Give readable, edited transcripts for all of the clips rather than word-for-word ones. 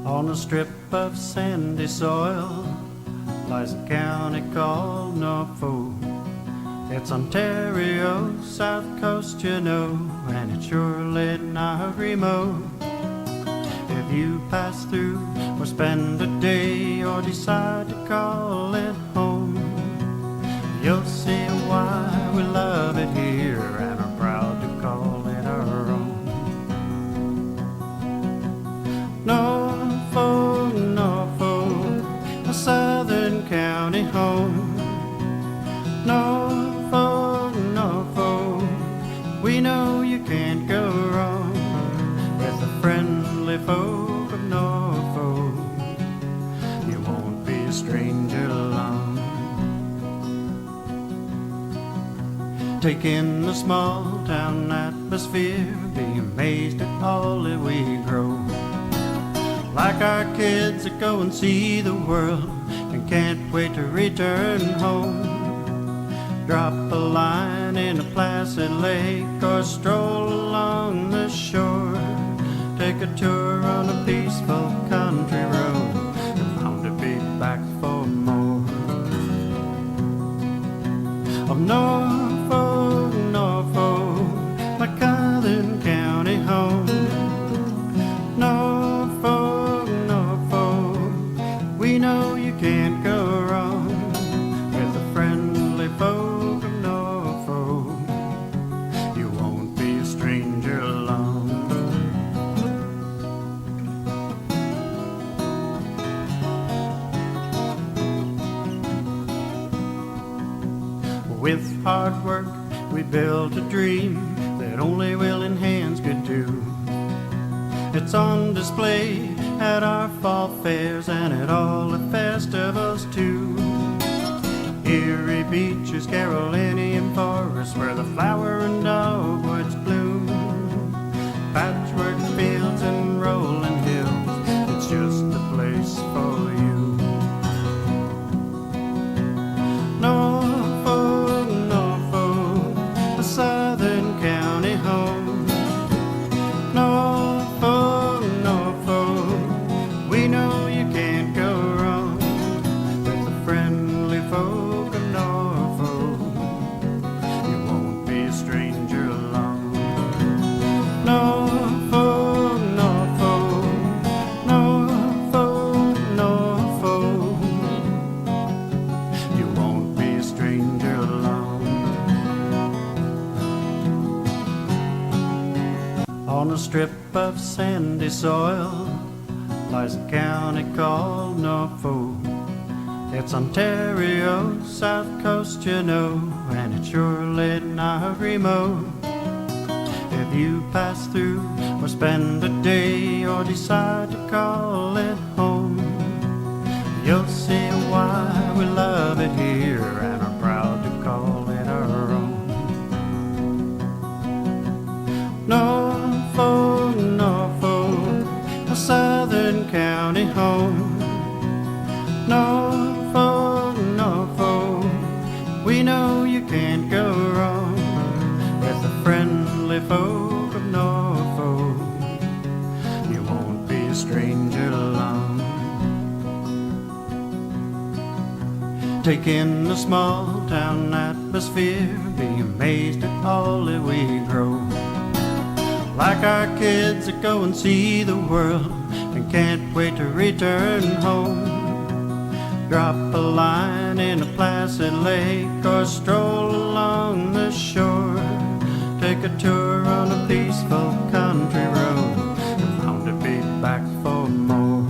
On a strip of sandy soil lies a county called Norfolk. It's Ontario, south coast, you know, and it's surely not remote. If you pass through or spend a day or decide to call it home, you'll see why we love it here and are proud to call it our own. Norfolk, Norfolk, a southern county home. Norfolk, Norfolk, we know you can't go wrong with the friendly folk of Norfolk. You won't be a stranger long. Take in the small town atmosphere, be amazed at all that we grow. Like our kids that go and see the world and can't wait to return home. Drop a line in a placid lake or stroll along the shore. Take a tour on a peaceful country road, you're bound to be back for more. Of Norfolk, Norfolk, my southern county home. Norfolk, Norfolk, we know you can't go wrong with the friendly folk of Norfolk. You won't be a stranger long. With hard work we built a dream that only willing hands could do. It's on display at our fall fairs and at all the festivals too. Erie beaches, Carolinian forests, where the flower and dogwoods bloom. Patchwork fields and rolling hills, it's just a place for you. Norfolk, Norfolk, a southern county home. Norfolk, Norfolk, we know you can't go wrong with the friendly folk of Norfolk. You won't be a stranger long. Norfolk, Norfolk, Norfolk, Norfolk, you won't be a stranger long. On a strip of sandy soil lies a county called Norfolk. It's Ontario, south coast, you know, and it's surely not remote. If you pass through or spend a day or decide to call it home, you'll see why we love it here and are proud to call it our own. Norfolk, Norfolk, a southern county home. Norfolk, Norfolk, we know you can't go wrong with the friendly folk of Norfolk. You won't be a stranger long. Take in the small town atmosphere, be amazed at all that we grow. Like our kids that go and see the world and can't wait to return home. Drop a line in a placid lake or stroll along the shore. Take a tour on a peaceful country road, you're bound to be back for more.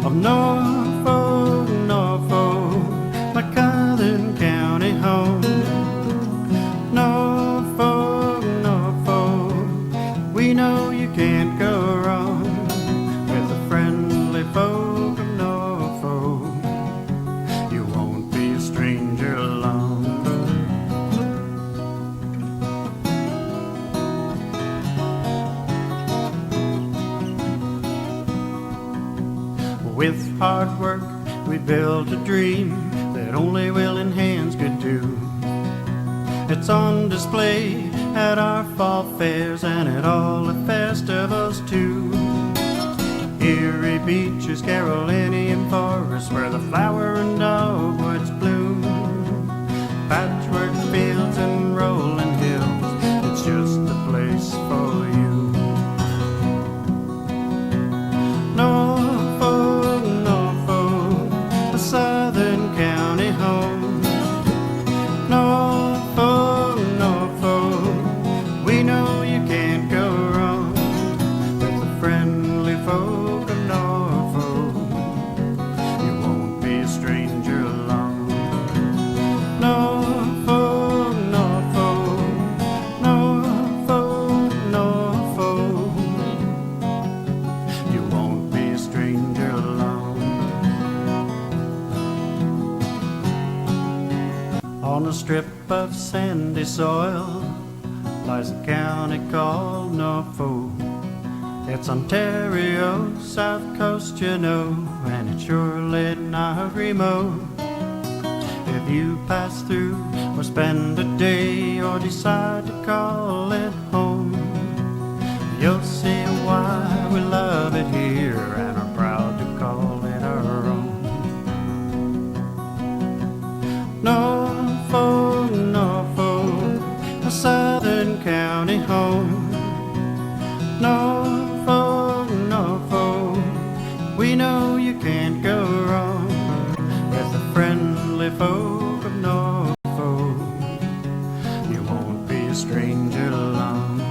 Of Norfolk, Norfolk, my southern county home. Norfolk, Norfolk, we know you can't go wrong with the friendly folk of Norfolk. You won't be a stranger long. With hard work we built a dream that only willing hands could do. It's on display at our fall fairs and at all the festivals too. beaches, Carolinian forests, where the flower and dogwoods bloom. Patchwork fields and rolling hills, it's just the place for you. Norfolk, Norfolk, a southern county home. Norfolk, Norfolk, we know you can't go wrong with the friendly folk of Norfolk. You won't be a stranger long. Norfolk, Norfolk, Norfolk, Norfolk, you won't be a stranger alone. On a strip of sandy soil lies a county called Norfolk. It's Ontario's south coast, you know, and it's surely not remote. If you pass through or spend a day or decide to call it home, you'll see why we love it here and are proud to call it our own. Norfolk, Norfolk, a southern county home. Norfolk, Norfolk, we know you can't go wrong with the friendly folk of Norfolk. You won't be a stranger long.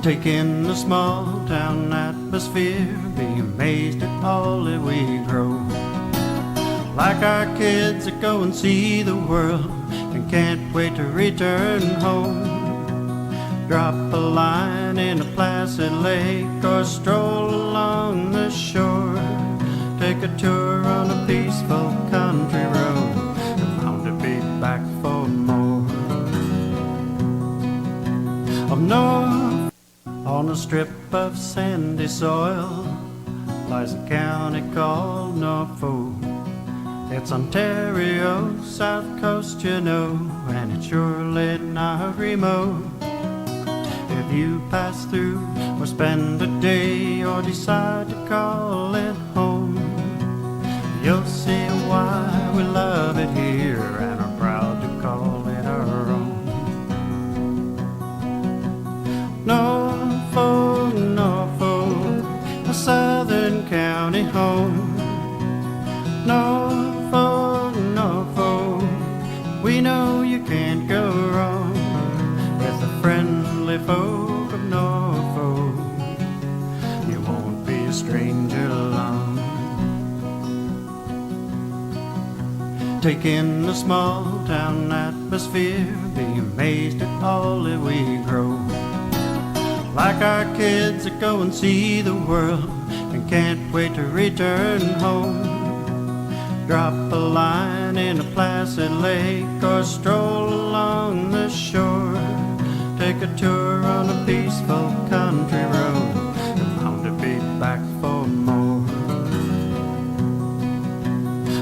Take in the small town atmosphere, be amazed at all that we grow. Like our kids that go and see the world and can't wait to return home. Drop a line in a placid lake or stroll along the shore. Take a tour on a peaceful country road and bound to be back for more. Of North, on a strip of sandy soil, lies a county called Norfolk. It's Ontario's south coast, you know, and it's surely not remote. If you pass through or spend a day or decide to call it home, you'll see why we love it here and are proud to call it our own. Norfolk, Norfolk, a southern county home. Norfolk, Norfolk, we know you can't go wrong with the friendly folk of Norfolk. You won't be a stranger long. Take in the small town atmosphere, be amazed at all that we grow. Like our kids that go and see the world and can't wait to return home. Drop a line in a placid lake or stroll along the shore. Take a tour on a peaceful country road and bound to be back for more.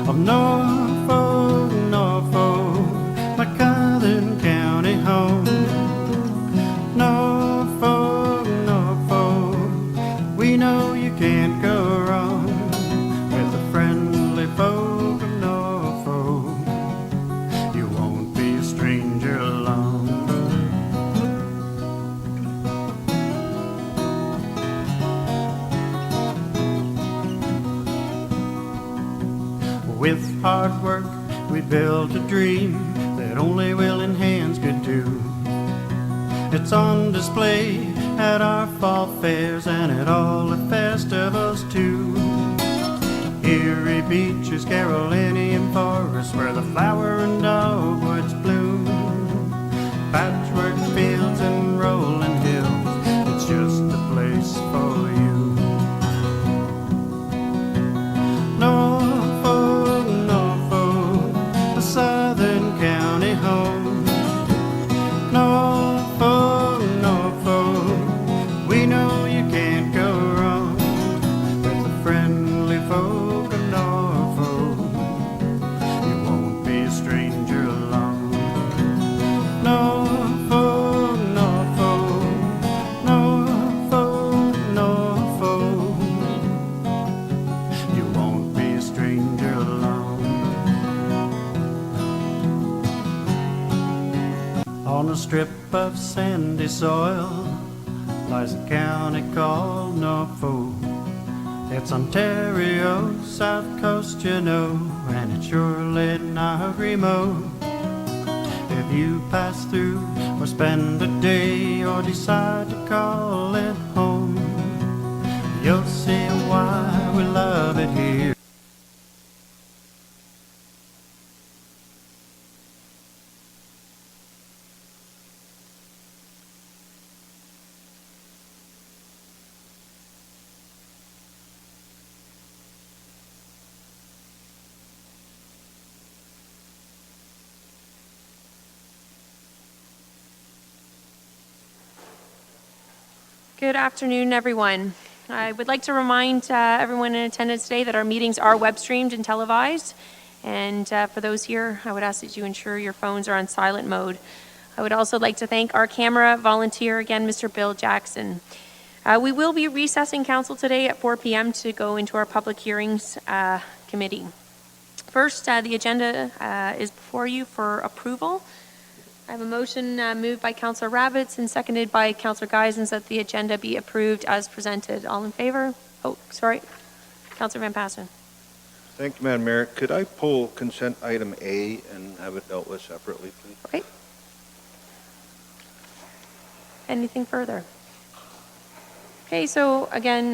Of Norfolk, Norfolk, my southern county home. Norfolk, Norfolk, we know you can't go wrong with the friendly folk of Norfolk. You won't be a stranger long. With hard work we built a dream that only willing hands could do. It's on display at our fall fairs and at all the festivals too. Erie beaches, Carolinian forests, where the flower and dogwoods bloom. Patchwork fields and rolling hills, it's just the place for you. Norfolk, Norfolk, a southern county home. Norfolk, Norfolk, we know you can't go wrong with the friendly folk of Norfolk. You won't be a stranger long. Norfolk, Norfolk, strip of sandy soil lies a county called Norfolk. It's Ontario's south coast, you know, and it's surely not remote. If you pass through or spend a day or decide to call it home, you'll see why we love it here. Good afternoon, everyone. I would like to remind everyone in attendance today that our meetings are web streamed and televised. And for those here, I would ask that you ensure your phones are on silent mode. I would also like to thank our camera volunteer, again, Mr. Bill Jackson. We will be recessing council today at 4 p.m. to go into our public hearings committee. First, the agenda is before you for approval. I have a motion moved by Councillor Rabbits and seconded by Councillor Geisens that the agenda be approved as presented. All in favor? Oh, sorry. Councillor Van Passen. Thank you, Madam Mayor. Could I pull consent item A and have it dealt with separately, please? Okay. Anything further? Okay, so again,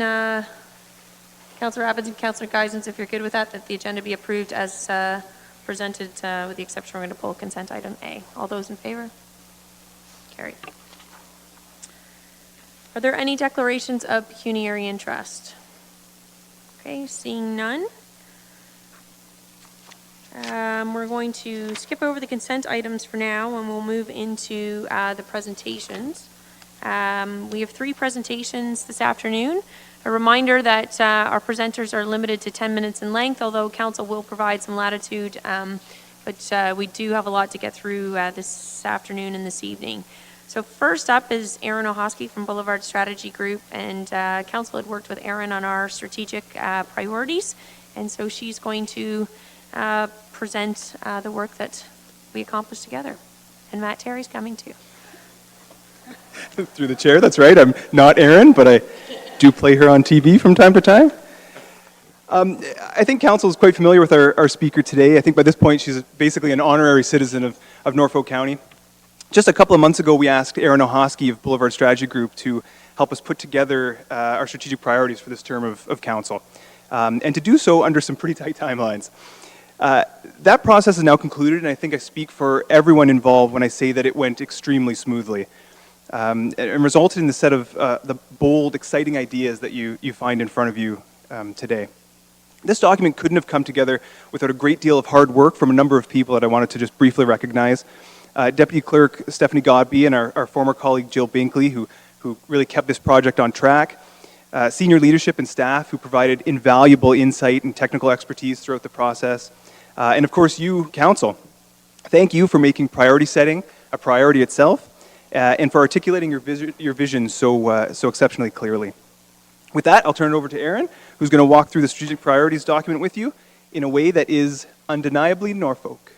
Councillor Rabbits and Councillor Geisens, if you're good with that the agenda be approved as presented with the exception we're going to pull consent item A. All those in favor? Carried. Are there any declarations of pecuniary interest? Okay, seeing none. We're going to skip over the consent items for now and we'll move into the presentations. We have 3 presentations this afternoon. A reminder that our presenters are limited to 10 minutes in length, although Council will provide some latitude, but we do have a lot to get through this afternoon and this evening. So first up is Erin Ohosky from Boulevard Strategy Group, and Council had worked with Erin on our strategic priorities, and so she's going to present the work that we accomplished together. And Matt Terry's coming too. Through the chair, that's right. I'm not Erin, but I do play her on TV from time to time. I think Council is quite familiar with our speaker today. I think by this point she's basically an honorary citizen of Norfolk County. Just a couple of months ago we asked Erin Ohosky of Boulevard Strategy Group to help us put together our strategic priorities for this term of Council, and to do so under some pretty tight timelines. That process is now concluded, and I think I speak for everyone involved when I say that it went extremely smoothly. And resulted in the set of the bold, exciting ideas that you find in front of you today. This document couldn't have come together without a great deal of hard work from a number of people that I wanted to just briefly recognize. Deputy Clerk Stephanie Godby and our former colleague Jill Binkley, who really kept this project on track. Senior leadership and staff who provided invaluable insight and technical expertise throughout the process. And of course you, Council. Thank you for making priority setting a priority itself. And for articulating your vision so exceptionally clearly. With that, I'll turn it over to Erin, who's going to walk through the strategic priorities document with you in a way that is undeniably Norfolk.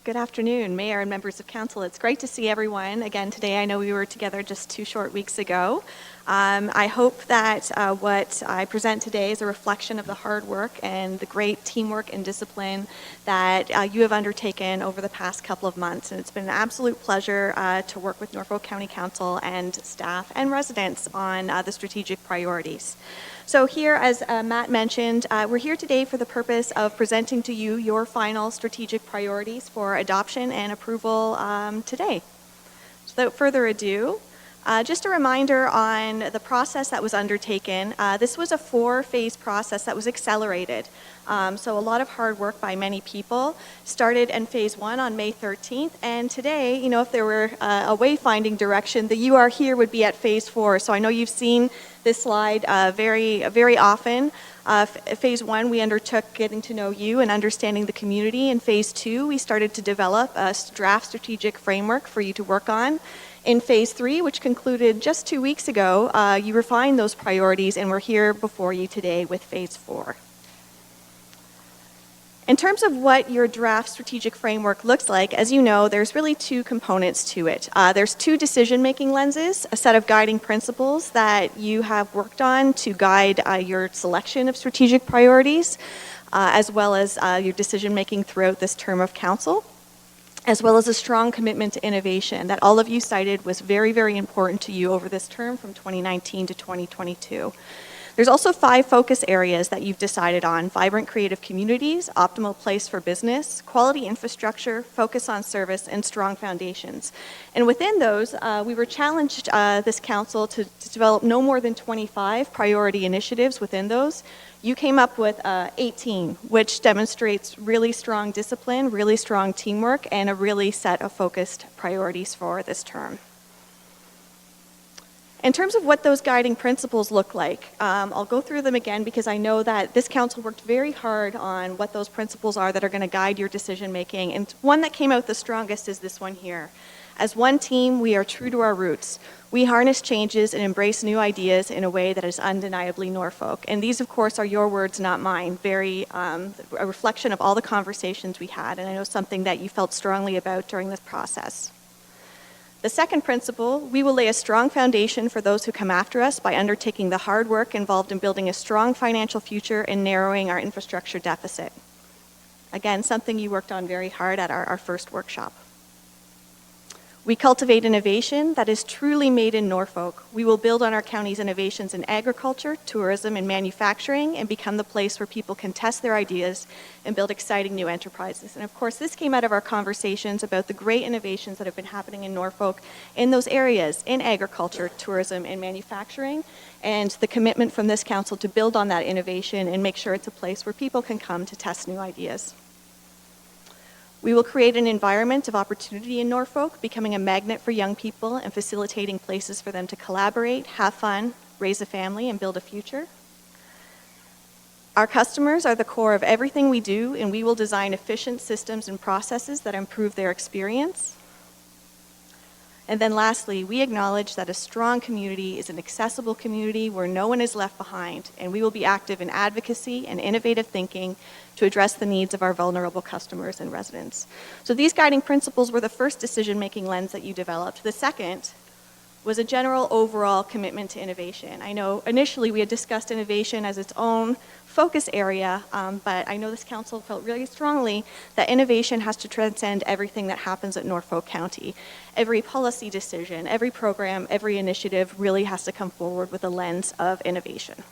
Good afternoon, Mayor and members of Council. It's great to see everyone again today. I know we were together just 2 short weeks ago. I hope that what I present today is a reflection of the hard work and the great teamwork and discipline that you have undertaken over the past couple of months. And it's been an absolute pleasure to work with Norfolk County Council and staff and residents on the strategic priorities. So here, as Matt mentioned, we're here today for the purpose of presenting to you your final strategic priorities for adoption and approval today. So without further ado, just a reminder on the process that was undertaken. This was a 4-phase process that was accelerated. So a lot of hard work by many people. Started in phase 1 on May 13th, and today, you know, if there were a wayfinding direction, the "you are here" would be at phase 4. So I know you've seen this slide very often. Phase 1, we undertook getting to know you and understanding the community. In phase 2, we started to develop a draft strategic framework for you to work on. In phase 3, which concluded just 2 weeks ago, you refined those priorities, and we're here before you today with phase 4. In terms of what your draft strategic framework looks like, as you know, there's really two components to it. There's two decision-making lenses, a set of guiding principles that you have worked on to guide your selection of strategic priorities, as well as your decision-making throughout this term of council, as well as a strong commitment to innovation that all of you cited was very, very important to you over this term from 2019 to 2022. There's also 5 focus areas that you've decided on: vibrant creative communities, optimal place for business, quality infrastructure, focus on service, and strong foundations. And within those, we were challenged, this council, to develop no more than 25 priority initiatives within those. You came up with 18, which demonstrates really strong discipline, really strong teamwork, and a really set of focused priorities for this term. In terms of what those guiding principles look like, I'll go through them again because I know that this council worked very hard on what those principles are that are going to guide your decision making. And one that came out the strongest is this one here. As one team, we are true to our roots. We harness changes and embrace new ideas in a way that is undeniably Norfolk. And these, of course, are your words, not mine. Very a reflection of all the conversations we had, and I know something that you felt strongly about during this process. The second principle, we will lay a strong foundation for those who come after us by undertaking the hard work involved in building a strong financial future and narrowing our infrastructure deficit. Again, something you worked on very hard at our first workshop. We cultivate innovation that is truly made in Norfolk. We will build on our county's innovations in agriculture, tourism, and manufacturing and become the place where people can test their ideas and build exciting new enterprises. And of course, this came out of our conversations about the great innovations that have been happening in Norfolk in those areas, in agriculture, tourism, and manufacturing, and the commitment from this council to build on that innovation and make sure it's a place where people can come to test new ideas. We will create an environment of opportunity in Norfolk, becoming a magnet for young people and facilitating places for them to collaborate, have fun, raise a family, and build a future. Our customers are the core of everything we do, and we will design efficient systems and processes that improve their experience. And then lastly, we acknowledge that a strong community is an accessible community where no one is left behind, and we will be active in advocacy and innovative thinking to address the needs of our vulnerable customers and residents. So these guiding principles were the first decision-making lens that you developed. The second was a general overall commitment to innovation. I know initially we had discussed innovation as its own focus area, but I know this council felt really strongly that innovation has to transcend everything that happens at Norfolk County. Every policy decision, every program, every initiative really has to come forward with a lens of innovation.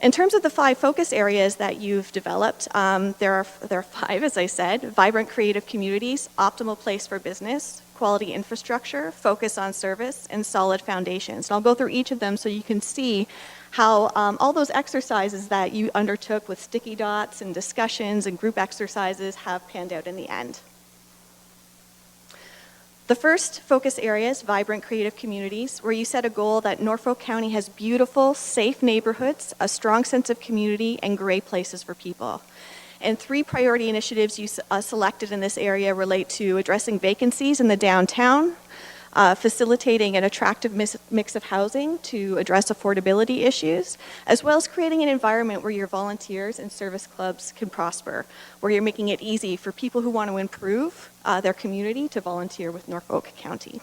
In terms of the 5 focus areas that you've developed, there are 5, as I said: vibrant creative communities, optimal place for business, quality infrastructure, focus on service, and solid foundations. And I'll go through each of them so you can see how all those exercises that you undertook with sticky dots and discussions and group exercises have panned out in the end. The first focus area is vibrant creative communities, where you set a goal that Norfolk County has beautiful, safe neighborhoods, a strong sense of community, and great places for people. And 3 priority initiatives you selected in this area relate to addressing vacancies in the downtown, facilitating an attractive mix of housing to address affordability issues, as well as creating an environment where your volunteers and service clubs can prosper, where you're making it easy for people who want to improve their community to volunteer with Norfolk County.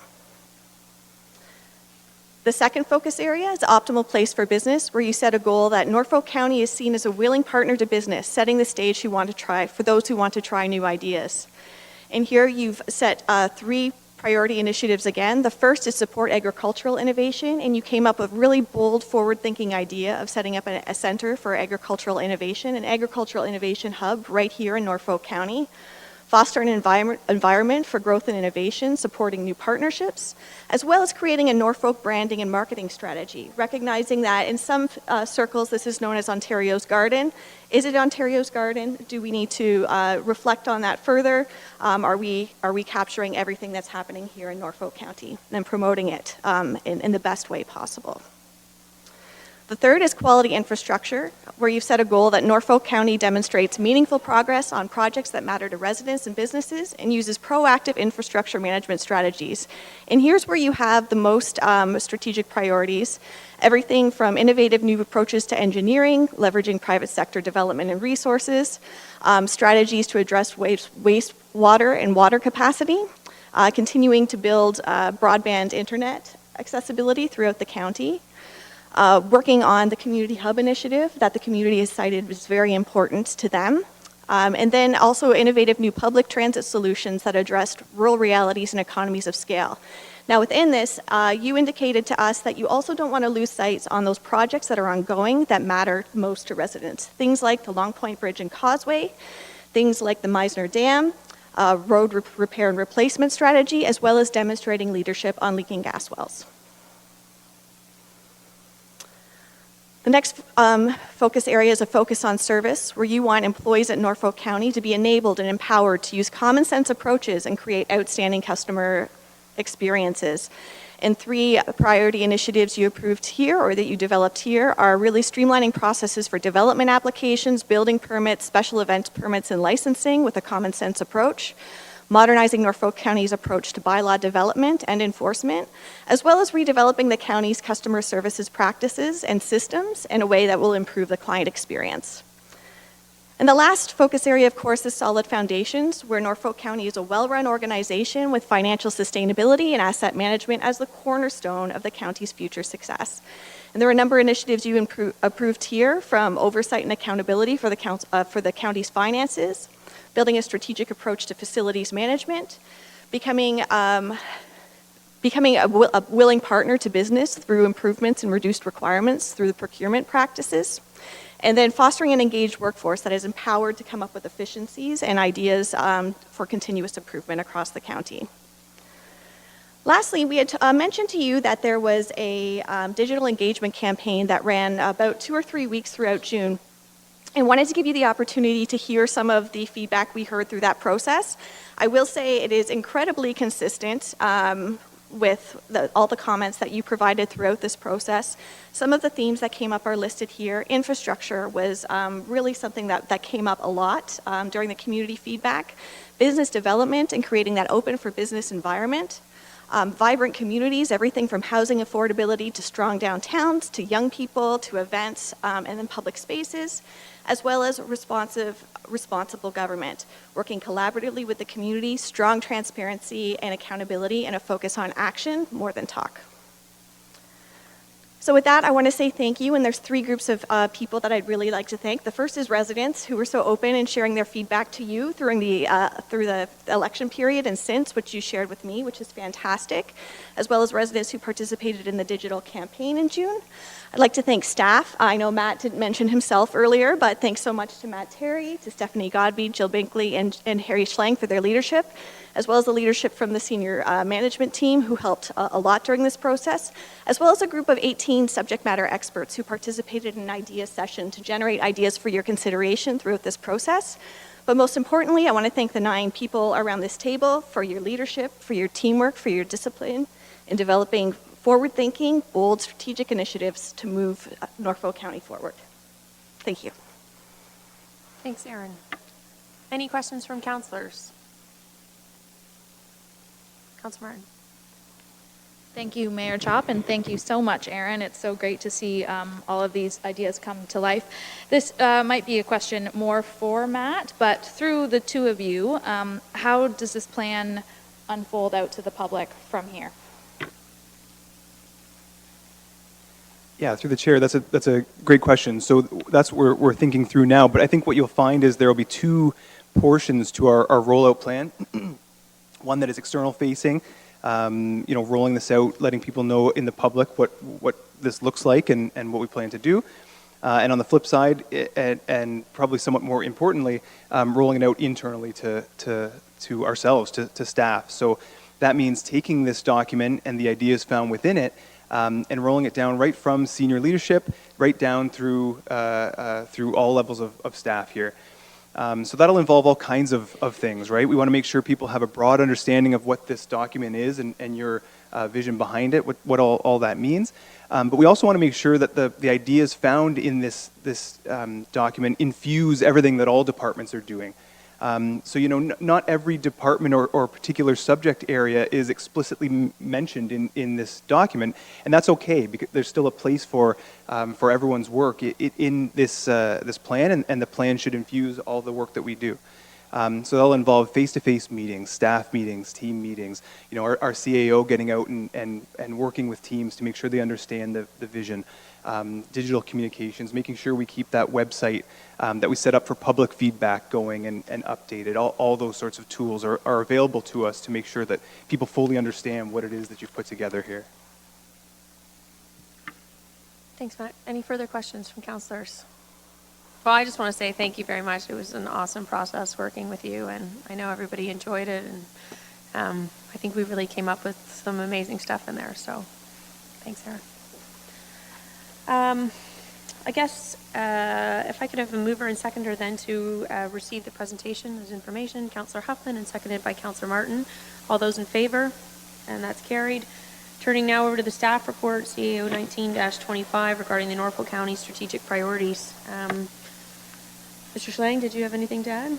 The second focus area is optimal place for business, where you set a goal that Norfolk County is seen as a willing partner to business, setting the stage for those who want to try new ideas. And here you've set 3 priority initiatives again. The first is support agricultural innovation, and you came up with a really bold, forward-thinking idea of setting up a center for agricultural innovation, an agricultural innovation hub right here in Norfolk County. Foster an environment for growth and innovation, supporting new partnerships, as well as creating a Norfolk branding and marketing strategy, recognizing that in some circles this is known as Ontario's Garden. Is it Ontario's Garden? Do we need to reflect on that further? Are we capturing everything that's happening here in Norfolk County and promoting it in the best way possible? The third is quality infrastructure, where you've set a goal that Norfolk County demonstrates meaningful progress on projects that matter to residents and businesses and uses proactive infrastructure management strategies. And here's where you have the most strategic priorities. Everything from innovative new approaches to engineering, leveraging private sector development and resources, strategies to address wastewater and water capacity, continuing to build broadband internet accessibility throughout the county, working on the Community Hub initiative that the community has cited is very important to them. And then also innovative new public transit solutions that addressed rural realities and economies of scale. Now within this, you indicated to us that you also don't want to lose sight on those projects that are ongoing that matter most to residents. Things like the Long Point Bridge and Causeway, things like the Meisner Dam, road repair and replacement strategy, as well as demonstrating leadership on leaking gas wells. The next focus area is a focus on service, where you want employees at Norfolk County to be enabled and empowered to use common sense approaches and create outstanding customer experiences. And 3 priority initiatives you approved here or that you developed here are really streamlining processes for development applications, building permits, special event permits, and licensing with a common sense approach, modernizing Norfolk County's approach to bylaw development and enforcement, as well as redeveloping the county's customer services practices and systems in a way that will improve the client experience. And the last focus area, of course, is solid foundations, where Norfolk County is a well-run organization with financial sustainability and asset management as the cornerstone of the county's future success. And there are a number of initiatives you approved here, from oversight and accountability for the county's finances, building a strategic approach to facilities management, becoming a willing partner to business through improvements and reduced requirements through the procurement practices, and then fostering an engaged workforce that is empowered to come up with efficiencies and ideas for continuous improvement across the county. Lastly, we had mentioned to you that there was a digital engagement campaign that ran about 2 or 3 weeks throughout June. And wanted to give you the opportunity to hear some of the feedback we heard through that process. I will say it is incredibly consistent with all the comments that you provided throughout this process. Some of the themes that came up are listed here. Infrastructure was really something that came up a lot during the community feedback. Business development and creating that open for business environment. Vibrant communities, everything from housing affordability to strong downtowns, to young people, to events, and then public spaces, as well as responsible government, working collaboratively with the community, strong transparency and accountability, and a focus on action more than talk. So with that, I want to say thank you, and there's 3 groups of people that I'd really like to thank. The first is residents who were so open in sharing their feedback to you through the election period and since, which you shared with me, which is fantastic, as well as residents who participated in the digital campaign in June. I'd like to thank staff. I know Matt didn't mention himself earlier, but thanks so much to Matt Terry, to Stephanie Godby, Jill Binkley, and Harry Schlang for their leadership, as well as the leadership from the senior management team who helped a lot during this process, as well as a group of 18 subject matter experts who participated in an idea session to generate ideas for your consideration throughout this process. But most importantly, I want to thank the 9 people around this table for your leadership, for your teamwork, for your discipline in developing forward-thinking, bold, strategic initiatives to move Norfolk County forward. Thank you. Thanks, Erin. Any questions from councilors? Councilor Martin. Thank you, Mayor Chop, and thank you so much, Erin. It's so great to see all of these ideas come to life. This might be a question more for Matt, but through the 2 of you, how does this plan unfold out to the public from here? Yeah, through the chair, that's a great question. So that's what we're thinking through now. But I think what you'll find is there will be 2 portions to our rollout plan. One that is external facing, rolling this out, letting people know in the public what this looks like and what we plan to do. And on the flip side, and probably somewhat more importantly, rolling it out internally to ourselves, to staff. So that means taking this document and the ideas found within it and rolling it down right from senior leadership right down through all levels of staff here. So that'll involve all kinds of things, right? We want to make sure people have a broad understanding of what this document is and your vision behind it, what all that means. But we also want to make sure that the ideas found in this document infuse everything that all departments are doing. So, not every department or particular subject area is explicitly mentioned in this document, and that's okay, because there's still a place for everyone's work in this plan, and the plan should infuse all the work that we do. So that'll involve face-to-face meetings, staff meetings, team meetings, our CAO getting out and working with teams to make sure they understand the vision, digital communications, making sure we keep that website that we set up for public feedback going and updated. All those sorts of tools are available to us to make sure that people fully understand what it is that you've put together here. Thanks, Matt. Any further questions from councillors? Well, I just want to say thank you very much. It was an awesome process working with you, and I know everybody enjoyed it, and I think we really came up with some amazing stuff in there, so thanks, Aaron. I guess if I could have a mover and seconder then to receive the presentation as information, Councillor Huffman, and seconded by Councillor Martin. All those in favor? And that's carried. Turning now over to the staff report, CAO 19-25, regarding the Norfolk County strategic priorities. Mr. Schlang, did you have anything to add?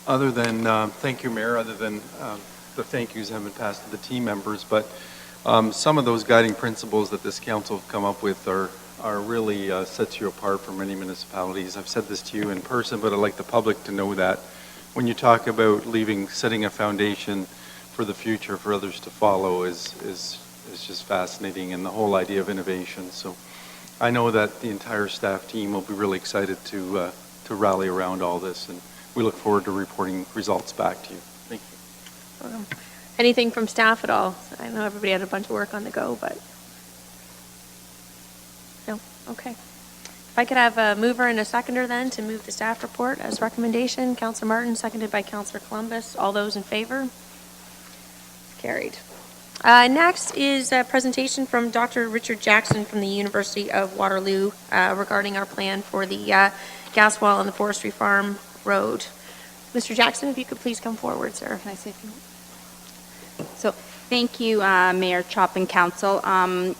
Other than, thank you, Mayor, other than the thank yous have been passed to the team members, but some of those guiding principles that this council have come up with are really sets you apart from many municipalities. I've said this to you in person, but I'd like the public to know that when you talk about setting a foundation for the future for others to follow is just fascinating, and the whole idea of innovation. So I know that the entire staff team will be really excited to rally around all this, and we look forward to reporting results back to you. Thank you. Anything from staff at all? I know everybody had a bunch of work on the go, but no? Okay. If I could have a mover and a seconder then to move the staff report as recommendation. Councillor Martin, seconded by Councillor Columbus. All those in favor? Carried. Next is a presentation from Dr. Richard Jackson from the University of Waterloo regarding our plan for the gas well on the Forestry Farm Road. Mr. Jackson, if you could please come forward, sir. Can I say a few? So, thank you, Mayor Chop and Council.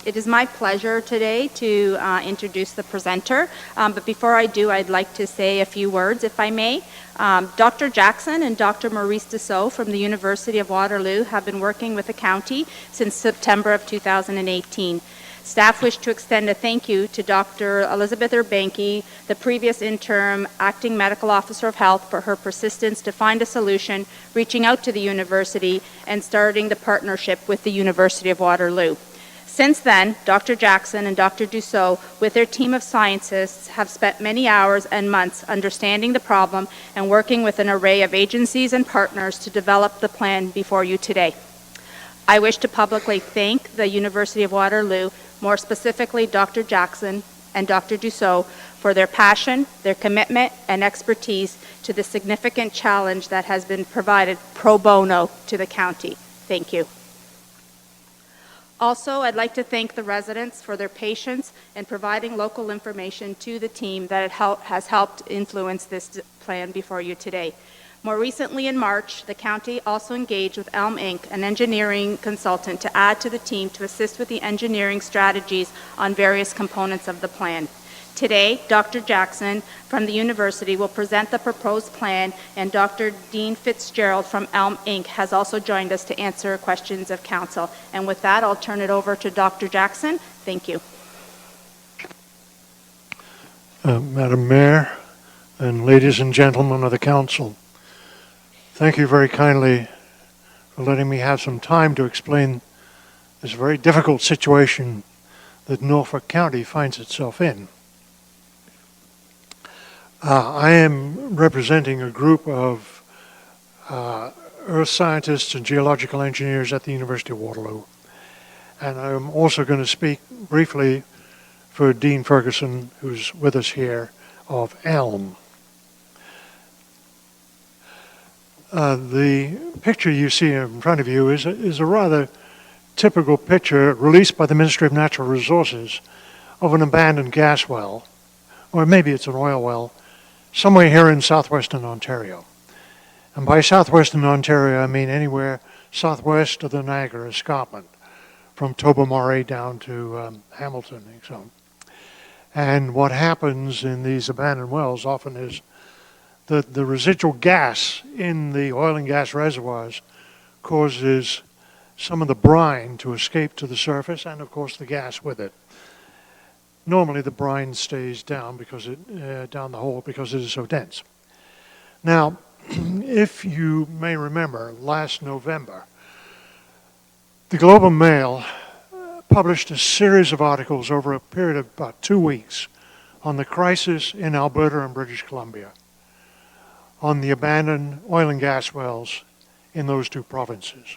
It is my pleasure today to introduce the presenter, but before I do, I'd like to say a few words, if I may. Dr. Jackson and Dr. Maurice Dussault from the University of Waterloo have been working with the county since September of 2018. Staff wish to extend a thank you to Dr. Elizabeth Urbanky, the previous interim acting medical officer of health, for her persistence to find a solution, reaching out to the university, and starting the partnership with the University of Waterloo. Since then, Dr. Jackson and Dr. Dussault, with their team of scientists, have spent many hours and months understanding the problem and working with an array of agencies and partners to develop the plan before you today. I wish to publicly thank the University of Waterloo, more specifically Dr. Jackson and Dr. Dussault, for their passion, their commitment, and expertise to the significant challenge that has been provided pro bono to the county. Thank you. Also, I'd like to thank the residents for their patience in providing local information to the team that has helped influence this plan before you today. More recently, in March, the county also engaged with Elm Inc., an engineering consultant, to add to the team to assist with the engineering strategies on various components of the plan. Today, Dr. Jackson from the university will present the proposed plan, and Dr. Dean Fitzgerald from Elm Inc. has also joined us to answer questions of council. And with that, I'll turn it over to Dr. Jackson. Thank you. Madam Mayor and ladies and gentlemen of the council, thank you very kindly for letting me have some time to explain this very difficult situation that Norfolk County finds itself in. I am representing a group of earth scientists and geological engineers at the University of Waterloo. And I'm also going to speak briefly for Dean Ferguson, who's with us here, of Elm. The picture you see in front of you is a rather typical picture released by the Ministry of Natural Resources of an abandoned gas well, or maybe it's an oil well, somewhere here in southwestern Ontario. And by southwestern Ontario, I mean anywhere southwest of the Niagara Escarpment, from Tobermory down to Hamilton and so on. And what happens in these abandoned wells often is that the residual gas in the oil and gas reservoirs causes some of the brine to escape to the surface, and of course the gas with it. Normally the brine stays down down the hole because it is so dense. Now, if you may remember, last November, the Globe and Mail published a series of articles over a period of about 2 weeks on the crisis in Alberta and British Columbia, on the abandoned oil and gas wells in those two provinces.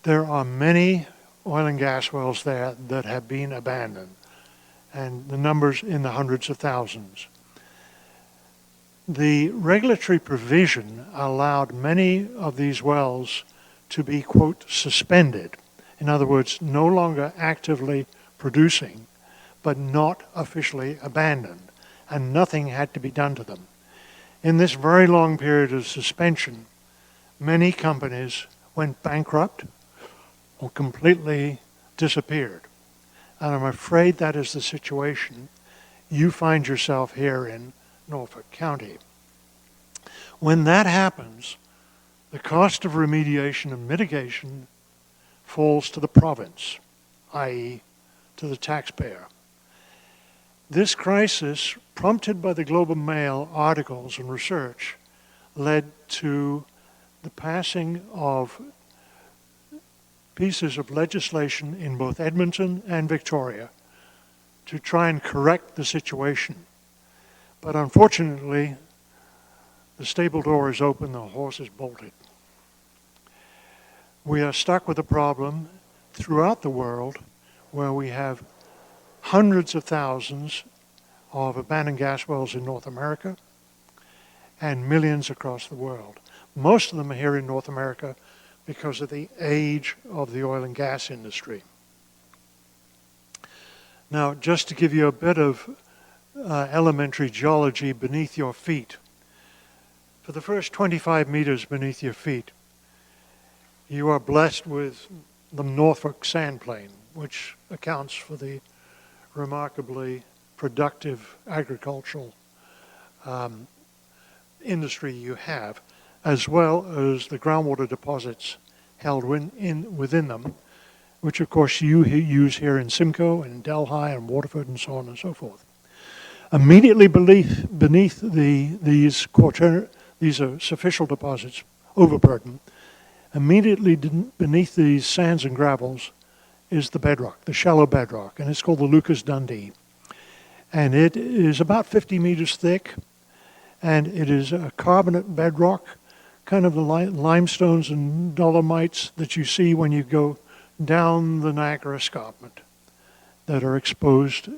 There are many oil and gas wells there that have been abandoned, and the numbers in the hundreds of thousands. The regulatory provision allowed many of these wells to be, quote, suspended. In other words, no longer actively producing, but not officially abandoned, and nothing had to be done to them. In this very long period of suspension, many companies went bankrupt or completely disappeared. And I'm afraid that is the situation you find yourself here in Norfolk County. When that happens, the cost of remediation and mitigation falls to the province, i.e., to the taxpayer. This crisis, prompted by the Globe and Mail articles and research, led to the passing of pieces of legislation in both Edmonton and Victoria to try and correct the situation. But unfortunately, the stable door is open, the horse is bolted. We are stuck with a problem throughout the world where we have hundreds of thousands of abandoned gas wells in North America and millions across the world. Most of them are here in North America because of the age of the oil and gas industry. Now, just to give you a bit of elementary geology beneath your feet, for the first 25 meters beneath your feet, you are blessed with the Norfolk sandplain, which accounts for the remarkably productive agricultural industry you have, as well as the groundwater deposits held within them, which of course you use here in Simcoe and Delhi and Waterford and so on and so forth. Immediately beneath these are superficial deposits, overburden. Immediately beneath these sands and gravels is the bedrock, the shallow bedrock, and it's called the Lucas Dundee. And it is about 50 meters thick, and it is a carbonate bedrock, kind of the limestones and dolomites that you see when you go down the Niagara Escarpment that are exposed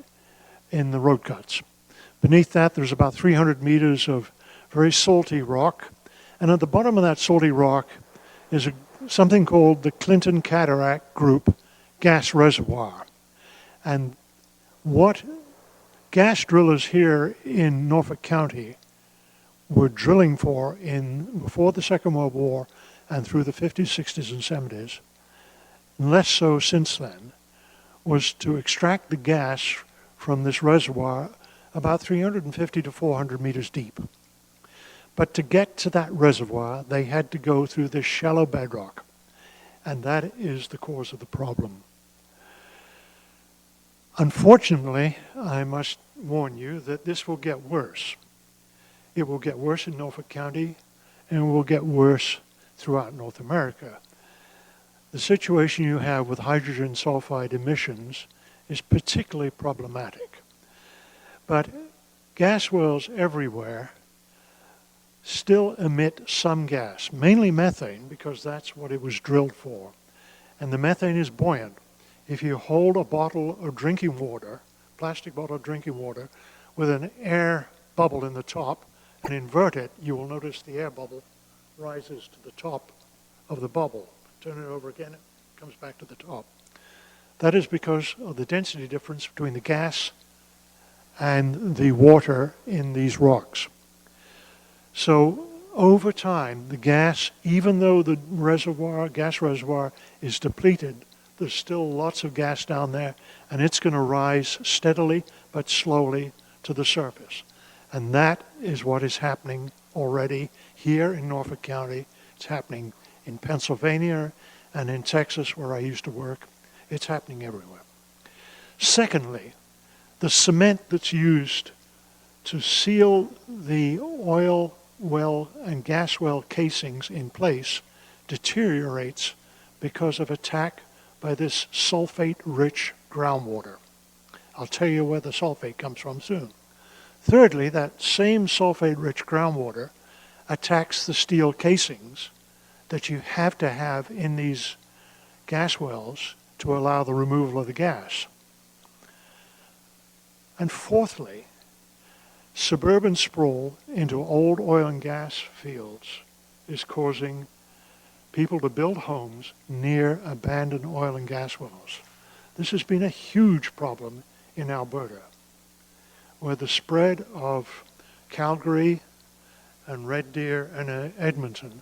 in the road cuts. Beneath that, there's about 300 meters of very salty rock, and at the bottom of that salty rock is something called the Clinton Cataract Group gas reservoir. And what gas drillers here in Norfolk County were drilling for before the Second World War and through the 50s, 60s, and 70s, less so since then, was to extract the gas from this reservoir about 350 to 400 meters deep. But to get to that reservoir, they had to go through this shallow bedrock, and that is the cause of the problem. Unfortunately, I must warn you that this will get worse. It will get worse in Norfolk County, and it will get worse throughout North America. The situation you have with hydrogen sulfide emissions is particularly problematic. But gas wells everywhere still emit some gas, mainly methane, because that's what it was drilled for. And the methane is buoyant. If you hold a bottle of drinking water, plastic bottle of drinking water, with an air bubble in the top and invert it, you will notice the air bubble rises to the top of the bubble. Turn it over again, it comes back to the top. That is because of the density difference between the gas and the water in these rocks. So over time, the gas, even though the gas reservoir is depleted, there's still lots of gas down there, and it's going to rise steadily but slowly to the surface. And that is what is happening already here in Norfolk County. It's happening in Pennsylvania and in Texas, where I used to work. It's happening everywhere. Secondly, the cement that's used to seal the oil well and gas well casings in place deteriorates because of attack by this sulfate-rich groundwater. I'll tell you where the sulfate comes from soon. Thirdly, that same sulfate-rich groundwater attacks the steel casings that you have to have in these gas wells to allow the removal of the gas. And fourthly, suburban sprawl into old oil and gas fields is causing people to build homes near abandoned oil and gas wells. This has been a huge problem in Alberta, where the spread of Calgary and Red Deer and Edmonton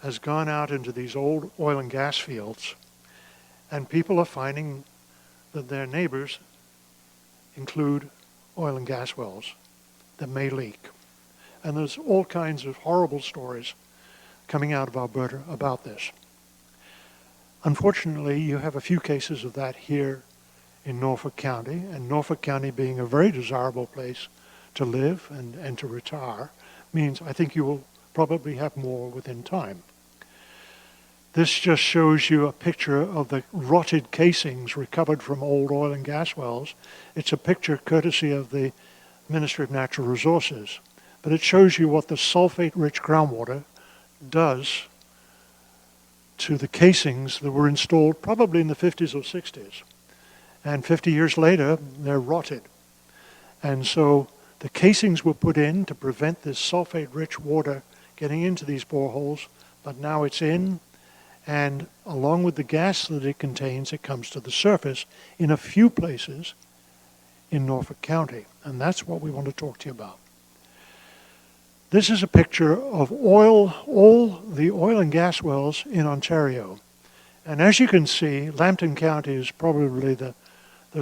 has gone out into these old oil and gas fields, and people are finding that their neighbors include oil and gas wells that may leak. And there's all kinds of horrible stories coming out of Alberta about this. Unfortunately, you have a few cases of that here in Norfolk County, and Norfolk County being a very desirable place to live and to retire means I think you will probably have more within time. This just shows you a picture of the rotted casings recovered from old oil and gas wells. It's a picture courtesy of the Ministry of Natural Resources, but it shows you what the sulfate-rich groundwater does to the casings that were installed probably in the 50s or 60s. And 50 years later, they're rotted. And so the casings were put in to prevent this sulfate-rich water getting into these boreholes, but now it's in, and along with the gas that it contains, it comes to the surface in a few places in Norfolk County. And that's what we want to talk to you about. This is a picture of all the oil and gas wells in Ontario. And as you can see, Lambton County is probably the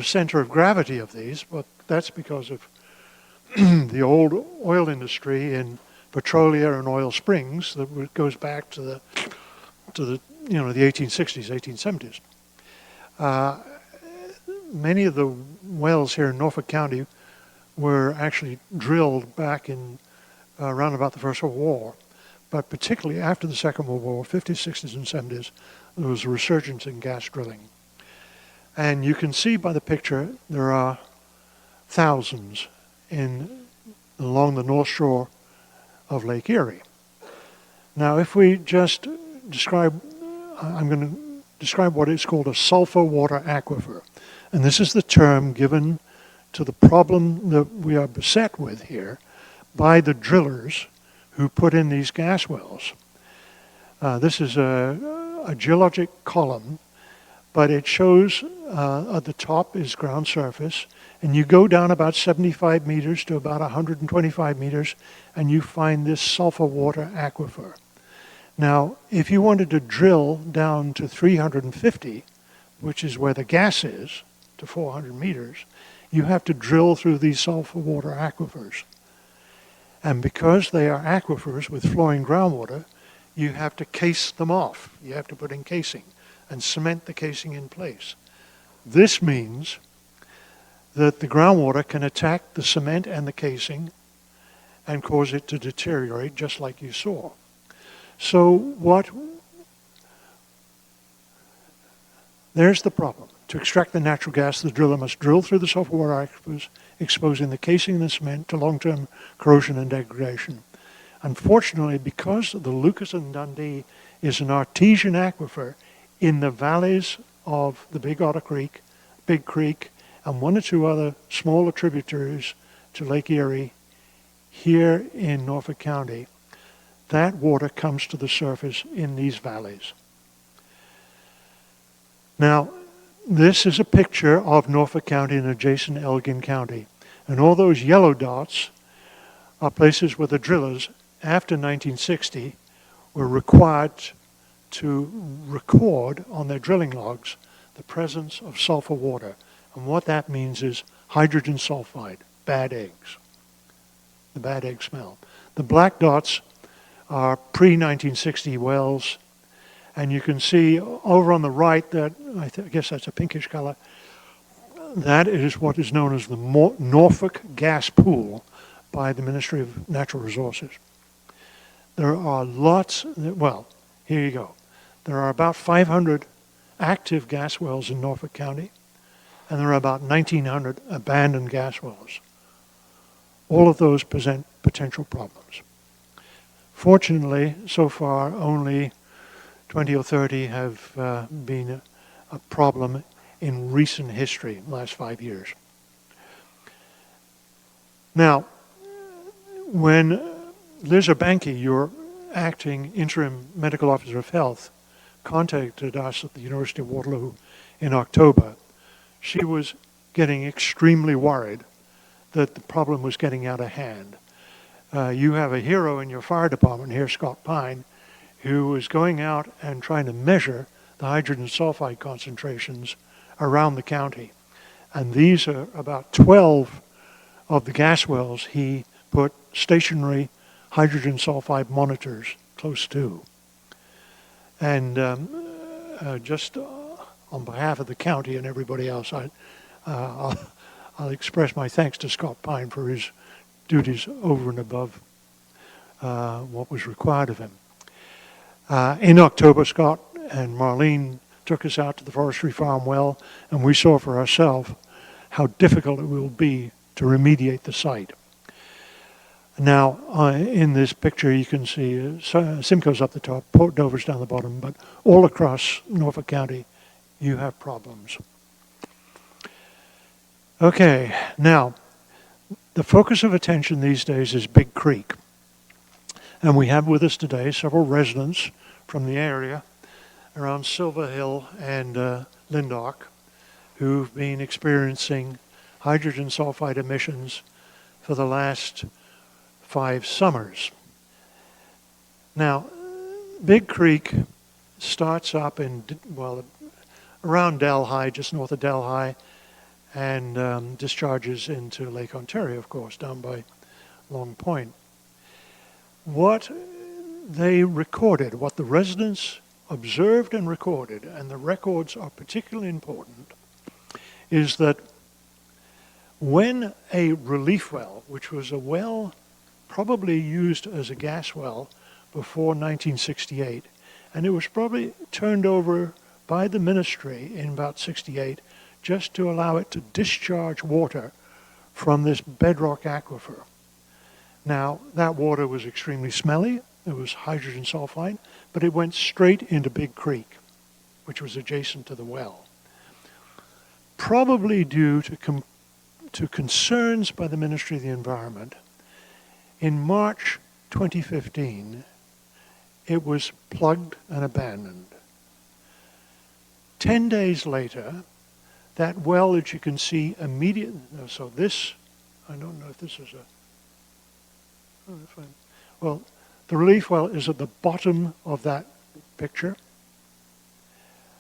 center of gravity of these, but that's because of the old oil industry in Petrolia and Oil Springs that goes back to the 1860s, 1870s. Many of the wells here in Norfolk County were actually drilled back in around about the First World War, but particularly after the Second World War, 50s, 60s, and 70s, there was a resurgence in gas drilling. And you can see by the picture there are thousands along the north shore of Lake Erie. Now, if we just describe, I'm going to describe what is called a sulfur water aquifer. And this is the term given to the problem that we are beset with here by the drillers who put in these gas wells. This is a geologic column, but it shows at the top is ground surface, and you go down about 75 meters to about 125 meters, and you find this sulfur water aquifer. Now, if you wanted to drill down to 350, which is where the gas is, to 400 meters, you have to drill through these sulfur water aquifers. And because they are aquifers with flowing groundwater, you have to case them off. You have to put in casing and cement the casing in place. This means that the groundwater can attack the cement and the casing and cause it to deteriorate just like you saw. So there's the problem. To extract the natural gas, the driller must drill through the sulfur water aquifers, exposing the casing and the cement to long-term corrosion and degradation. Unfortunately, because the Lucas and Dundee is an artesian aquifer in the valleys of the Big Otter Creek, Big Creek, and one or two other smaller tributaries to Lake Erie here in Norfolk County, that water comes to the surface in these valleys. Now, this is a picture of Norfolk County and adjacent Elgin County. And all those yellow dots are places where the drillers, after 1960, were required to record on their drilling logs the presence of sulfur water. And what that means is hydrogen sulfide, bad eggs, the bad egg smell. The black dots are pre-1960 wells, and you can see over on the right that, I guess that's a pinkish color, that is what is known as the Norfolk gas pool by the Ministry of Natural Resources. There are lots, well, here you go. There are about 500 active gas wells in Norfolk County, and there are about 1,900 abandoned gas wells. All of those present potential problems. Fortunately, so far, only 20 or 30 have been a problem in recent history, the last 5 years. Now, when Liz Urbanki, your acting interim medical officer of health, contacted us at the University of Waterloo in October, she was getting extremely worried that the problem was getting out of hand. You have a hero in your fire department here, Scott Pine, who was going out and trying to measure the hydrogen sulfide concentrations around the county. And these are about 12 of the gas wells he put stationary hydrogen sulfide monitors close to. And just on behalf of the county and everybody else, I'll express my thanks to Scott Pine for his duties over and above what was required of him. In October, Scott and Marlene took us out to the forestry farm well, and we saw for ourselves how difficult it will be to remediate the site. Now, in this picture, you can see Simcoe's up the top, Port Dover's down the bottom, but all across Norfolk County, you have problems. Okay, now, the focus of attention these days is Big Creek. And we have with us today several residents from the area around Silver Hill and Lindauch who've been experiencing hydrogen sulfide emissions for the last 5 summers. Now, Big Creek starts up in, well, around Delhi, just north of Delhi, and discharges into Lake Ontario, of course, down by Long Point. What they recorded, what the residents observed and recorded, and the records are particularly important, is that when a relief well, which was a well probably used as a gas well before 1968, and it was probably turned over by the ministry in about 68 just to allow it to discharge water from this bedrock aquifer. Now, that water was extremely smelly. It was hydrogen sulfide, but it went straight into Big Creek, which was adjacent to the well. Probably due to concerns by the Ministry of the Environment, in March 2015, it was plugged and abandoned. 10 days later, that well that you can see immediately, so this, I don't know if this is well, the relief well is at the bottom of that picture,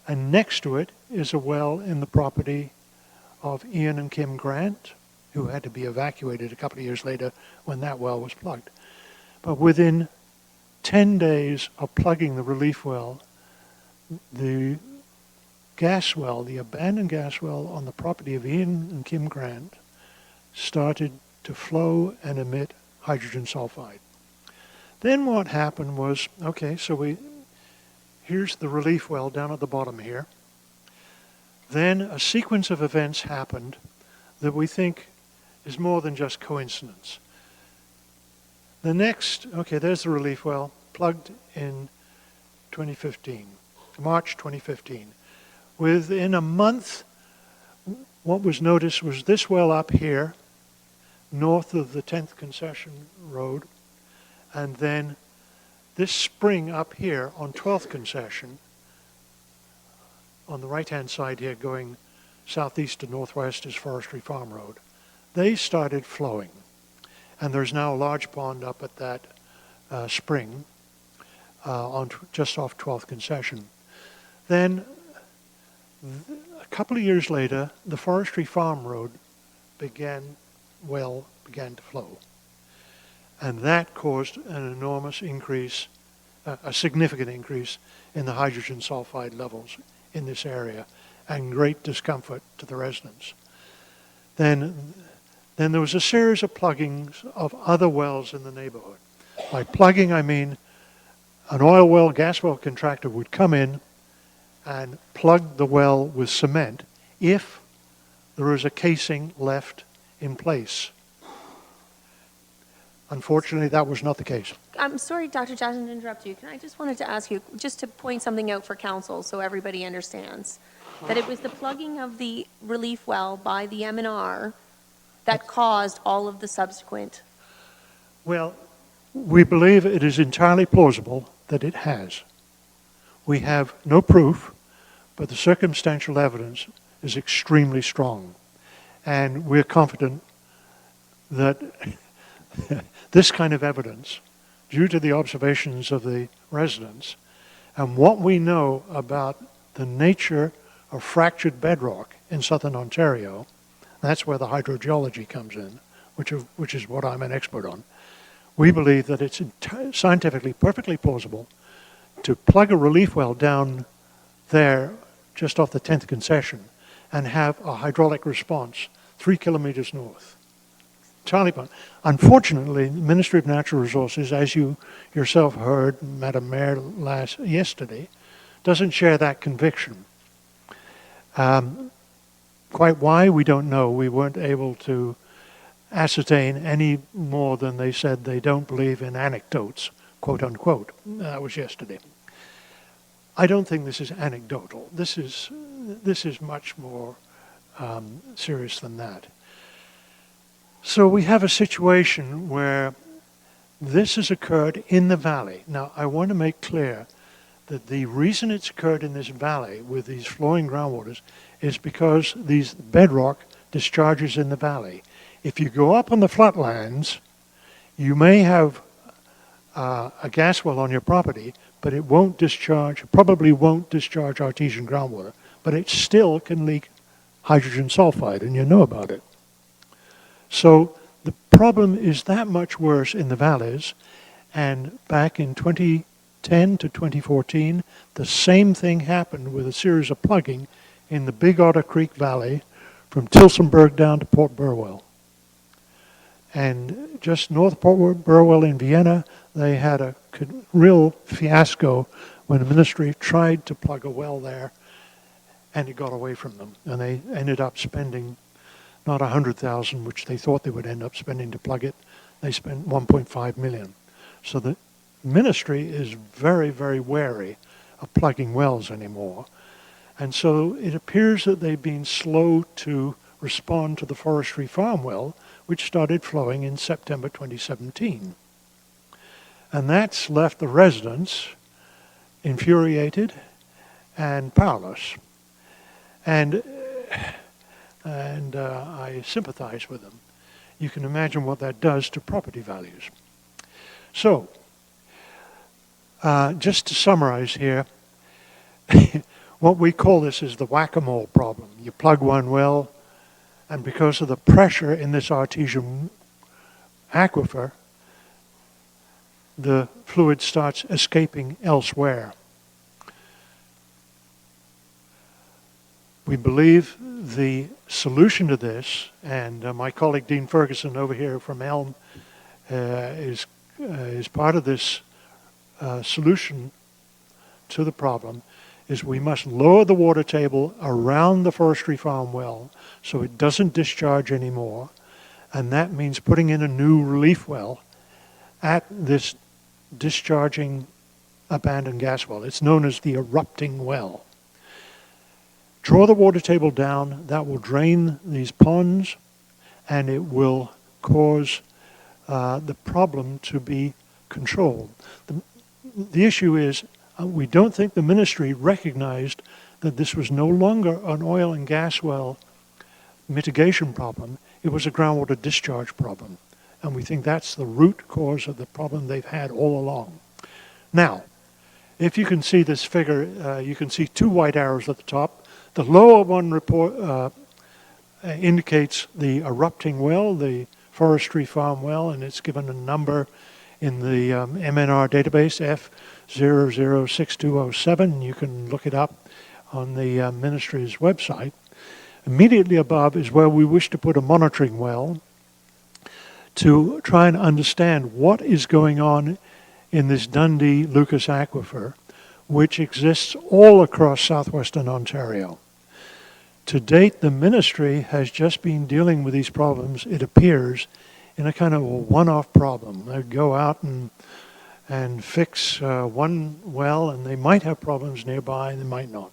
and next to it is a well in the property of Ian and Kim Grant, who had to be evacuated a couple of years later when that well was plugged. But within 10 days of plugging the relief well, the gas well, the abandoned gas well on the property of Ian and Kim Grant, started to flow and emit hydrogen sulfide. Then what happened was, okay, so here's the relief well down at the bottom here. Then a sequence of events happened that we think is more than just coincidence. The next, okay, there's the relief well, plugged in 2015, March 2015. Within a month, what was noticed was this well up here, north of the 10th Concession Road, and then this spring up here on 12th Concession, on the right-hand side here going southeast to northwest is Forestry Farm Road. they started flowing. And there's now a large pond up at that spring just off 12th Concession. Then a couple of years later, the Forestry Farm Road began to flow. And that caused an enormous increase, a significant increase in the hydrogen sulfide levels in this area and great discomfort to the residents. Then there was a series of pluggings of other wells in the neighborhood. By plugging, I mean an oil well, gas well contractor would come in and plug the well with cement if there was a casing left in place. Unfortunately, that was not the case. I'm sorry, Dr. Jackson, to interrupt you. I just wanted to ask you, just to point something out for council so everybody understands, that it was the plugging of the relief well by the M&R that caused all of the subsequent. Well, we believe it is entirely plausible that it has. We have no proof, but the circumstantial evidence is extremely strong. And we're confident that this kind of evidence, due to the observations of the residents and what we know about the nature of fractured bedrock in southern Ontario, that's where the hydrogeology comes in, which is what I'm an expert on. We believe that it's scientifically perfectly plausible to plug a relief well down there just off the 10th concession and have a hydraulic response 3 kilometers north. Unfortunately, the Ministry of Natural Resources, as you yourself heard, Madam Mayor, yesterday, doesn't share that conviction. Quite why, we don't know. We weren't able to ascertain any more than they said they don't believe in anecdotes, quote unquote. That was yesterday. I don't think this is anecdotal. This is much more serious than that. So we have a situation where this has occurred in the valley. Now, I want to make clear that the reason it's occurred in this valley with these flowing groundwaters is because these bedrock discharges in the valley. If you go up on the flatlands, you may have a gas well on your property, but it won't discharge, probably won't discharge artesian groundwater, but it still can leak hydrogen sulfide, and you know about it. So the problem is that much worse in the valleys, and back in 2010 to 2014, the same thing happened with a series of plugging in the Big Otter Creek Valley from Tilsonburg down to Port Burwell. And just north of Port Burwell in Vienna, they had a real fiasco when the ministry tried to plug a well there, and it got away from them. And they ended up spending not $100,000, which they thought they would end up spending to plug it. They spent $1.5 million. So the ministry is very, very wary of plugging wells anymore. And so it appears that they've been slow to respond to the forestry farm well, which started flowing in September 2017. And that's left the residents infuriated and powerless. And I sympathize with them. You can imagine what that does to property values. So, just to summarize here, what we call this is the whack-a-mole problem. You plug one well, and because of the pressure in this artesian aquifer, the fluid starts escaping elsewhere. We believe the solution to this, and my colleague Dean Ferguson over here from Elm is part of this solution to the problem, is we must lower the water table around the forestry farm well so it doesn't discharge anymore, and that means putting in a new relief well at this discharging abandoned gas well. It's known as the erupting well. Draw the water table down, that will drain these ponds, and it will cause the problem to be controlled. The issue is, we don't think the ministry recognized that this was no longer an oil and gas well mitigation problem. It was a groundwater discharge problem. And we think that's the root cause of the problem they've had all along. Now, if you can see this figure, you can see two white arrows at the top. The lower one indicates the erupting well, the forestry farm well, and it's given a number in the MNR database, F006207. You can look it up on the ministry's website. Immediately above is where we wish to put a monitoring well to try and understand what is going on in this Dundee-Lucas aquifer, which exists all across southwestern Ontario. To date, the ministry has just been dealing with these problems, it appears, in a kind of a one-off problem. They go out and fix one well, and they might have problems nearby, and they might not.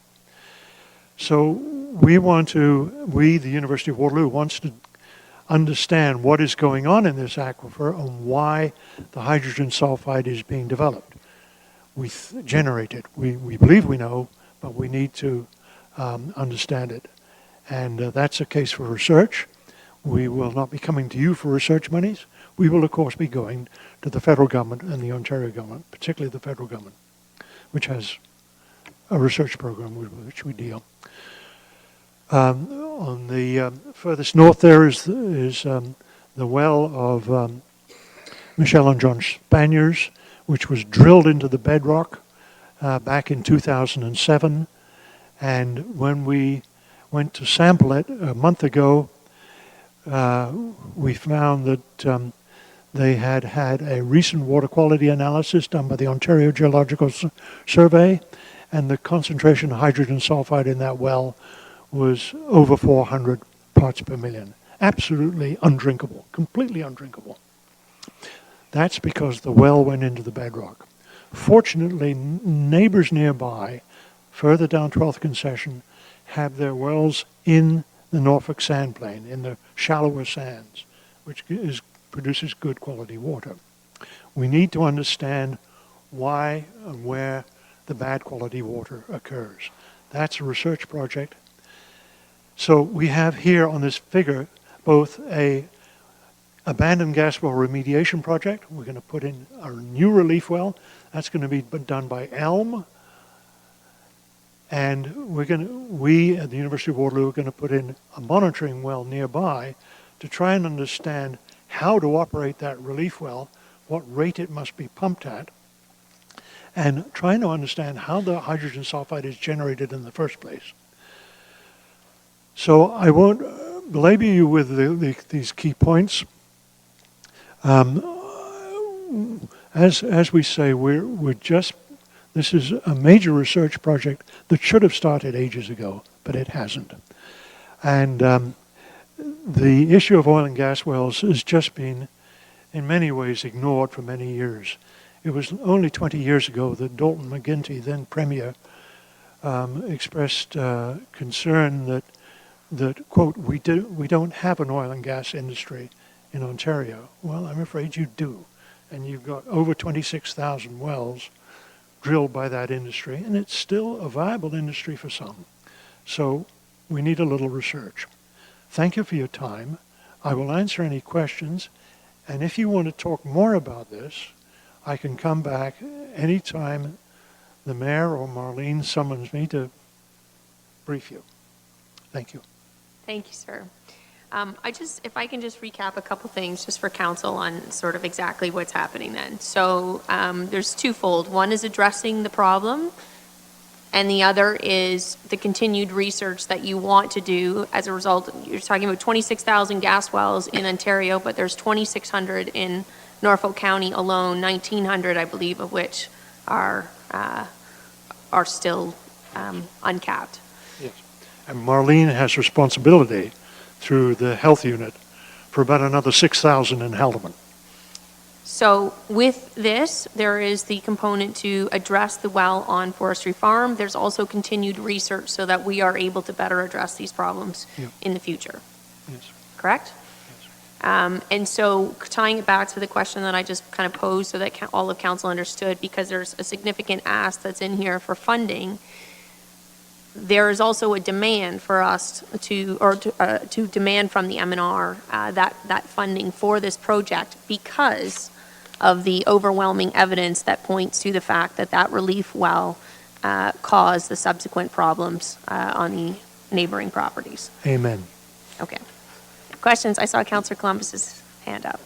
So we, the University of Waterloo, wants to understand what is going on in this aquifer and why the hydrogen sulfide is being developed. Generated. We believe we know, but we need to understand it. And that's a case for research. We will not be coming to you for research monies. We will, of course, be going to the federal government and the Ontario government, particularly the federal government, which has a research program with which we deal. On the furthest north there is the well of Michelle and John Spaniers, which was drilled into the bedrock back in 2007. And when we went to sample it a month ago, we found that they had had a recent water quality analysis done by the Ontario Geological Survey, and the concentration of hydrogen sulfide in that well was over 400 parts per million. Absolutely undrinkable, completely undrinkable. That's because the well went into the bedrock. Fortunately, neighbors nearby, further down 12th Concession, have their wells in the Norfolk sand plain, in the shallower sands, which produces good quality water. We need to understand why and where the bad quality water occurs. That's a research project. So we have here on this figure both a abandoned gas well remediation project. We're going to put in a new relief well. That's going to be done by Elm. And we at the University of Waterloo are going to put in a monitoring well nearby to try and understand how to operate that relief well, what rate it must be pumped at, and trying to understand how the hydrogen sulfide is generated in the first place. So I won't belabor you with these key points. As we say, this is a major research project that should have started ages ago, but it hasn't. And the issue of oil and gas wells has just been, in many ways, ignored for many years. It was only 20 years ago that Dalton McGuinty, then Premier, expressed concern that, quote, we don't have an oil and gas industry in Ontario. Well, I'm afraid you do. And you've got over 26,000 wells drilled by that industry, and it's still a viable industry for some. So we need a little research. Thank you for your time. I will answer any questions, and if you want to talk more about this, I can come back anytime the mayor or Marlene summons me to brief you. Thank you. Thank you, sir. If I can just recap a couple things just for council on sort of exactly what's happening then. So there's twofold. One is addressing the problem, and the other is the continued research that you want to do as a result. You're talking about 26,000 gas wells in Ontario, but there's 2,600 in Norfolk County alone, 1,900, I believe, of which are still uncapped. Yes. And Marlene has responsibility through the health unit for about another 6,000 in Haldimand. So with this, there is the component to address the well on Forestry Farm. There's also continued research so that we are able to better address these problems in the future. Yes. Correct? Yes. And so tying it back to the question that I just kind of posed so that all of council understood, because there's a significant ask that's in here for funding. there is also a demand for us to demand from the M&R that funding for this project because of the overwhelming evidence that points to the fact that that relief well caused the subsequent problems on the neighboring properties. Amen. Okay. Questions? I saw Councillor Columbus's hand up.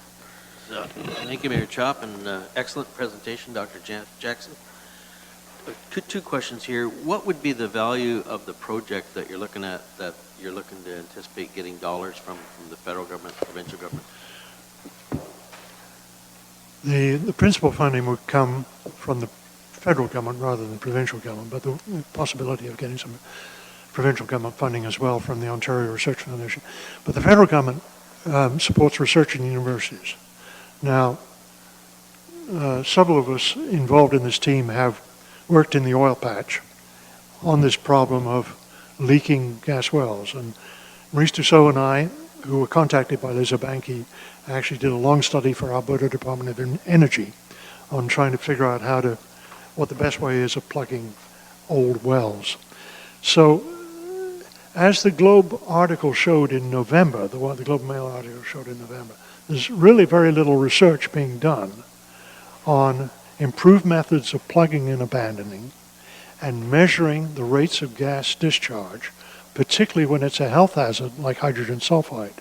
Thank you, Mayor Chop, and excellent presentation, Dr. Jackson. Two questions here. What would be the value of the project that you're looking at, that you're looking to anticipate getting dollars from the federal government, provincial government? The principal funding would come from the federal government rather than the provincial government, but the possibility of getting some provincial government funding as well from the Ontario Research Foundation. But the federal government supports research in universities. Now, several of us involved in this team have worked in the oil patch on this problem of leaking gas wells. And Maurice Dussault and I, who were contacted by Liza Banky, actually did a long study for Alberta Department of Energy on trying to figure out what the best way is of plugging old wells. So, as the Globe article showed in November, the Globe and Mail article showed in November, there's really very little research being done on improved methods of plugging and abandoning and measuring the rates of gas discharge, particularly when it's a health hazard like hydrogen sulfide.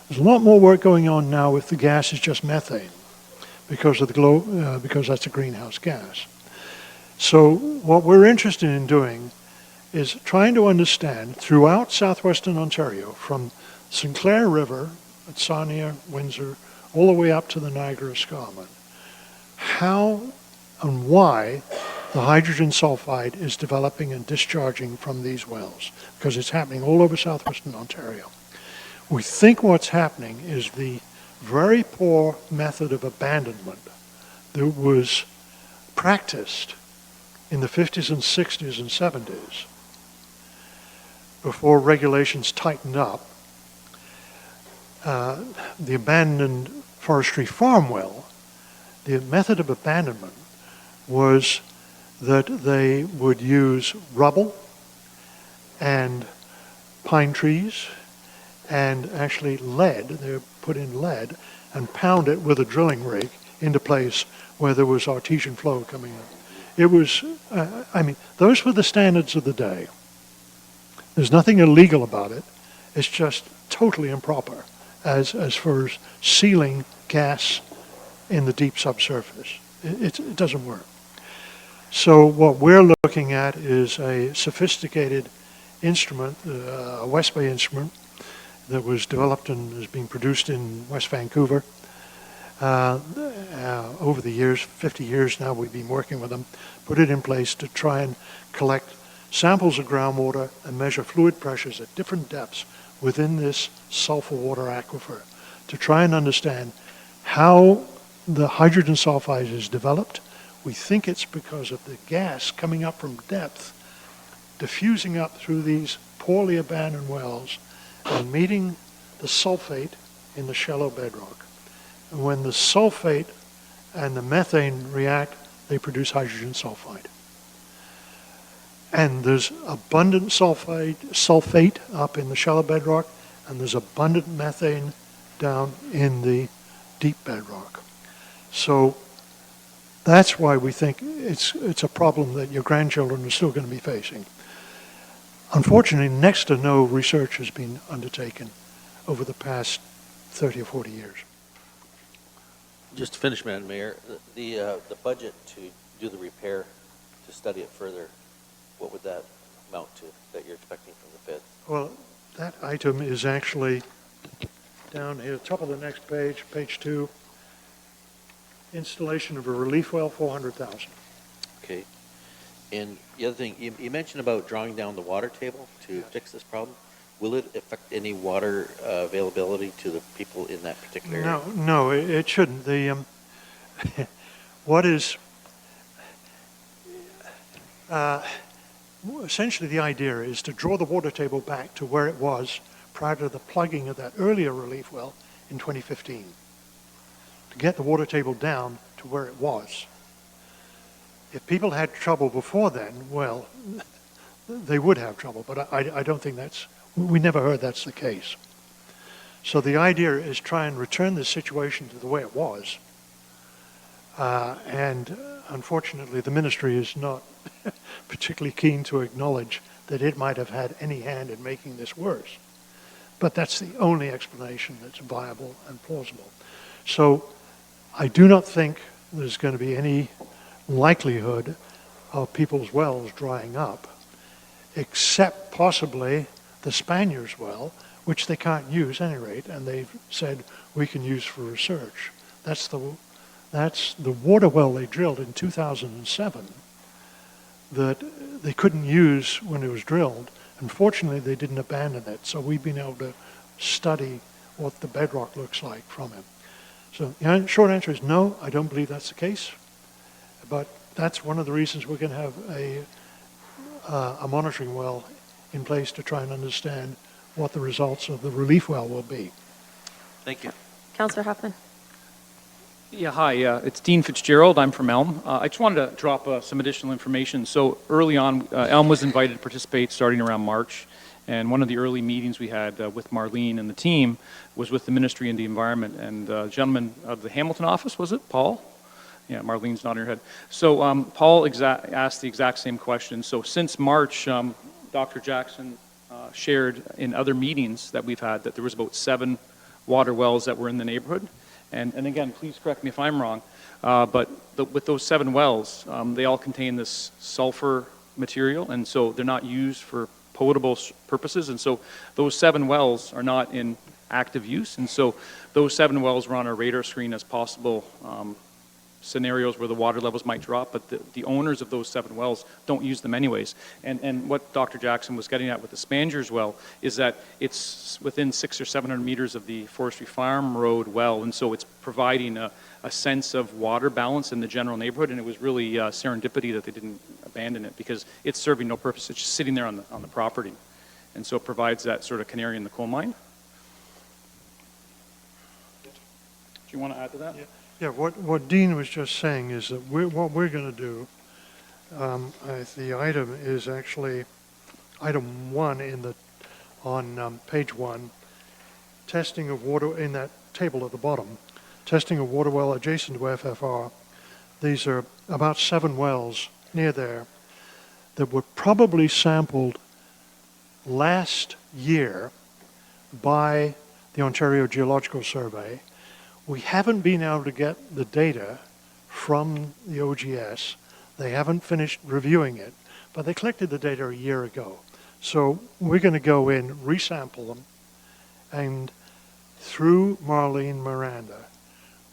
There's a lot more work going on now if the gas is just methane because of because that's a greenhouse gas. So what we're interested in doing is trying to understand throughout southwestern Ontario, from Sinclair River at Sarnia, Windsor, all the way up to the Niagara Escarpment, how and why the hydrogen sulfide is developing and discharging from these wells, because it's happening all over southwestern Ontario. We think what's happening is the very poor method of abandonment that was practiced in the 50s and 60s and 70s before regulations tightened up. The abandoned forestry farm well, the method of abandonment was that they would use rubble and pine trees and actually lead. They would put in lead and pound it with a drilling rig into place where there was artesian flow coming in. It was, those were the standards of the day. There's nothing illegal about it. It's just totally improper as far as sealing gas in the deep subsurface. It doesn't work. So what we're looking at is a sophisticated instrument, a West Bay instrument that was developed and is being produced in West Vancouver. Over the years, 50 years now, we've been working with them, put it in place to try and collect samples of groundwater and measure fluid pressures at different depths within this sulfur water aquifer to try and understand how the hydrogen sulfide is developed. We think it's because of the gas coming up from depth, diffusing up through these poorly abandoned wells and meeting the sulfate in the shallow bedrock. And when the sulfate and the methane react, they produce hydrogen sulfide. And there's abundant sulfate up in the shallow bedrock, and there's abundant methane down in the deep bedrock. So that's why we think it's a problem that your grandchildren are still going to be facing. Unfortunately, next to no research has been undertaken over the past 30 or 40 years. Just to finish, Madam Mayor, the budget to do the repair, to study it further, what would that amount to that you're expecting from the Fed? Well, that item is actually down here, top of the next page, page 2. Installation of a relief well, $400,000. Okay. And the other thing, you mentioned about drawing down the water table to fix this problem. Will it affect any water availability to the people in that particular area? No, it shouldn't. The what is essentially the idea is to draw the water table back to where it was prior to the plugging of that earlier relief well in 2015. To get the water table down to where it was. If people had trouble before then, well, they would have trouble, but I don't think we never heard that's the case. So the idea is try and return the situation to the way it was. And unfortunately, the ministry is not particularly keen to acknowledge that it might have had any hand in making this worse. But that's the only explanation that's viable and plausible. So I do not think there's going to be any likelihood of people's wells drying up, except possibly the Spaniards' well, which they can't use at any rate, and they've said we can use for research. That's the water well they drilled in 2007 that they couldn't use when it was drilled. Unfortunately, they didn't abandon it, so we've been able to study what the bedrock looks like from it. So the short answer is no, I don't believe that's the case, but that's one of the reasons we're going to have a monitoring well in place to try and understand what the results of the relief well will be. Thank you. Councillor Huffman. Yeah, hi, it's Dean Fitzgerald. I'm from Elm. I just wanted to drop some additional information. So early on, Elm was invited to participate starting around March, and one of the early meetings we had with Marlene and the team was with the Ministry of the Environment, and a gentleman of the Hamilton office, was it, Paul? Yeah, Marlene's nodding her head. So Paul asked the exact same question. So since March, Dr. Jackson shared in other meetings that we've had that there was about 7 water wells that were in the neighborhood. And again, please correct me if I'm wrong, but with those 7 wells, they all contain this sulfur material, and so they're not used for potable purposes, and so those 7 wells are not in active use, and so those 7 wells were on our radar screen as possible scenarios where the water levels might drop, but the owners of those 7 wells don't use them anyways. And what Dr. Jackson was getting at with the Spangers well is that it's within 600 or 700 meters of the Forestry Farm Road well, and so it's providing a sense of water balance in the general neighborhood, and it was really serendipity that they didn't abandon it because it's serving no purpose. It's just sitting there on the property, and so it provides that sort of canary in the coal mine. Do you want to add to that? Yeah. Yeah, what Dean was just saying is that what we're going to do, the item is actually item 1 on page 1, testing of water in that table at the bottom, testing of water well adjacent to FFR. These are about 7 wells near there that were probably sampled last year by the Ontario Geological Survey. We haven't been able to get the data from the OGS. They haven't finished reviewing it, but they collected the data a year ago. So we're going to go in, resample them, and through Marlene Miranda,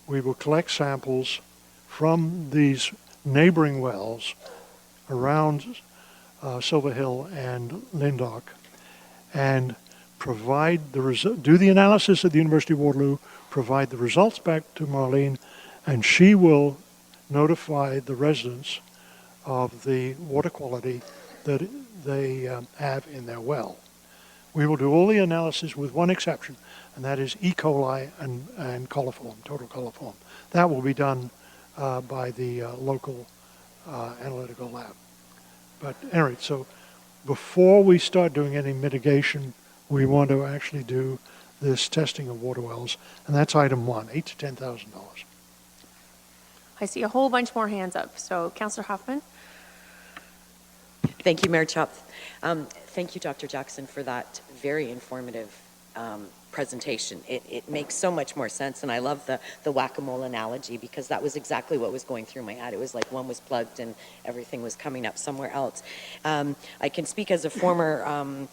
we will collect samples from these neighboring wells around Silver Hill and Lyndoch, and provide do the analysis at the University of Waterloo, provide the results back to Marlene, and she will notify the residents of the water quality that they have in their well. We will do all the analysis with one exception, and that is E. coli and coliform, total coliform. That will be done by the local analytical lab. But anyway, so before we start doing any mitigation, we want to actually do this testing of water wells, and that's item 1, $8,000 to $10,000. I see a whole bunch more hands up. So, Councillor Huffman. Thank you, Mayor Chop. Thank you, Dr. Jackson, for that very informative presentation. It makes so much more sense, and I love the whack-a-mole analogy because that was exactly what was going through my head. It was like one was plugged and everything was coming up somewhere else. I can speak as a former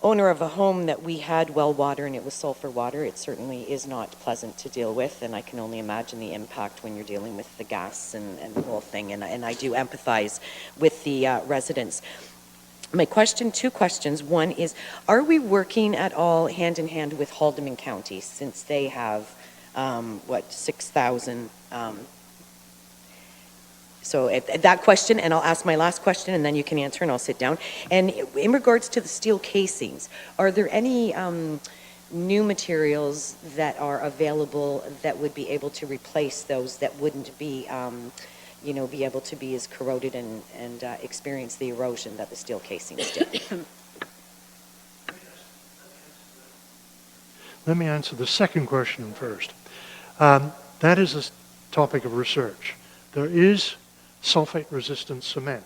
owner of a home that we had well water and it was sulfur water. It certainly is not pleasant to deal with, and I can only imagine the impact when you're dealing with the gas and the whole thing, and I do empathize with the residents. My question, 2 questions. One is, are we working at all hand in hand with Haldimand County since they have, 6,000 So that question, and I'll ask my last question, and then you can answer, and I'll sit down. And in regards to the steel casings, are there any new materials that are available that would be able to replace those that wouldn't be be able to be as corroded and experience the erosion that the steel casings did. Let me answer the second question first. That is a topic of research. There is sulfate-resistant cement.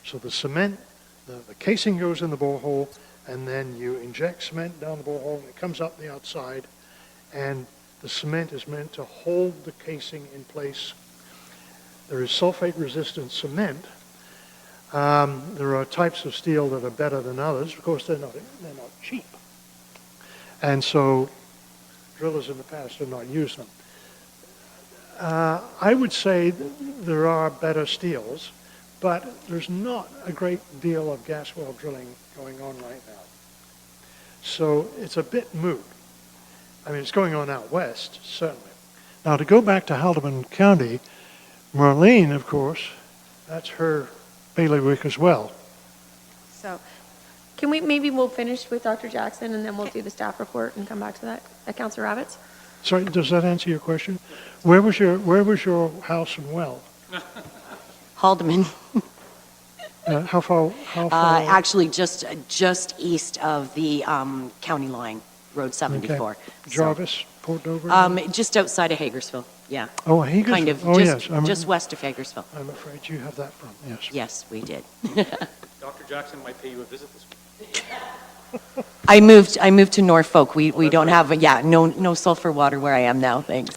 So the cement, the casing goes in the borehole, and then you inject cement down the borehole, and it comes up the outside, and the cement is meant to hold the casing in place. There is sulfate-resistant cement. There are types of steel that are better than others. Of course, they're not cheap. And so drillers in the past have not used them. I would say there are better steels, but there's not a great deal of gas well drilling going on right now. So it's a bit moot. I mean, it's going on out west, certainly. Now, to go back to Haldimand County, Marlene, of course, that's her bailiwick as well. So we'll finish with Dr. Jackson, and then we'll do the staff report and come back to that. Councilor Rabbits? Sorry, does that answer your question? Where was your house and well? Haldeman. How far? Actually, just east of the county line, Road 74. Okay. Jarvis, Port Dover? Just outside of Hagersville, yeah. Oh, Hagersville. Kind of, oh, just, yes. just west of Hagersville. I'm afraid you have that from, yes. Yes, we did. Dr. Jackson might pay you a visit this week. I moved to Norfolk. We don't have, no sulfur water where I am now, thanks.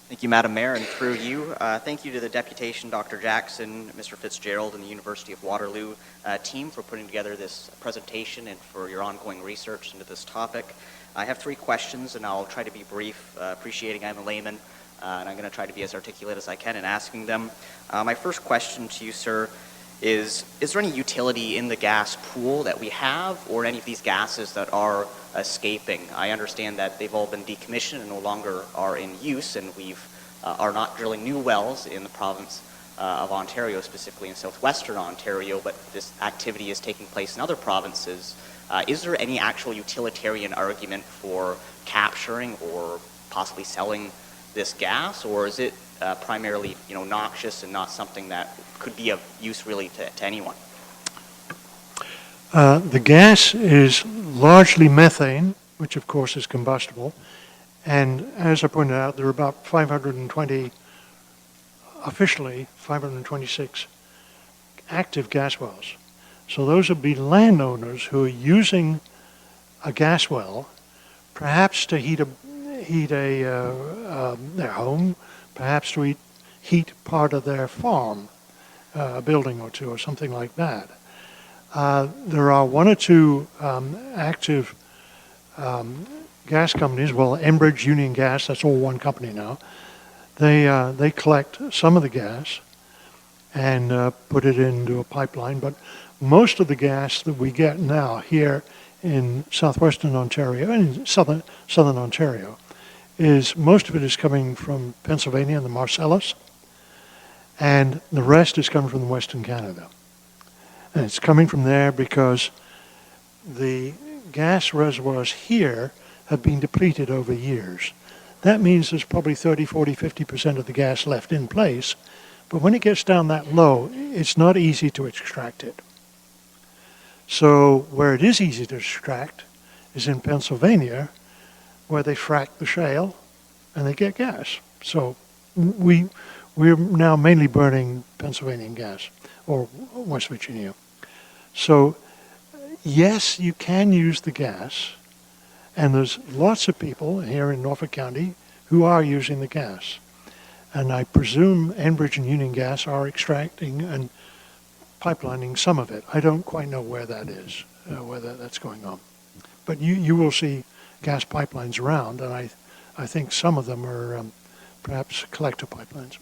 Thank you, Madam Mayor, and through you, thank you to the deputation, Dr. Jackson, Mr. Fitzgerald, and the University of Waterloo team for putting together this presentation and for your ongoing research into this topic. I have 3 questions, and I'll try to be brief, appreciating I'm a layman, and I'm going to try to be as articulate as I can in asking them. My first question to you, sir, is there any utility in the gas pool that we have, or any of these gases that are escaping? I understand that they've all been decommissioned and no longer are in use, and we've are not drilling new wells in the province of Ontario, specifically in southwestern Ontario, but this activity is taking place in other provinces. Is there any actual utilitarian argument for capturing or possibly selling this gas, or is it primarily, noxious and not something that could be of use really to anyone? The gas is largely methane, which of course is combustible. And as I pointed out, there are about 526 active gas wells. So those would be landowners who are using a gas well, perhaps to heat their home, perhaps to heat part of their farm, a building or two or something like that. There are 1 or 2 active gas companies. Well, Enbridge, Union Gas, that's all one company now. They collect some of the gas and put it into a pipeline, but most of the gas that we get now here in southwestern Ontario and in southern Ontario most of it is coming from Pennsylvania and the Marcellus, and the rest is coming from Western Canada. And it's coming from there because the gas reservoirs here have been depleted over years. That means there's probably 30, 40, 50% of the gas left in place, but when it gets down that low, it's not easy to extract it. So where it is easy to extract is in Pennsylvania, where they frack the shale and they get gas. So we're now mainly burning Pennsylvania gas or West Virginia. So yes, you can use the gas, and there's lots of people here in Norfolk County who are using the gas. And I presume Enbridge and Union Gas are extracting and pipelining some of it. I don't quite know where that is, whether that's going on. But you will see gas pipelines around, and I think some of them are perhaps collector pipelines.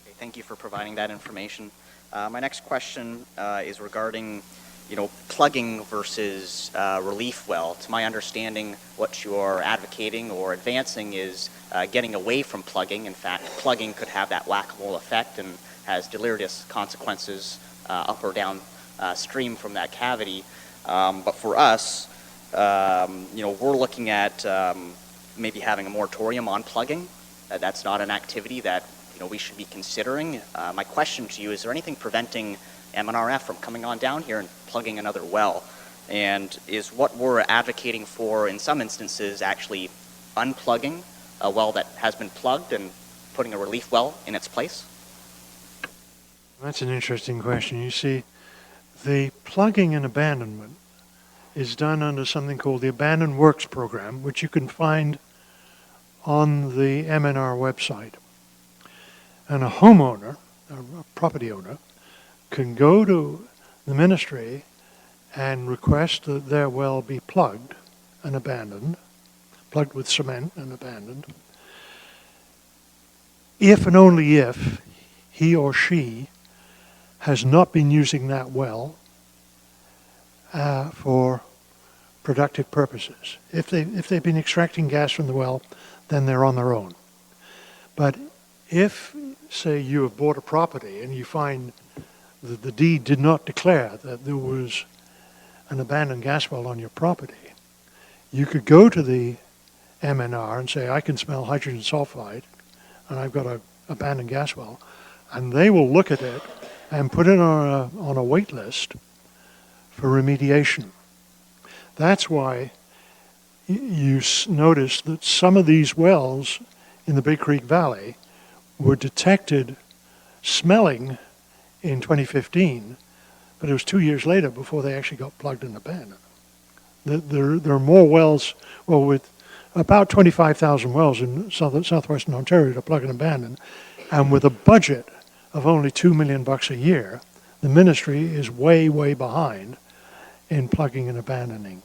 Okay, thank you for providing that information. My next question is regarding, plugging versus relief well. To my understanding, what you're advocating or advancing is getting away from plugging. In fact, plugging could have that whack-a-mole effect and has deleterious consequences up or down stream from that cavity. But for us, we're looking at maybe having a moratorium on plugging. That's not an activity that we should be considering. My question to you, is there anything preventing MNRF from coming on down here and plugging another well? And is what we're advocating for in some instances actually unplugging a well that has been plugged and putting a relief well in its place? That's an interesting question. You see, the plugging and abandonment is done under something called the Abandoned Works Program, which you can find on the MNR website. And a homeowner, a property owner, can go to the ministry and request that their well be plugged and abandoned, plugged with cement and abandoned, if and only if he or she has not been using that well for productive purposes. If they've been extracting gas from the well, then they're on their own. But if, say, you have bought a property and you find that the deed did not declare that there was an abandoned gas well on your property, you could go to the MNR and say, I can smell hydrogen sulfide and I've got an abandoned gas well, and they will look at it and put it on a wait list for remediation. That's why you notice that some of these wells in the Big Creek Valley were detected smelling in 2015, but it was 2 years later before they actually got plugged and abandoned. There are more wells, well, with about 25,000 wells in southwestern Ontario to plug and abandon, and with a budget of only $2 million a year, the ministry is way, way behind in plugging and abandoning.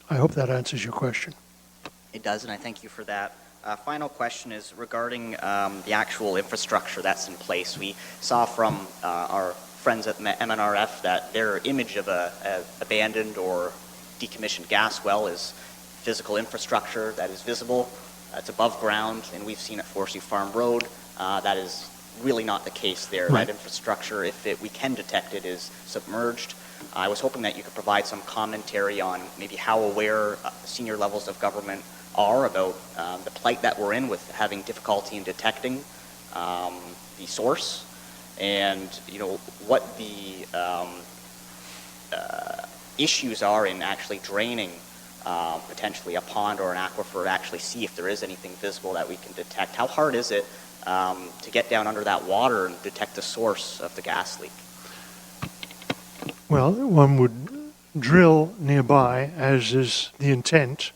I hope that answers your question. It does, and I thank you for that. Final question is regarding the actual infrastructure that's in place. We saw from our friends at MNRF that their image of a abandoned or decommissioned gas well is physical infrastructure that is visible, it's above ground, and we've seen at Forestry Farm Road that is really not the case there. Right. That infrastructure, if we can detect it, is submerged. I was hoping that you could provide some commentary on maybe how aware senior levels of government are about the plight that we're in with having difficulty in detecting the source, and what the issues are in actually draining potentially a pond or an aquifer to actually see if there is anything visible that we can detect. How hard is it to get down under that water and detect the source of the gas leak? Well, one would drill nearby, as is the intent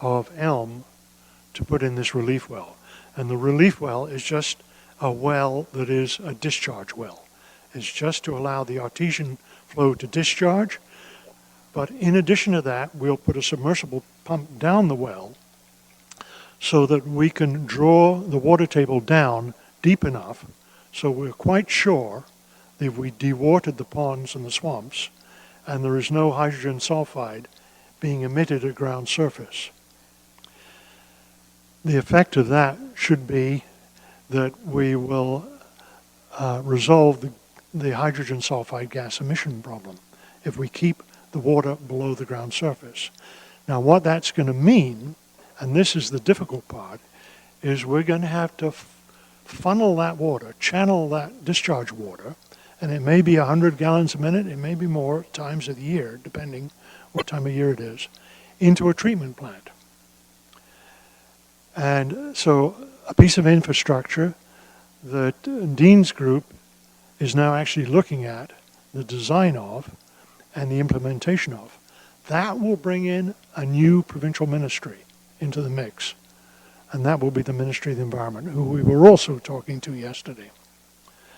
of Elm, to put in this relief well. And the relief well is just a well that is a discharge well. It's just to allow the artesian flow to discharge. But in addition to that, we'll put a submersible pump down the well so that we can draw the water table down deep enough so we're quite sure that we dewatered the ponds and the swamps and there is no hydrogen sulfide being emitted at ground surface. The effect of that should be that we will resolve the hydrogen sulfide gas emission problem if we keep the water below the ground surface. Now what that's going to mean, and this is the difficult part, is we're going to have to funnel that water, channel that discharge water, and it may be 100 gallons a minute, it may be more times of the year, depending what time of year it is, into a treatment plant. And so a piece of infrastructure that Dean's group is now actually looking at the design of and the implementation of, that will bring in a new provincial ministry into the mix. And that will be the Ministry of the Environment, who we were also talking to yesterday.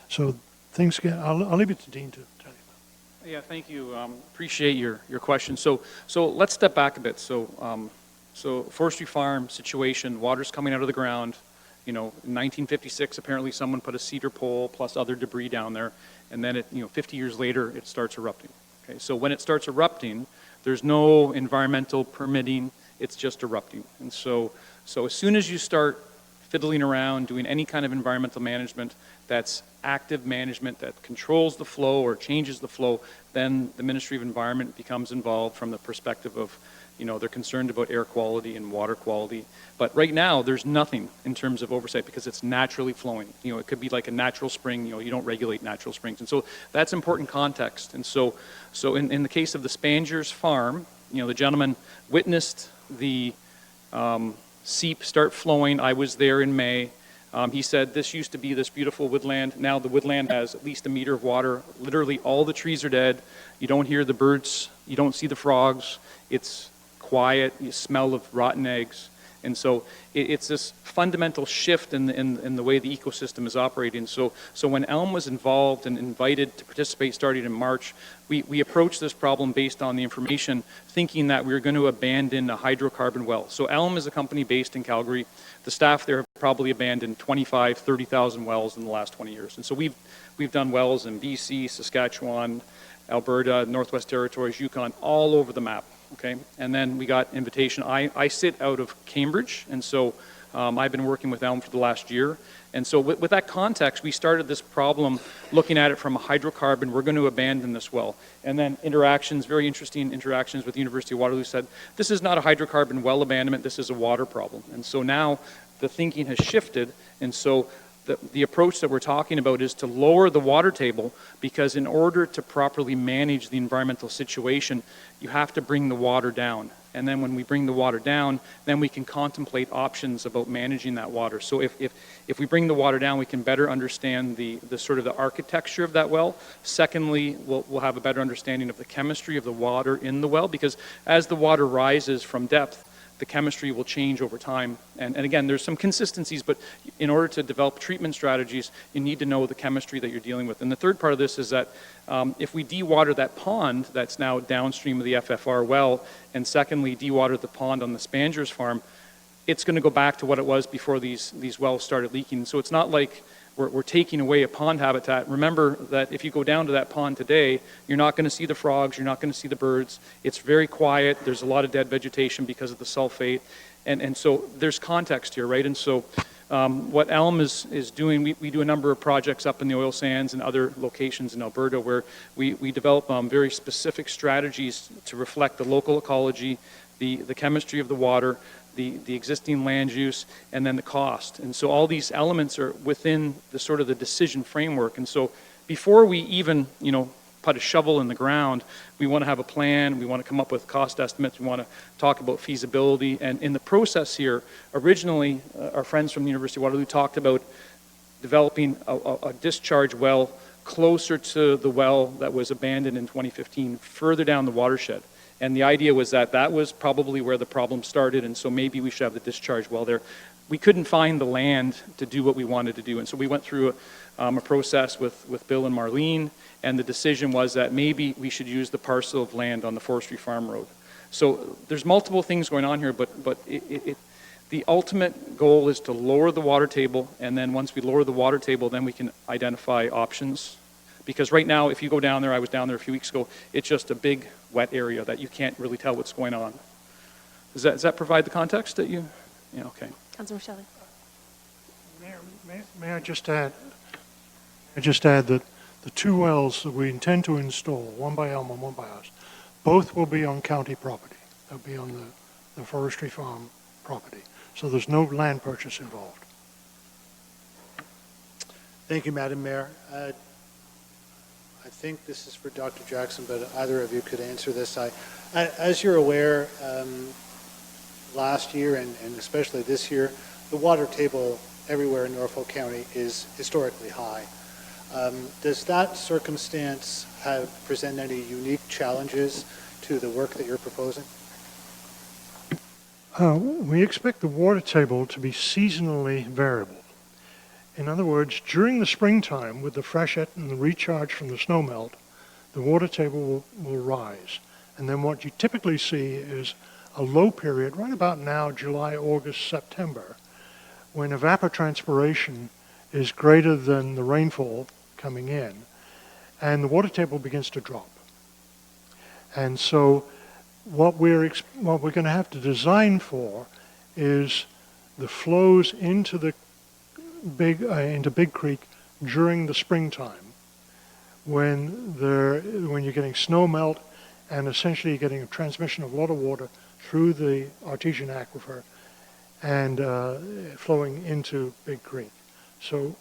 So things get, I'll leave it to Dean to tell you. Yeah, thank you. Appreciate your question. So let's step back a bit. So forestry farm situation, water's coming out of the ground. In 1956, apparently someone put a cedar pole plus other debris down there, and then 50 years later, it starts erupting. Okay, so when it starts erupting, there's no environmental permitting. It's just erupting. And so as soon as you start fiddling around, doing any kind of environmental management that's active management that controls the flow or changes the flow, then the Ministry of Environment becomes involved from the perspective of You know, they're concerned about air quality and water quality. But right now, there's nothing in terms of oversight because it's naturally flowing. You know, it could be like a natural spring. You know, you don't regulate natural springs. And so that's important context. And so in the case of the Spangers farm, you know, the gentleman witnessed the seep start flowing. I was there in May. He said this used to be this beautiful woodland. Now the woodland has at least a meter of water. Literally all the trees are dead. You don't hear the birds. You don't see the frogs. It's quiet. You smell of rotten eggs. And so it's this fundamental shift in the way the ecosystem is operating. So when Elm was involved and invited to participate starting in March, we approached this problem based on the information, thinking that we were going to abandon a hydrocarbon well. So Elm is a company based in Calgary. The staff there have probably abandoned 25, 30,000 wells in the last 20 years. And so we've done wells in BC, Saskatchewan, Alberta, Northwest Territories, Yukon, all over the map. Okay, and then we got invitation. I sit out of Cambridge, and so I've been working with Elm for the last year. And so with that context, we started this problem looking at it from a hydrocarbon. We're going to abandon this well. And then interactions, very interesting interactions with the University of Waterloo said, this is not a hydrocarbon well abandonment, this is a water problem. And so now the thinking has shifted, and so the approach that we're talking about is to lower the water table, because in order to properly manage the environmental situation, you have to bring the water down. And then when we bring the water down, then we can contemplate options about managing that water. So if we bring the water down, we can better understand the sort of the architecture of that well. Secondly, we'll have a better understanding of the chemistry of the water in the well, because as the water rises from depth, the chemistry will change over time. And again, there's some consistencies, but in order to develop treatment strategies, you need to know the chemistry that you're dealing with. And the third part of this is that if we dewater that pond that's now downstream of the FFR well, and secondly, dewater the pond on the Spangers farm, it's going to go back to what it was before these wells started leaking. So it's not like we're taking away a pond habitat. Remember that if you go down to that pond today, you're not going to see the frogs, you're not going to see the birds. It's very quiet. There's a lot of dead vegetation because of the sulfate. And so there's context here, right? And so what Elm is doing, we do a number of projects up in the oil sands and other locations in Alberta where we develop very specific strategies to reflect the local ecology, the chemistry of the water, the existing land use, and then the cost. And so all these elements are within the sort of the decision framework. And so before we even, you know, put a shovel in the ground, we want to have a plan, we want to come up with cost estimates, we want to talk about feasibility. And in the process here, originally, our friends from the University of Waterloo talked about developing a discharge well closer to the well that was abandoned in 2015, further down the watershed. And the idea was that that was probably where the problem started, and so maybe we should have the discharge well there. We couldn't find the land to do what we wanted to do, and so we went through a process with Bill and Marlene, and the decision was that maybe we should use the parcel of land on the Forestry Farm Road. So there's multiple things going on here, but the ultimate goal is to lower the water table, and then once we lower the water table, then we can identify options. Because right now, if you go down there, I was down there a few weeks ago, it's just a big wet area that you can't really tell what's going on. Does that provide the context that you, yeah, okay. Councilor Shelley. May I just add that the two wells that we intend to install, one by Elm and one by us, both will be on county property. They'll be on the Forestry Farm property. So there's no land purchase involved. Thank you, Madam Mayor. I think this is for Dr. Jackson, but either of you could answer this. As you're aware, last year and especially this year, the water table everywhere in Norfolk County is historically high. Does that circumstance present any unique challenges to the work that you're proposing? We expect the water table to be seasonally variable. In other words, during the springtime, with the freshet and the recharge from the snowmelt, the water table will rise. And then what you typically see is a low period, right about now, July, August, September, when evapotranspiration is greater than the rainfall coming in, and the water table begins to drop. And so what we're going to have to design for is the flows into Big Creek during the springtime, when you're getting snow melt and essentially you're getting a transmission of a lot of water through the artesian aquifer and flowing into Big Creek. So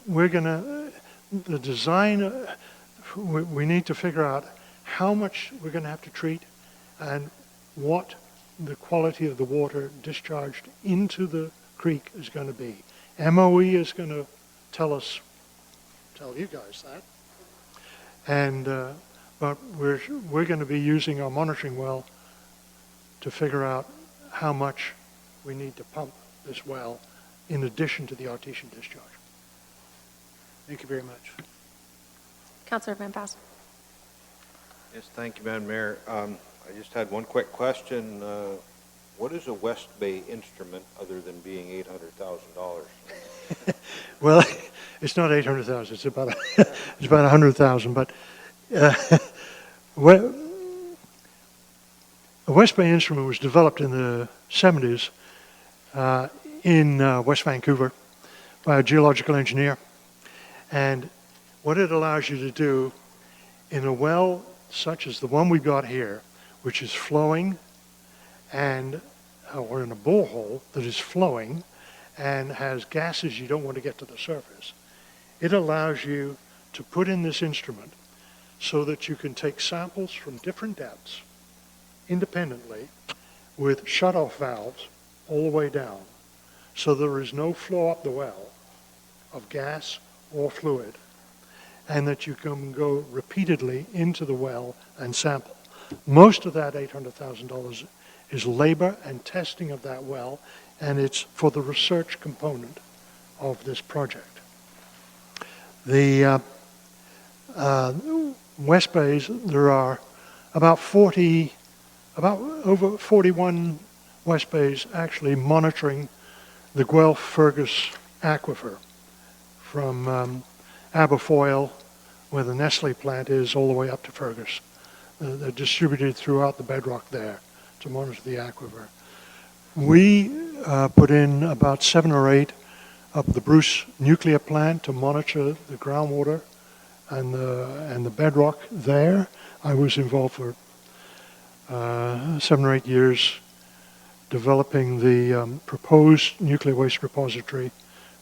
we're going to, the design, we need to figure out how much we're going to have to treat and what the quality of the water discharged into the creek is going to be. MOE is going to tell you guys that. And, but we're going to be using our monitoring well to figure out how much we need to pump this well in addition to the artesian discharge. Thank you very much. Councillor Van Passen. Yes, thank you, Madam Mayor. I just had one quick question. What is a West Bay instrument other than being $800,000? Well, it's not 800,000. It's about it's about 100,000. But a West Bay instrument was developed in the 70s in West Vancouver by a geological engineer, and what it allows you to do in a well such as the one we've got here, which is flowing, and or in a borehole that is flowing and has gases you don't want to get to the surface, it allows you to put in this instrument so that you can take samples from different depths independently with shut-off valves all the way down, so there is no flow up the well of gas or fluid, and that you can go repeatedly into the well and sample. Most of that $800,000 is labor and testing of that well, and it's for the research component of this project. The West Bays, there are about over 41 West Bays actually monitoring the Guelph-Fergus aquifer from Aberfoyle, where the Nestle plant is, all the way up to Fergus. They're distributed throughout the bedrock there to monitor the aquifer. We put in about 7 or 8 up the Bruce nuclear plant to monitor the groundwater and the bedrock there. I was involved for 7 or 8 years developing the proposed nuclear waste repository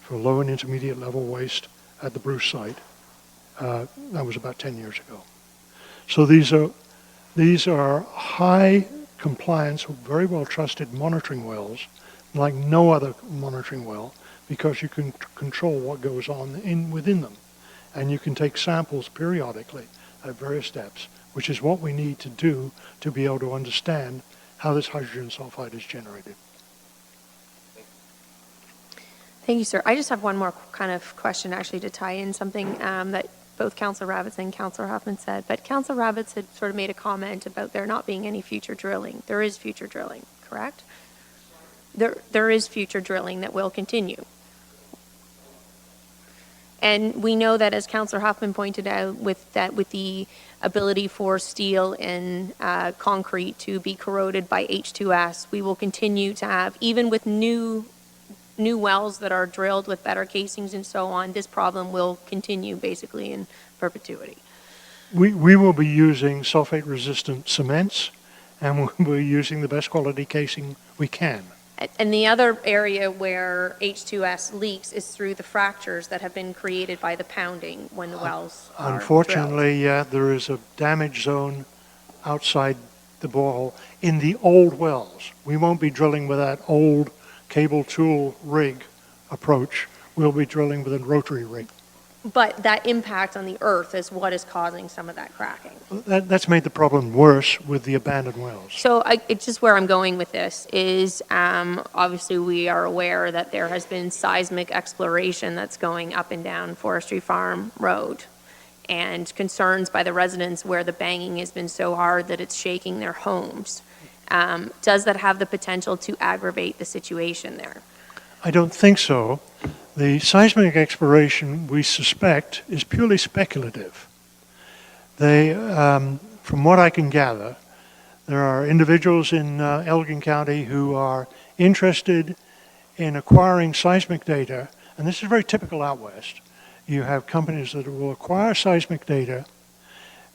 for low and intermediate level waste at the Bruce site. That was about 10 years ago. So these are high compliance, very well trusted monitoring wells, like no other monitoring well, because you can control what goes on within them. And you can take samples periodically at various steps, which is what we need to do to be able to understand how this hydrogen sulfide is generated. Thank you, sir. I just have one more kind of question actually to tie in something that both Councillor Rabbits and Councillor Huffman said. But Councillor Rabbits had sort of made a comment about there not being any future drilling. There is future drilling, correct? There is future drilling that will continue. And we know that, as Councillor Huffman pointed out, with the ability for steel and concrete to be corroded by H2S, we will continue to have, even with new wells that are drilled with better casings and so on, this problem will continue basically in perpetuity. We will be using sulfate-resistant cements, and we'll be using the best quality casing we can. And the other area where H2S leaks is through the fractures that have been created by the pounding when the wells are Unfortunately, yeah, there is a damage zone outside the borehole in the old wells. We won't be drilling with that old cable tool rig approach. We'll be drilling with a rotary rig. But that impact on the earth is what is causing some of that cracking. That's made the problem worse with the abandoned wells. So it's just where I'm going with this is obviously we are aware that there has been seismic exploration that's going up and down Forestry Farm Road, and concerns by the residents where the banging has been so hard that it's shaking their homes. Does that have the potential to aggravate the situation there? I don't think so. The seismic exploration, we suspect, is purely speculative. They, from what I can gather, there are individuals in Elgin County who are interested in acquiring seismic data, and this is very typical out west. You have companies that will acquire seismic data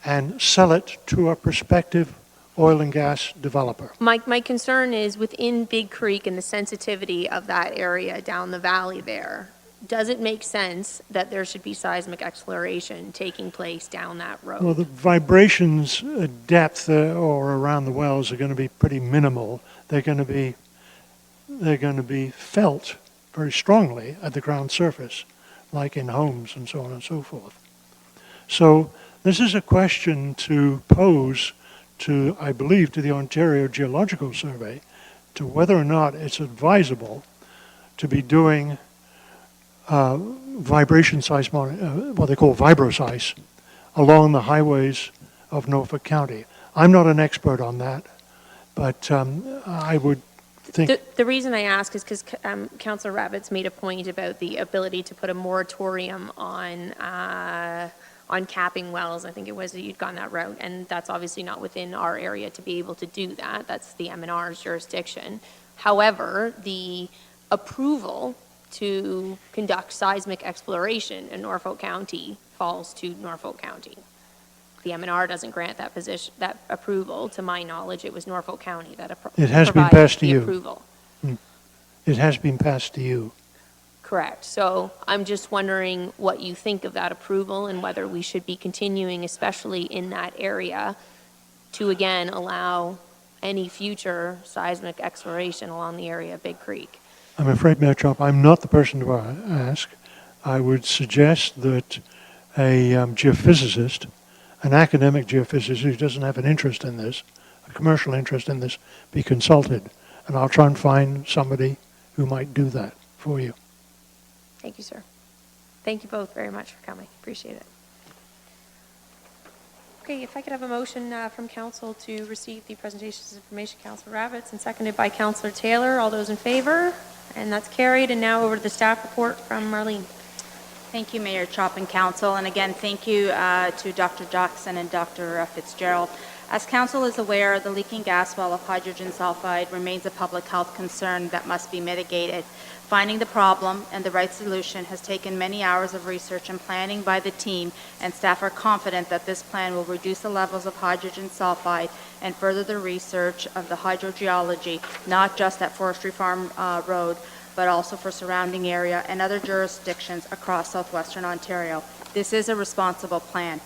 and sell it to a prospective oil and gas developer. My concern is within Big Creek and the sensitivity of that area down the valley there, does it make sense that there should be seismic exploration taking place down that road? Well, the vibrations depth or around the wells are going to be pretty minimal. They're going to be felt very strongly at the ground surface, like in homes and so on and so forth. So this is a question to pose to, I believe, to the Ontario Geological Survey, to whether or not it's advisable to be doing vibration what they call vibroseis, along the highways of Norfolk County. I'm not an expert on that, but I would think... The reason I ask is because Councillor Rabbits made a point about the ability to put a moratorium on capping wells. I think it was that you'd gone that route, and that's obviously not within our area to be able to do that. That's the M&R's jurisdiction. However, the approval to conduct seismic exploration in Norfolk County falls to Norfolk County. The M&R doesn't grant that approval. To my knowledge, it was Norfolk County that It has been passed to you. Approval. It has been passed to you. Correct. So I'm just wondering what you think of that approval and whether we should be continuing, especially in that area, to again allow any future seismic exploration along the area of Big Creek. I'm afraid, Mayor Chop, I'm not the person to ask. I would suggest that a geophysicist, an academic geophysicist who doesn't have an interest in this, a commercial interest in this, be consulted. And I'll try and find somebody who might do that for you. Thank you, sir. Thank you both very much for coming. Appreciate it. Okay, if I could have a motion from council to receive the presentations of information, Councillor Rabbits, and seconded by Councillor Taylor. All those in favor? And that's carried. And now over to the staff report from Marlene. Thank you, Mayor Chop and Council. And again, thank you to Dr. Jackson and Dr. Fitzgerald. As Council is aware, the leaking gas well of hydrogen sulfide remains a public health concern that must be mitigated. Finding the problem and the right solution has taken many hours of research and planning by the team, and staff are confident that this plan will reduce the levels of hydrogen sulfide and further the research of the hydrogeology, not just at Forestry Farm Road, but also for surrounding area and other jurisdictions across southwestern Ontario. This is a responsible plan.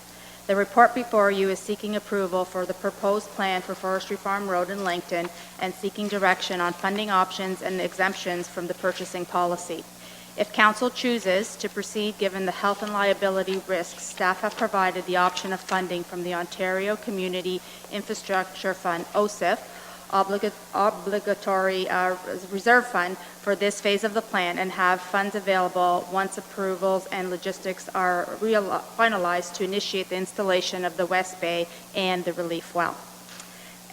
The report before you is seeking approval for the proposed plan for Forestry Farm Road in Langton and seeking direction on funding options and exemptions from the purchasing policy. If Council chooses to proceed given the health and liability risks, staff have provided the option of funding from the Ontario Community Infrastructure Fund, OSIF, obligatory reserve fund for this phase of the plan, and have funds available once approvals and logistics are finalized to initiate the installation of the West Bay and the relief well.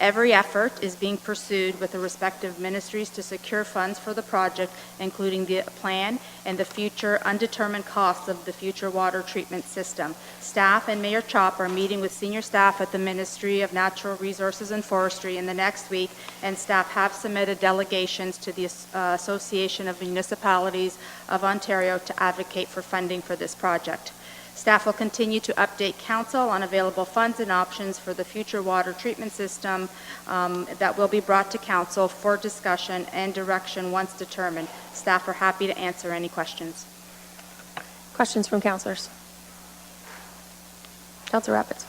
Every effort is being pursued with the respective ministries to secure funds for the project, including the plan and the future undetermined costs of the future water treatment system. Staff and Mayor Chop are meeting with senior staff at the Ministry of Natural Resources and Forestry in the next week, and staff have submitted delegations to the Association of Municipalities of Ontario to advocate for funding for this project. Staff will continue to update Council on available funds and options for the future water treatment system that will be brought to Council for discussion and direction once determined. Staff are happy to answer any questions. Questions from councillors? Councillor Rabbits.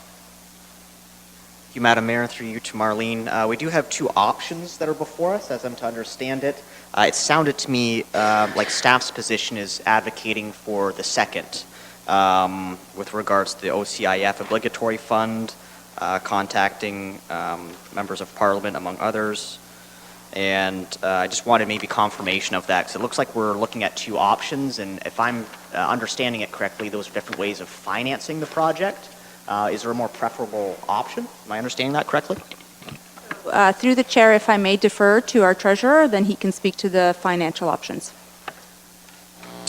Thank you, Madam Mayor, through you to Marlene. We do have two options that are before us, as I'm to understand it. It sounded to me like staff's position is advocating for the second. With regards to the OCIF obligatory fund, contacting members of Parliament, among others. And I just wanted maybe confirmation of that, because it looks like we're looking at two options, and if I'm understanding it correctly, those are different ways of financing the project. Is there a more preferable option? Am I understanding that correctly? Through the chair, if I may defer to our treasurer, then he can speak to the financial options.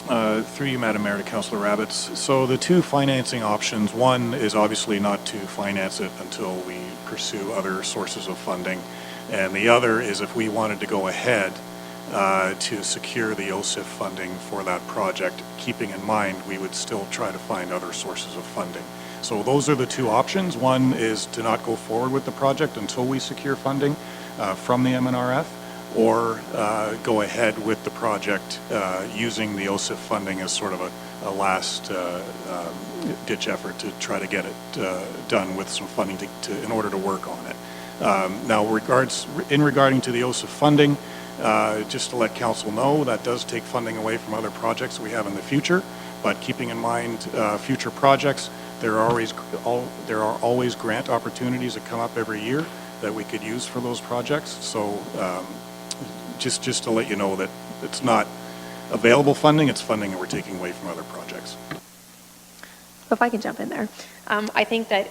Through you, Madam Mayor, to Councillor Rabbits. So the two financing options, one is obviously not to finance it until we pursue other sources of funding, and the other is if we wanted to go ahead to secure the OSIF funding for that project, keeping in mind we would still try to find other sources of funding. So those are the two options. One is to not go forward with the project until we secure funding from the MNRF, or go ahead with the project using the OSIF funding as sort of a last ditch effort to try to get it done with some funding in order to work on it. Now, regarding to the OSIF funding, just to let council know, that does take funding away from other projects we have in the future, but keeping in mind future projects, there are always grant opportunities that come up every year that we could use for those projects. So just to let you know that it's not available funding, it's funding that we're taking away from other projects. If I can jump in there, I think that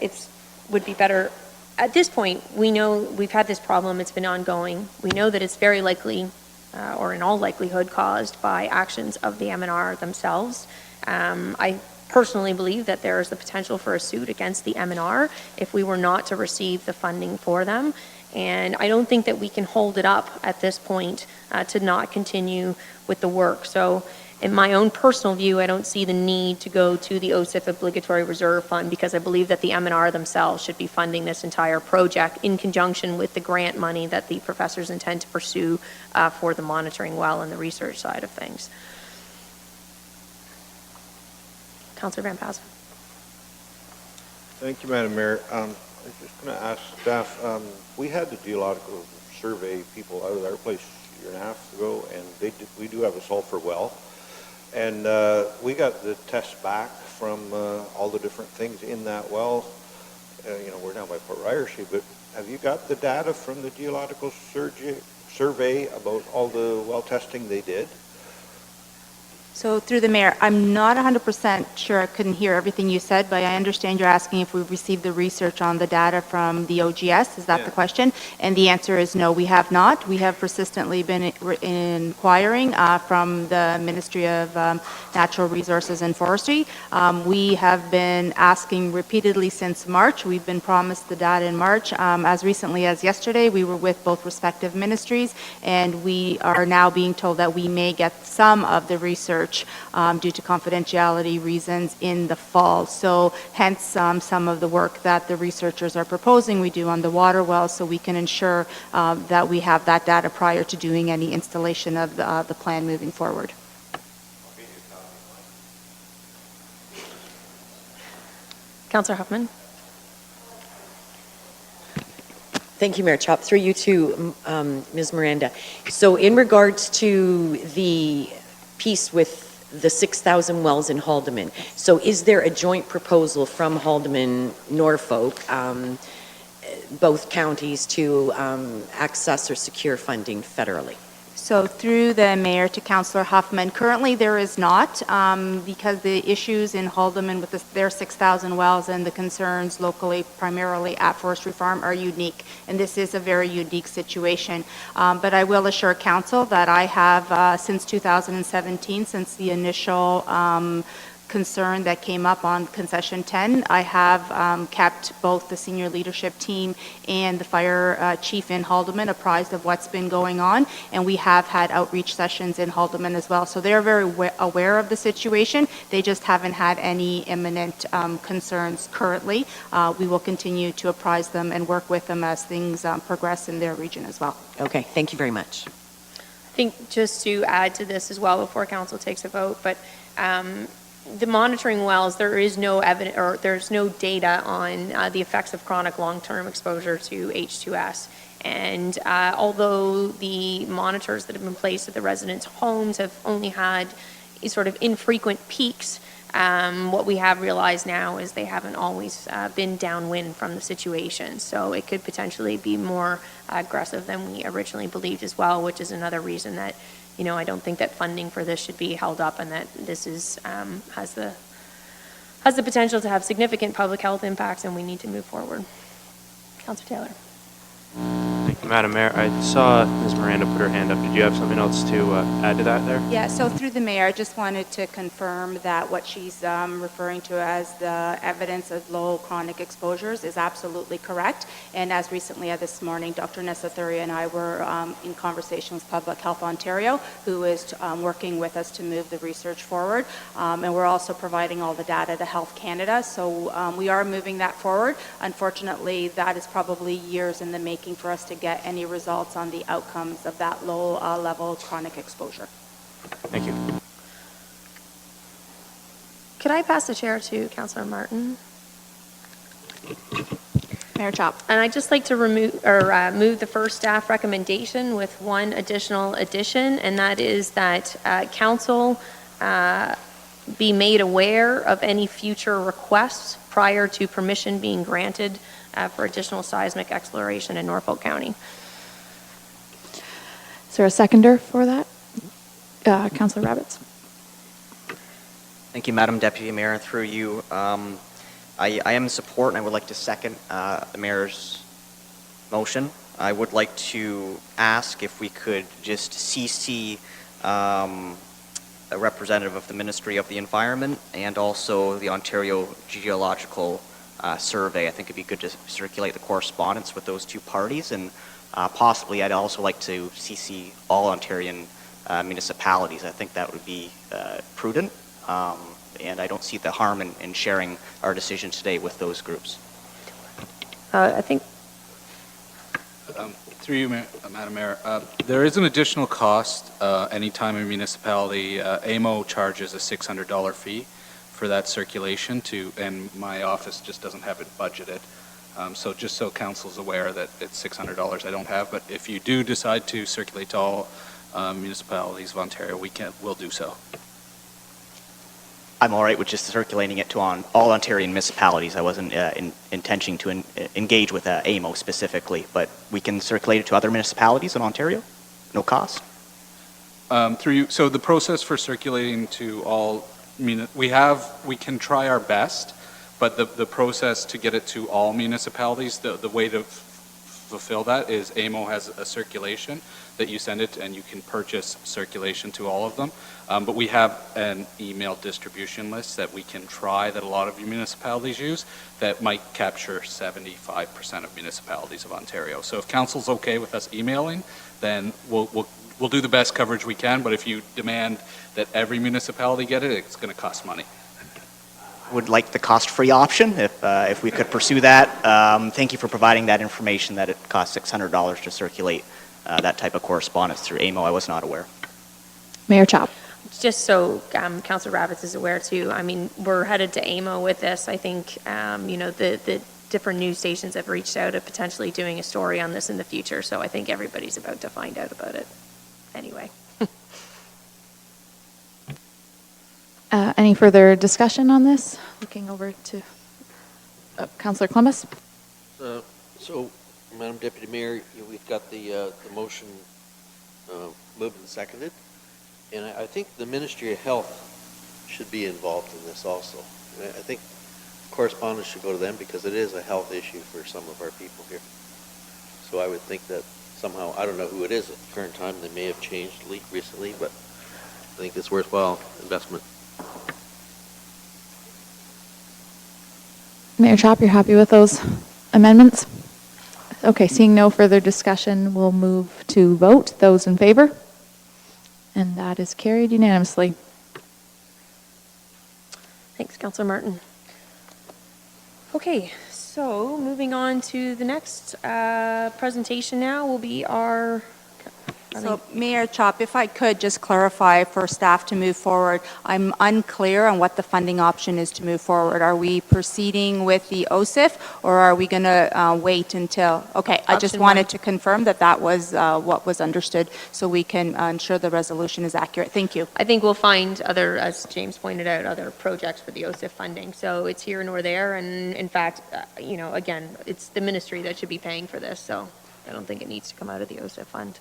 would be better. At this point, we know we've had this problem, it's been ongoing. We know that it's very likely, or in all likelihood, caused by actions of the MNR themselves. I personally believe that there is the potential for a suit against the MNR if we were not to receive the funding for them. And I don't think that we can hold it up at this point to not continue with the work. So in my own personal view, I don't see the need to go to the OSIF Obligatory Reserve Fund, because I believe that the MNR themselves should be funding this entire project in conjunction with the grant money that the professors intend to pursue for the monitoring well and the research side of things. Councillor Van Passen. Thank you, Madam Mayor. I was just going to ask staff, we had the geological survey people out of our place a year and a half ago, and we do have a sulfur well. And we got the tests back from all the different things in that well. We're down by Port Ryershey, but have you got the data from the geological survey about all the well testing they did? So through the mayor, I'm not 100% sure, I couldn't hear everything you said, but I understand you're asking if we've received the research on the data from the OGS, is that the question? And the answer is no, we have not. We have persistently been inquiring from the Ministry of Natural Resources and Forestry. We have been asking repeatedly since March. We've been promised the data in March. As recently as yesterday, we were with both respective ministries, and we are now being told that we may get some of the research due to confidentiality reasons in the fall. So hence some of the work that the researchers are proposing we do on the water wells, so we can ensure that we have that data prior to doing any installation of the plan moving forward. Councillor Huffman. Thank you, Mayor Chop. Through you to Ms. Miranda. So in regards to the piece with the 6,000 wells in Haldeman, so is there a joint proposal from Haldeman, Norfolk, both counties to access or secure funding federally? So through the mayor to Councillor Huffman, currently there is not, because the issues in Haldeman with their 6,000 wells and the concerns locally, primarily at Forestry Farm, are unique, and this is a very unique situation. But I will assure Council that I have, since 2017, since the initial concern that came up on concession 10, I have kept both the senior leadership team and the fire chief in Haldeman apprised of what's been going on, and we have had outreach sessions in Haldeman as well. So they're very aware of the situation. They just haven't had any imminent concerns currently. We will continue to apprise them and work with them as things progress in their region as well. Okay, thank you very much. I think just to add to this as well before council takes a vote, but the monitoring wells, there is no evidence, or there's no data on the effects of chronic long-term exposure to H2S. And although the monitors that have been placed at the residents' homes have only had sort of infrequent peaks, what we have realized now is they haven't always been downwind from the situation. So it could potentially be more aggressive than we originally believed as well, which is another reason that I don't think that funding for this should be held up, and that this is has the potential to have significant public health impacts, and we need to move forward. Councillor Taylor. Thank Madam Mayor, I saw Ms. Miranda put her hand up. Did you have something else to add to that there? Yeah, so through the mayor, I just wanted to confirm that what she's referring to as the evidence of low chronic exposures is absolutely correct. And as recently as this morning, Dr. Nessathuria and I were in conversation with Public Health Ontario, who is working with us to move the research forward. And we're also providing all the data to Health Canada. So we are moving that forward. Unfortunately, that is probably years in the making for us to get any results on the outcomes of that low level chronic exposure. Thank you. Could I pass the chair to Councillor Martin? Mayor Chop. And I'd just like to move the first staff recommendation with one additional addition, and that is that council be made aware of any future requests prior to permission being granted for additional seismic exploration in Norfolk County. Is there a seconder for that? Councillor Rabbits. Thank you, Madam Deputy Mayor. Through you, I am in support, and I would like to second the Mayor's motion. I would like to ask if we could just CC a representative of the Ministry of the Environment and also the Ontario Geological Survey. I think it'd be good to circulate the correspondence with those two parties, and possibly I'd also like to CC all Ontarian municipalities. I think that would be prudent, and I don't see the harm in sharing our decision today with those groups. I think. Through you, Madam Mayor, there is an additional cost anytime a municipality, AMO charges a $600 fee for that circulation and my office just doesn't have it budgeted. So just so council's aware that it's $600 I don't have, but if you do decide to circulate to all municipalities of Ontario, we'll do so. I'm all right with just circulating it to all Ontarian municipalities. I wasn't intending to engage with AMO specifically, but we can circulate it to other municipalities in Ontario, no cost. Through you, so the process for circulating to all, we can try our best, but the process to get it to all municipalities, the way to fulfill that is AMO has a circulation that you send it and you can purchase circulation to all of them. But we have an email distribution list that we can try that a lot of municipalities use that might capture 75% of municipalities of Ontario. So if council's okay with us emailing, then we'll do the best coverage we can, but if you demand that every municipality get it, it's going to cost money. Would like the cost-free option if we could pursue that. Thank you for providing that information that it costs $600 to circulate that type of correspondence through AMO. I was not aware. Mayor Chop. Just so Councillor Rabbits is aware too, I mean, we're headed to AMO with this. I think, the different news stations have reached out of potentially doing a story on this in the future, so I think everybody's about to find out about it anyway. Any further discussion on this? Looking over to Councillor Columbus. So, Madam Deputy Mayor, we've got the motion moved and seconded, and I think the Ministry of Health should be involved in this also. I think correspondence should go to them because it is a health issue for some of our people here. So I would think that somehow, I don't know who it is at the current time, they may have changed recently, but I think it's worthwhile investment. Mayor Chop, you're happy with those amendments? Okay, seeing no further discussion, we'll move to vote. Those in favor? And that is carried unanimously. Thanks, Councillor Martin. Okay, so moving on to the next presentation now will be our... So, Mayor Chop, if I could just clarify for staff to move forward, I'm unclear on what the funding option is to move forward. Are we proceeding with the OSIF, or are we going to wait until... Okay, I just wanted to confirm that that was what was understood, so we can ensure the resolution is accurate. Thank you. I think we'll find other, as James pointed out, other projects for the OSIF funding. So it's here nor there, and in fact, again, it's the ministry that should be paying for this, so I don't think it needs to come out of the OSIF fund.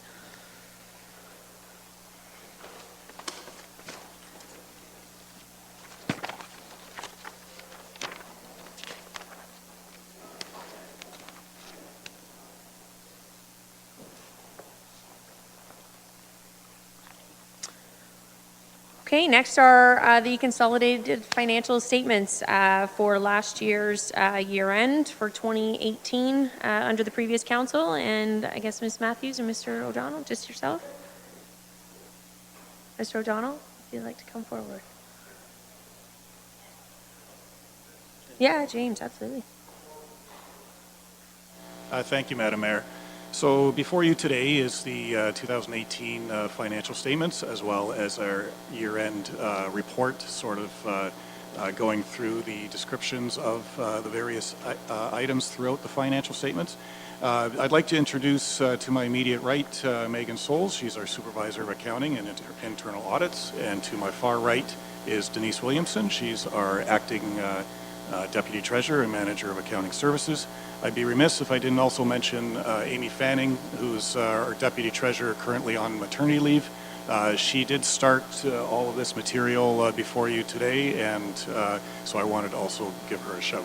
Okay, next are the consolidated financial statements for last year's year-end for 2018 under the previous council. And I guess Ms. Matthews and Mr. O'Donnell, just yourself? Mr. O'Donnell, if you'd like to come forward. Yeah, James, absolutely. Thank you, Madam Mayor. So before you today is the 2018 financial statements, as well as our year-end report, sort of going through the descriptions of the various items throughout the financial statements. I'd like to introduce to my immediate right Megan Souls. She's our Supervisor of Accounting and Internal Audits. And to my far right is Denise Williamson. She's our Acting Deputy Treasurer and Manager of Accounting Services. I'd be remiss if I didn't also mention Amy Fanning, who's our Deputy Treasurer currently on maternity leave. She did start all of this material before you today, and so I wanted to also give her a shout.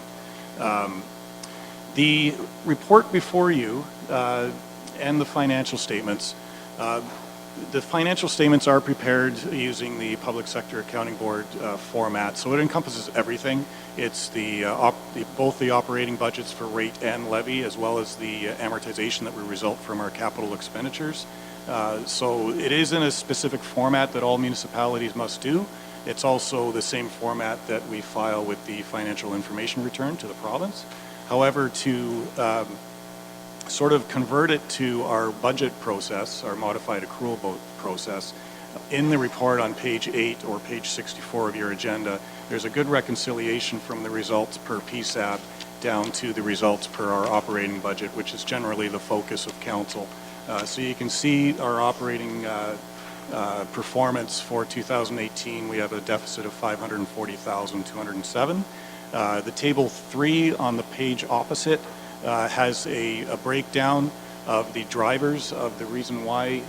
The report before you and the financial statements, the financial statements are prepared using the Public Sector Accounting Board format, so it encompasses everything. It's both the operating budgets for rate and levy, as well as the amortization that will result from our capital expenditures. So it is in a specific format that all municipalities must do. It's also the same format that we file with the financial information return to the province. However, to sort of convert it to our budget process, our modified accrual process, in the report on page 8 or page 64 of your agenda, there's a good reconciliation from the results per PSAB down to the results per our operating budget, which is generally the focus of council. So you can see our operating performance for 2018. We have a deficit of $540,207. The table 3 on the page opposite has a breakdown of the drivers of the reason why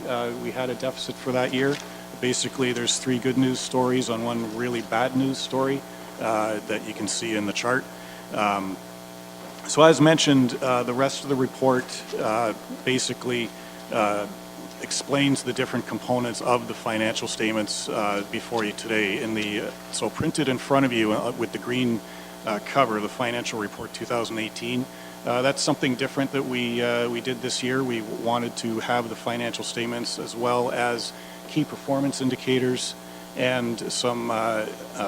we had a deficit for that year. Basically, there's 3 good news stories on one really bad news story that you can see in the chart. So as mentioned, the rest of the report basically explains the different components of the financial statements before you today. So printed in front of you with the green cover, the financial report 2018. That's something different that we did this year. We wanted to have the financial statements as well as key performance indicators and some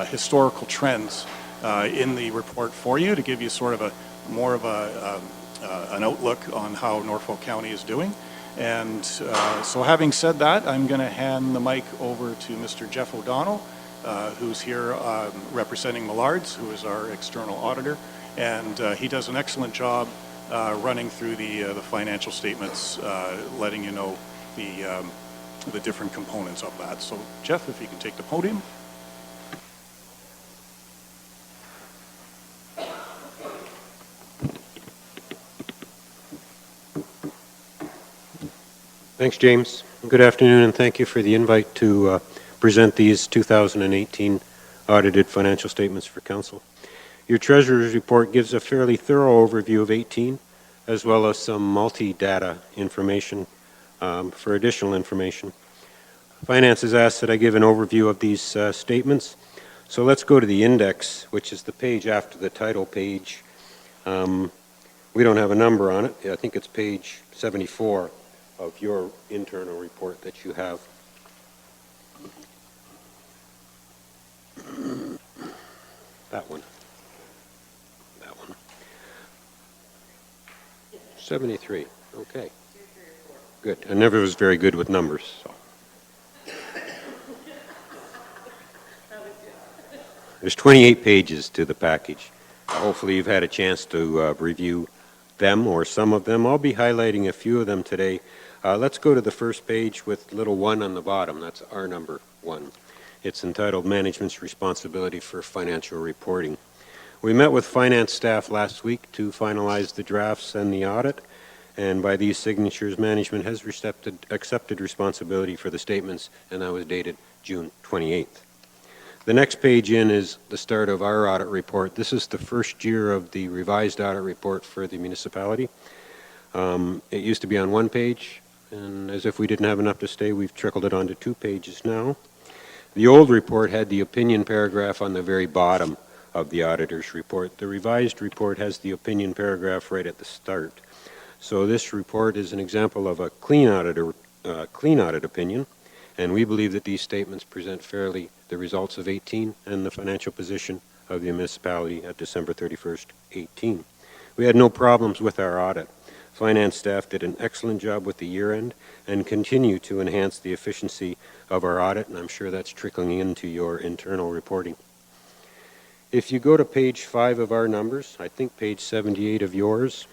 historical trends in the report for you to give you sort of more of an outlook on how Norfolk County is doing. And so having said that, I'm going to hand the mic over to Mr. Jeff O'Donnell, who's here representing Millards, who is our external auditor. And he does an excellent job running through the financial statements, letting you know the different components of that. So Jeff, if you can take the podium. Thanks, James. Good afternoon, and thank you for the invite to present these 2018 audited financial statements for Council. Your Treasurer's report gives a fairly thorough overview of 18, as well as some multi-data information for additional information. Finance has asked that I give an overview of these statements. So let's go to the index, which is the page after the title page. We don't have a number on it. I think it's page 74 of your internal report that you have. That one. That one. 73. Okay. Good. I never was very good with numbers. So. There's 28 pages to the package. Hopefully you've had a chance to review them or some of them. I'll be highlighting a few of them today. Let's go to the first page with little 1 on the bottom. That's our number 1. It's entitled Management's Responsibility for Financial Reporting. We met with finance staff last week to finalize the drafts and the audit, and by these signatures, management has accepted responsibility for the statements, and that was dated June 28th. The next page in is the start of our audit report. This is the first year of the revised audit report for the municipality. It used to be on 1 page, and as if we didn't have enough to say, we've trickled it onto 2 pages now. The old report had the opinion paragraph on the very bottom of the auditor's report. The revised report has the opinion paragraph right at the start. So this report is an example of a clean audit opinion, and we believe that these statements present fairly the results of 18 and the financial position of the municipality at December 31st, 18. We had no problems with our audit. Finance staff did an excellent job with the year-end and continue to enhance the efficiency of our audit, and I'm sure that's trickling into your internal reporting. If you go to page 5 of our numbers, I think page 78 of yours,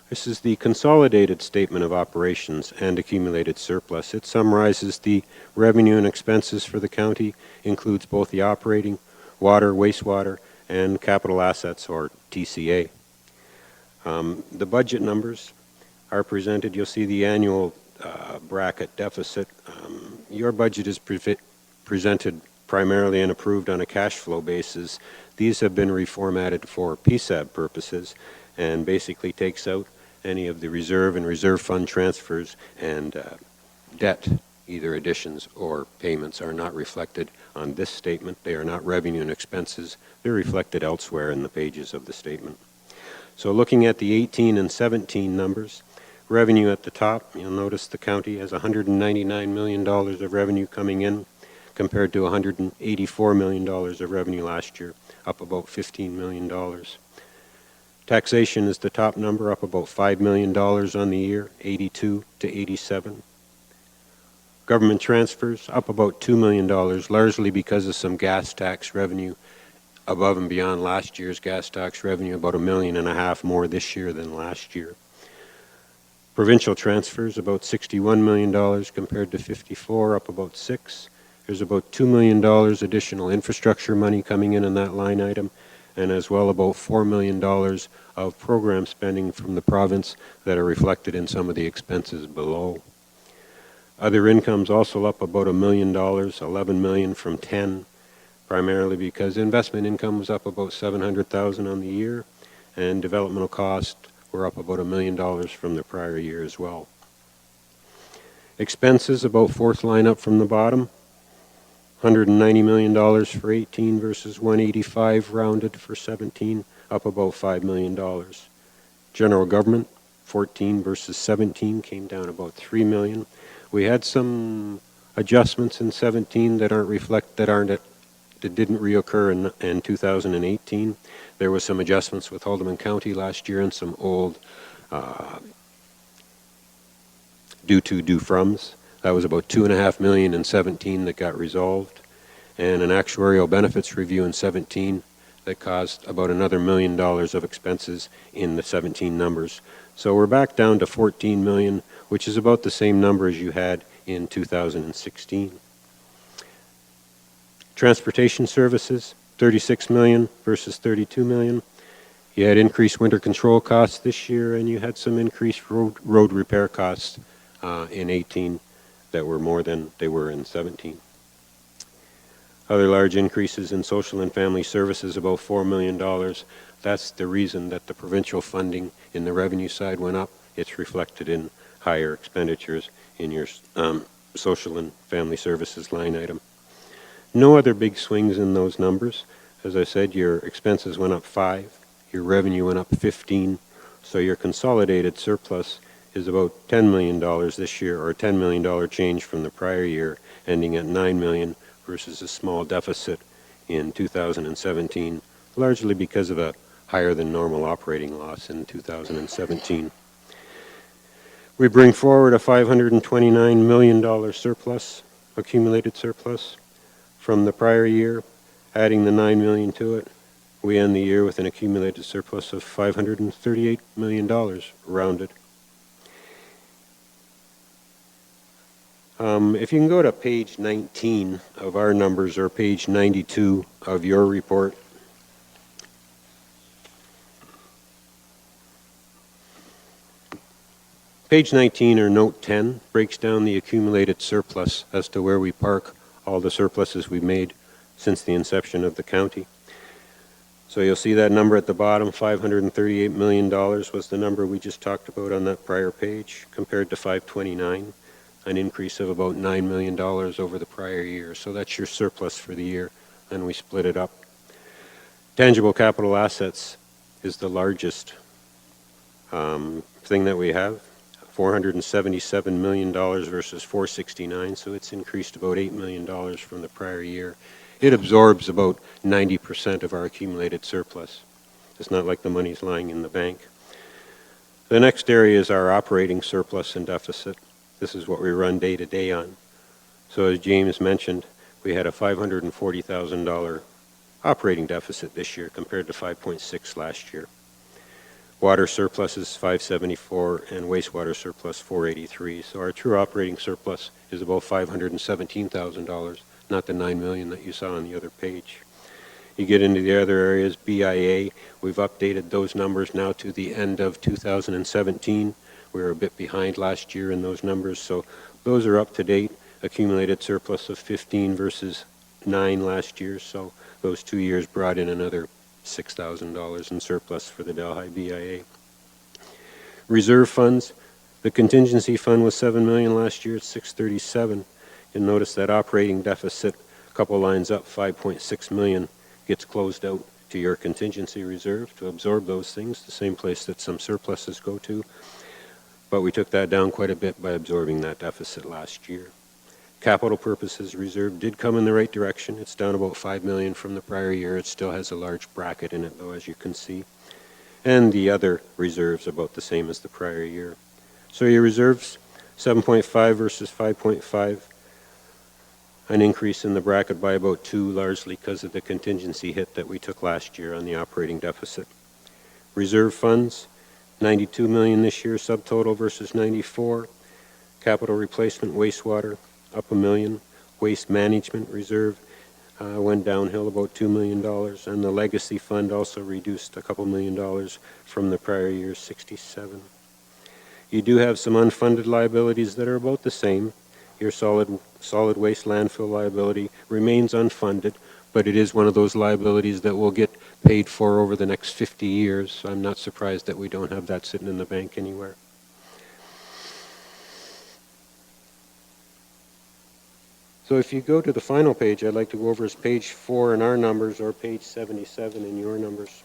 this is the consolidated statement of operations and accumulated surplus. It summarizes the revenue and expenses for the county, includes both the operating, water, wastewater, and capital assets, or TCA. The budget numbers are presented. You'll see the annual bracket deficit. Your budget is presented primarily and approved on a cash flow basis. These have been reformatted for PSAB purposes and basically takes out any of the reserve and reserve fund transfers, and debt, either additions or payments, are not reflected on this statement. They are not revenue and expenses. They're reflected elsewhere in the pages of the statement. So looking at the 18 and 17 numbers, revenue at the top, you'll notice the county has $199 million of revenue coming in compared to $184 million of revenue last year, up about $15 million. Taxation is the top number, up about $5 million on the year, 82 to 87. Government transfers, up about $2 million, largely because of some gas tax revenue above and beyond last year's gas tax revenue, about $1.5 million more this year than last year. Provincial transfers, about $61 million compared to 54, up about 6. There's about $2 million additional infrastructure money coming in that line item, and as well about $4 million of program spending from the province that are reflected in some of the expenses below. Other incomes also up about $1 million, $11 million from 10, primarily because investment income was up about $700,000 on the year, and developmental costs were up about $1 million from the prior year as well. Expenses, about fourth line up from the bottom, $190 million for 18 versus 185 rounded for 17, up about $5 million. General government, 14 versus 17, came down about $3 million. We had some adjustments in 17 that didn't reoccur in 2018. There was some adjustments with Haldimand County last year and some old due-froms. That was about $2.5 million in 17 that got resolved, and an actuarial benefits review in 17 that caused about another $1 million of expenses in the 17 numbers. So we're back down to $14 million, which is about the same number as you had in 2016. Transportation services, $36 million versus $32 million. You had increased winter control costs this year, and you had some increased road repair costs in 18 that were more than they were in 17. Other large increases in social and family services, about $4 million. That's the reason that the provincial funding in the revenue side went up. It's reflected in higher expenditures in your social and family services line item. No other big swings in those numbers. As I said, your expenses went up 5, your revenue went up 15, so your consolidated surplus is about $10 million this year, or a $10 million change from the prior year, ending at $9 million versus a small deficit in 2017, largely because of a higher than normal operating loss in 2017. We bring forward a $529 million surplus, accumulated surplus, from the prior year, adding the $9 million to it. We end the year with an accumulated surplus of $538 million, rounded. If you can go to page 19 of our numbers, or page 92 of your report. Page 19, or note 10, breaks down the accumulated surplus as to where we park all the surpluses we've made since the inception of the county. So you'll see that number at the bottom, $538 million was the number we just talked about on that prior page, compared to $529. an increase of about $9 million over the prior year. So that's your surplus for the year, and we split it up. Tangible capital assets is the largest thing that we have, $477 million versus $469, so it's increased about $8 million from the prior year. It absorbs about 90% of our accumulated surplus. It's not like the money's lying in the bank. The next area is our operating surplus and deficit. This is what we run day to day on. So as James mentioned, we had a $540,000 operating deficit this year compared to 5.6 last year. Water surplus is 574 and wastewater surplus 483. So our true operating surplus is about $517,000, not the $9 million that you saw on the other page. You get into the other areas, BIA, we've updated those numbers now to the end of 2017. We were a bit behind last year in those numbers, so those are up to date. Accumulated surplus of 15 versus 9 last year, so those 2 years brought in another $6,000 in surplus for the Delhi BIA. Reserve funds, the contingency fund was $7 million last year, it's $637. You'll notice that operating deficit, a couple lines up, $5.6 million, gets closed out to your contingency reserve to absorb those things, the same place that some surpluses go to. But we took that down quite a bit by absorbing that deficit last year. Capital purposes reserve did come in the right direction. It's down about $5 million from the prior year. It still has a large bracket in it, though, as you can see. And the other reserves about the same as the prior year. So your reserves, 7.5 versus 5.5. An increase in the bracket by about 2, largely because of the contingency hit that we took last year on the operating deficit. Reserve funds, $92 million this year, subtotal versus 94. Capital replacement wastewater, up $1 million. Waste management reserve went downhill about $2 million, and the legacy fund also reduced a couple $1 million from the prior year's 67. You do have some unfunded liabilities that are about the same. Your solid waste landfill liability remains unfunded, but it is one of those liabilities that will get paid for over the next 50 years. So I'm not surprised that we don't have that sitting in the bank anywhere. So if you go to the final page, I'd like to go over is page 4 in our numbers or page 77 in your numbers.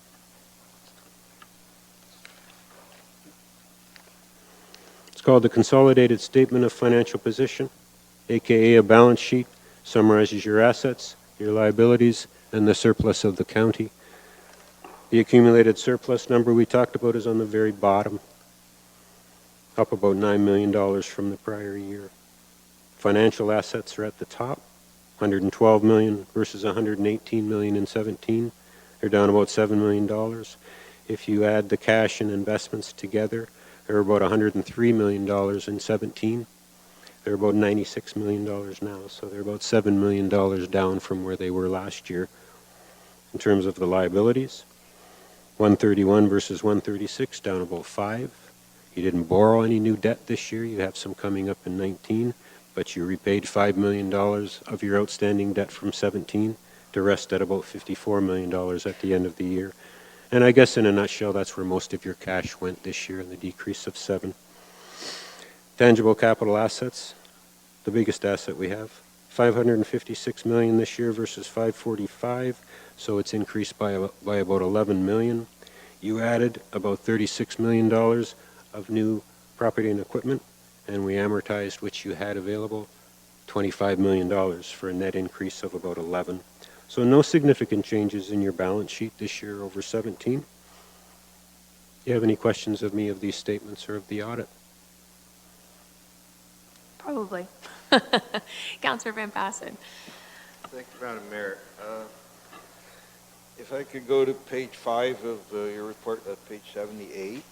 It's called the Consolidated Statement of Financial Position, aka a balance sheet, summarizes your assets, your liabilities, and the surplus of the county. The accumulated surplus number we talked about is on the very bottom, up about $9 million from the prior year. Financial assets are at the top, $112 million versus $118 million in 17. They're down about $7 million. If you add the cash and investments together, they're about $103 million in 17. They're about $96 million now, so they're about $7 million down from where they were last year. In terms of the liabilities, 131 versus 136, down about 5. You didn't borrow any new debt this year. You have some coming up in 19, but you repaid $5 million of your outstanding debt from 17 to rest at about $54 million at the end of the year. And I guess in a nutshell, that's where most of your cash went this year in the decrease of 7. Tangible capital assets, the biggest asset we have, $556 million this year versus $545, so it's increased by about $11 million. You added about $36 million of new property and equipment, and we amortized what you had available, $25 million for a net increase of about 11. So no significant changes in your balance sheet this year over 17. Do you have any questions of me of these statements or of the audit? Probably. Councillor Van Passen. Thank you, Madam Mayor. If I could go to page 5 of your report, page 78.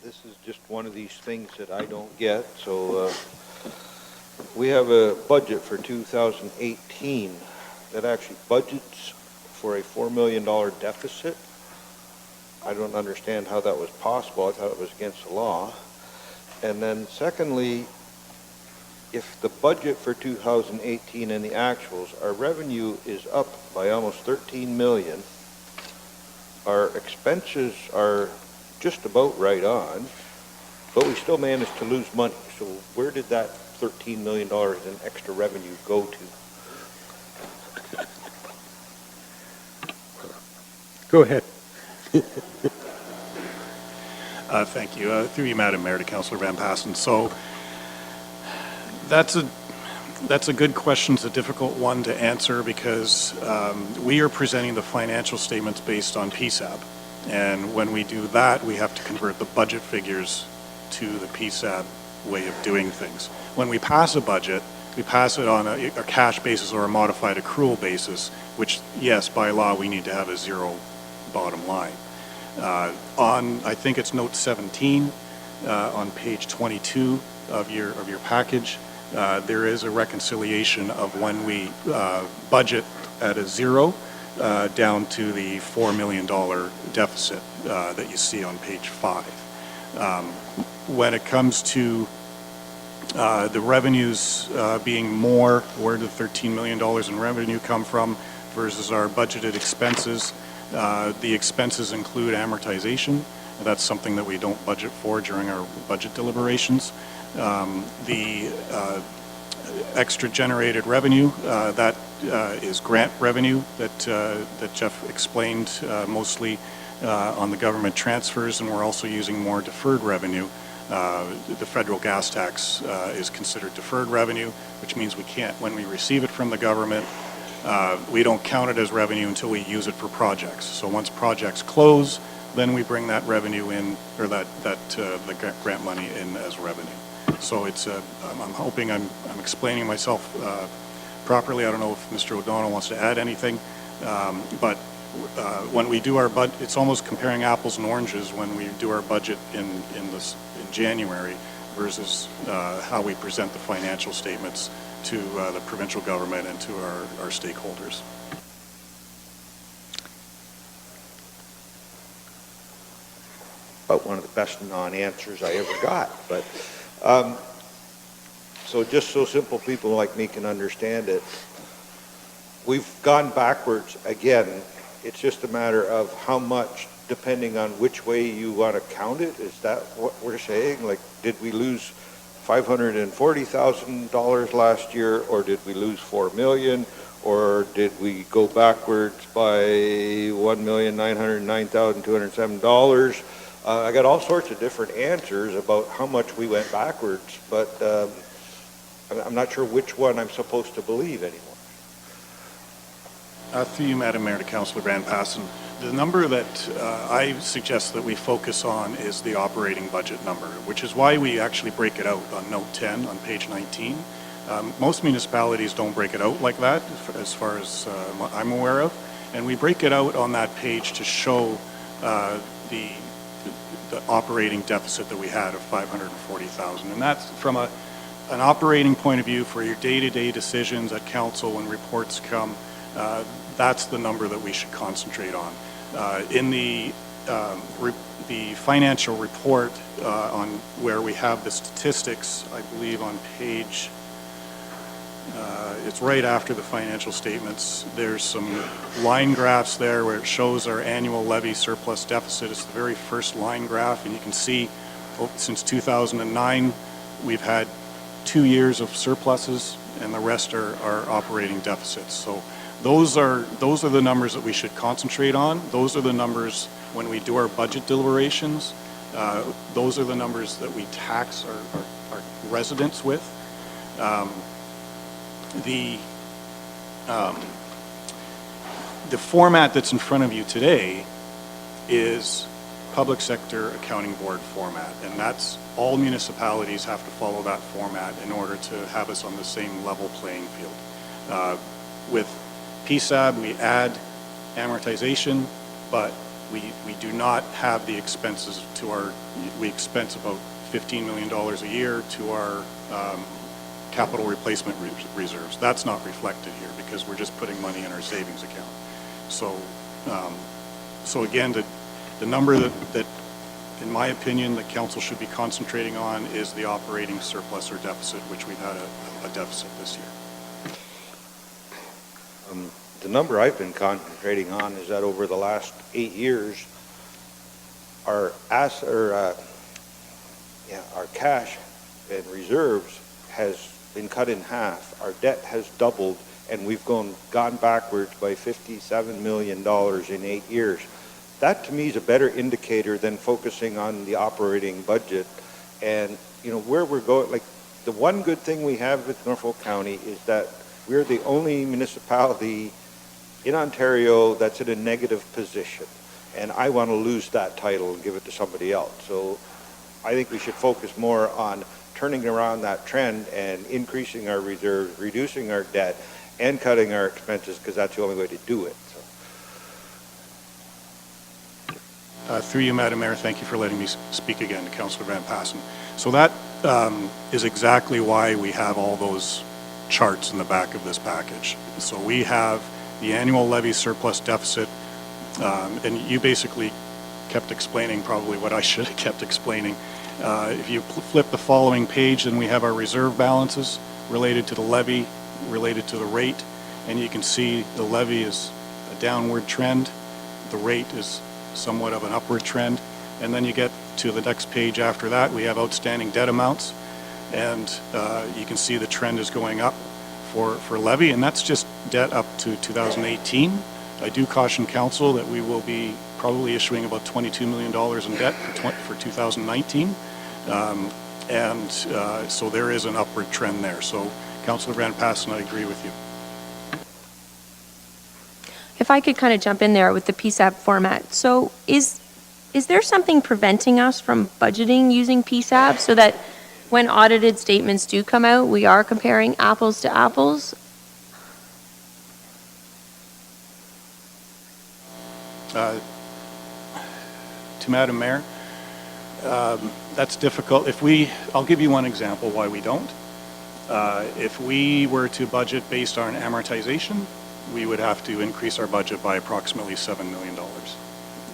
This is just one of these things that I don't get. So we have a budget for 2018 that actually budgets for a $4 million deficit. I don't understand how that was possible. I thought it was against the law. And then secondly, if the budget for 2018 and the actuals, our revenue is up by almost 13 million. Our expenses are just about right on. but we still managed to lose money. So where did that $13 million in extra revenue go to? Go ahead. Thank you. Through you, Madam Mayor, to Councillor Van Passen. So that's a good question. It's a difficult one to answer because we are presenting the financial statements based on PSAB. And when we do that, we have to convert the budget figures to the PSAB way of doing things. When we pass a budget, we pass it on a cash basis or a modified accrual basis, which, yes, by law, we need to have a zero bottom line. On, I think it's note 17 on page 22 of your package, there is a reconciliation of when we budget at a zero down to the $4 million deficit that you see on page 5. When it comes to the revenues being more, where did $13 million in revenue come from versus our budgeted expenses? The expenses include amortization. That's something that we don't budget for during our budget deliberations. The extra generated revenue, that is grant revenue that Jeff explained mostly on the government transfers, and we're also using more deferred revenue. The federal gas tax is considered deferred revenue, which means we can't, when we receive it from the government, we don't count it as revenue until we use it for projects. So once projects close, then we bring that revenue in, or the grant money in as revenue. So it's, I'm hoping I'm explaining myself properly. I don't know if Mr. O'Donnell wants to add anything, but when we do our budget, it's almost comparing apples and oranges when we do our budget in January versus how we present the financial statements to the provincial government and to our stakeholders. About one of the best non-answers I ever got. But so just so simple people like me can understand it, we've gone backwards again. It's just a matter of how much, depending on which way you want to count it. Is that what we're saying? Like, did we lose $540,000 last year, or did we lose $4 million, or did we go backwards by $1,909,207? I got all sorts of different answers about how much we went backwards, but I'm not sure which one I'm supposed to believe anymore. Through you, Madam Mayor, to Councillor Van Passen, the number that I suggest that we focus on is the operating budget number, which is why we actually break it out on note 10 on page 19. Most municipalities don't break it out like that, as far as I'm aware of, and we break it out on that page to show the operating deficit that we had of $540,000, and that's from an operating point of view for your day-to-day decisions at council when reports come. That's the number that we should concentrate on. In the financial report on where we have the statistics, I believe on page, it's right after the financial statements, there's some line graphs there where it shows our annual levy surplus deficit. It's the very first line graph, and you can see since 2009 we've had 2 years of surpluses, and the rest are operating deficits. So those are the numbers that we should concentrate on. Those are the numbers when we do our budget deliberations. Those are the numbers that we tax our residents with. The format that's in front of you today is Public Sector Accounting Board format, and that's all municipalities have to follow that format in order to have us on the same level playing field. With PSAB, we add amortization, but we do not have the expenses to we expense about $15 million a year to our capital replacement reserves. That's not reflected here because we're just putting money in our savings account. So, so again, the number that, in my opinion, the council should be concentrating on is the operating surplus or deficit, which we've had a deficit this year. The number I've been concentrating on is that over the last 8 years, our our cash and reserves has been cut in half. Our debt has doubled, and we've gone backwards by $57 million in 8 years. That to me is a better indicator than focusing on the operating budget and where we're going. Like, the one good thing we have with Norfolk County is that we're the only municipality in Ontario that's in a negative position, and I want to lose that title and give it to somebody else. So I think we should focus more on turning around that trend and increasing our reserves, reducing our debt, and cutting our expenses, because that's the only way to do it. Through you, Madam Mayor, thank you for letting me speak again to Councillor Van Passen. So that is exactly why we have all those charts in the back of this package. So we have the annual levy surplus deficit, and you basically kept explaining probably what I should have kept explaining. If you flip the following page, then we have our reserve balances related to the levy, related to the rate, and you can see the levy is a downward trend, the rate is somewhat of an upward trend, and then you get to the next page after that, we have outstanding debt amounts, and you can see the trend is going up for levy, and that's just debt up to 2018. I do caution council that we will be probably issuing about $22 million in debt for 2019, and so there is an upward trend there. So Councillor Van Passen, I agree with you. If I could kind of jump in there with the PSAB format. So is there something preventing us from budgeting using PSAB so that when audited statements do come out, we are comparing apples to apples? To Madam Mayor, that's difficult. I'll give you one example why we don't. If we were to budget based on amortization, we would have to increase our budget by approximately $7 million.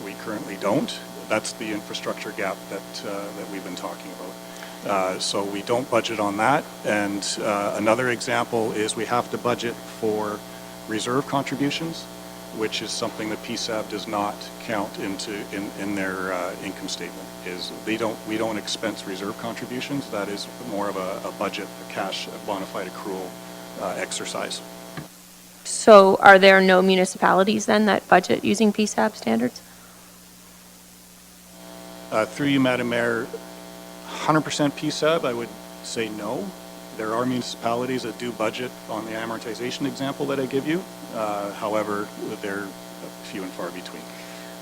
We currently don't. That's the infrastructure gap that we've been talking about. So we don't budget on that. And another example is we have to budget for reserve contributions, which is something that PSAB does not count in their income statement. We don't expense reserve contributions. That is more of a budget, a cash, a bona fide accrual exercise. So are there no municipalities then that budget using PSAB standards? Through you, Madam Mayor, 100% PSAB, I would say no. There are municipalities that do budget on the amortization example that I give you. However, they're few and far between.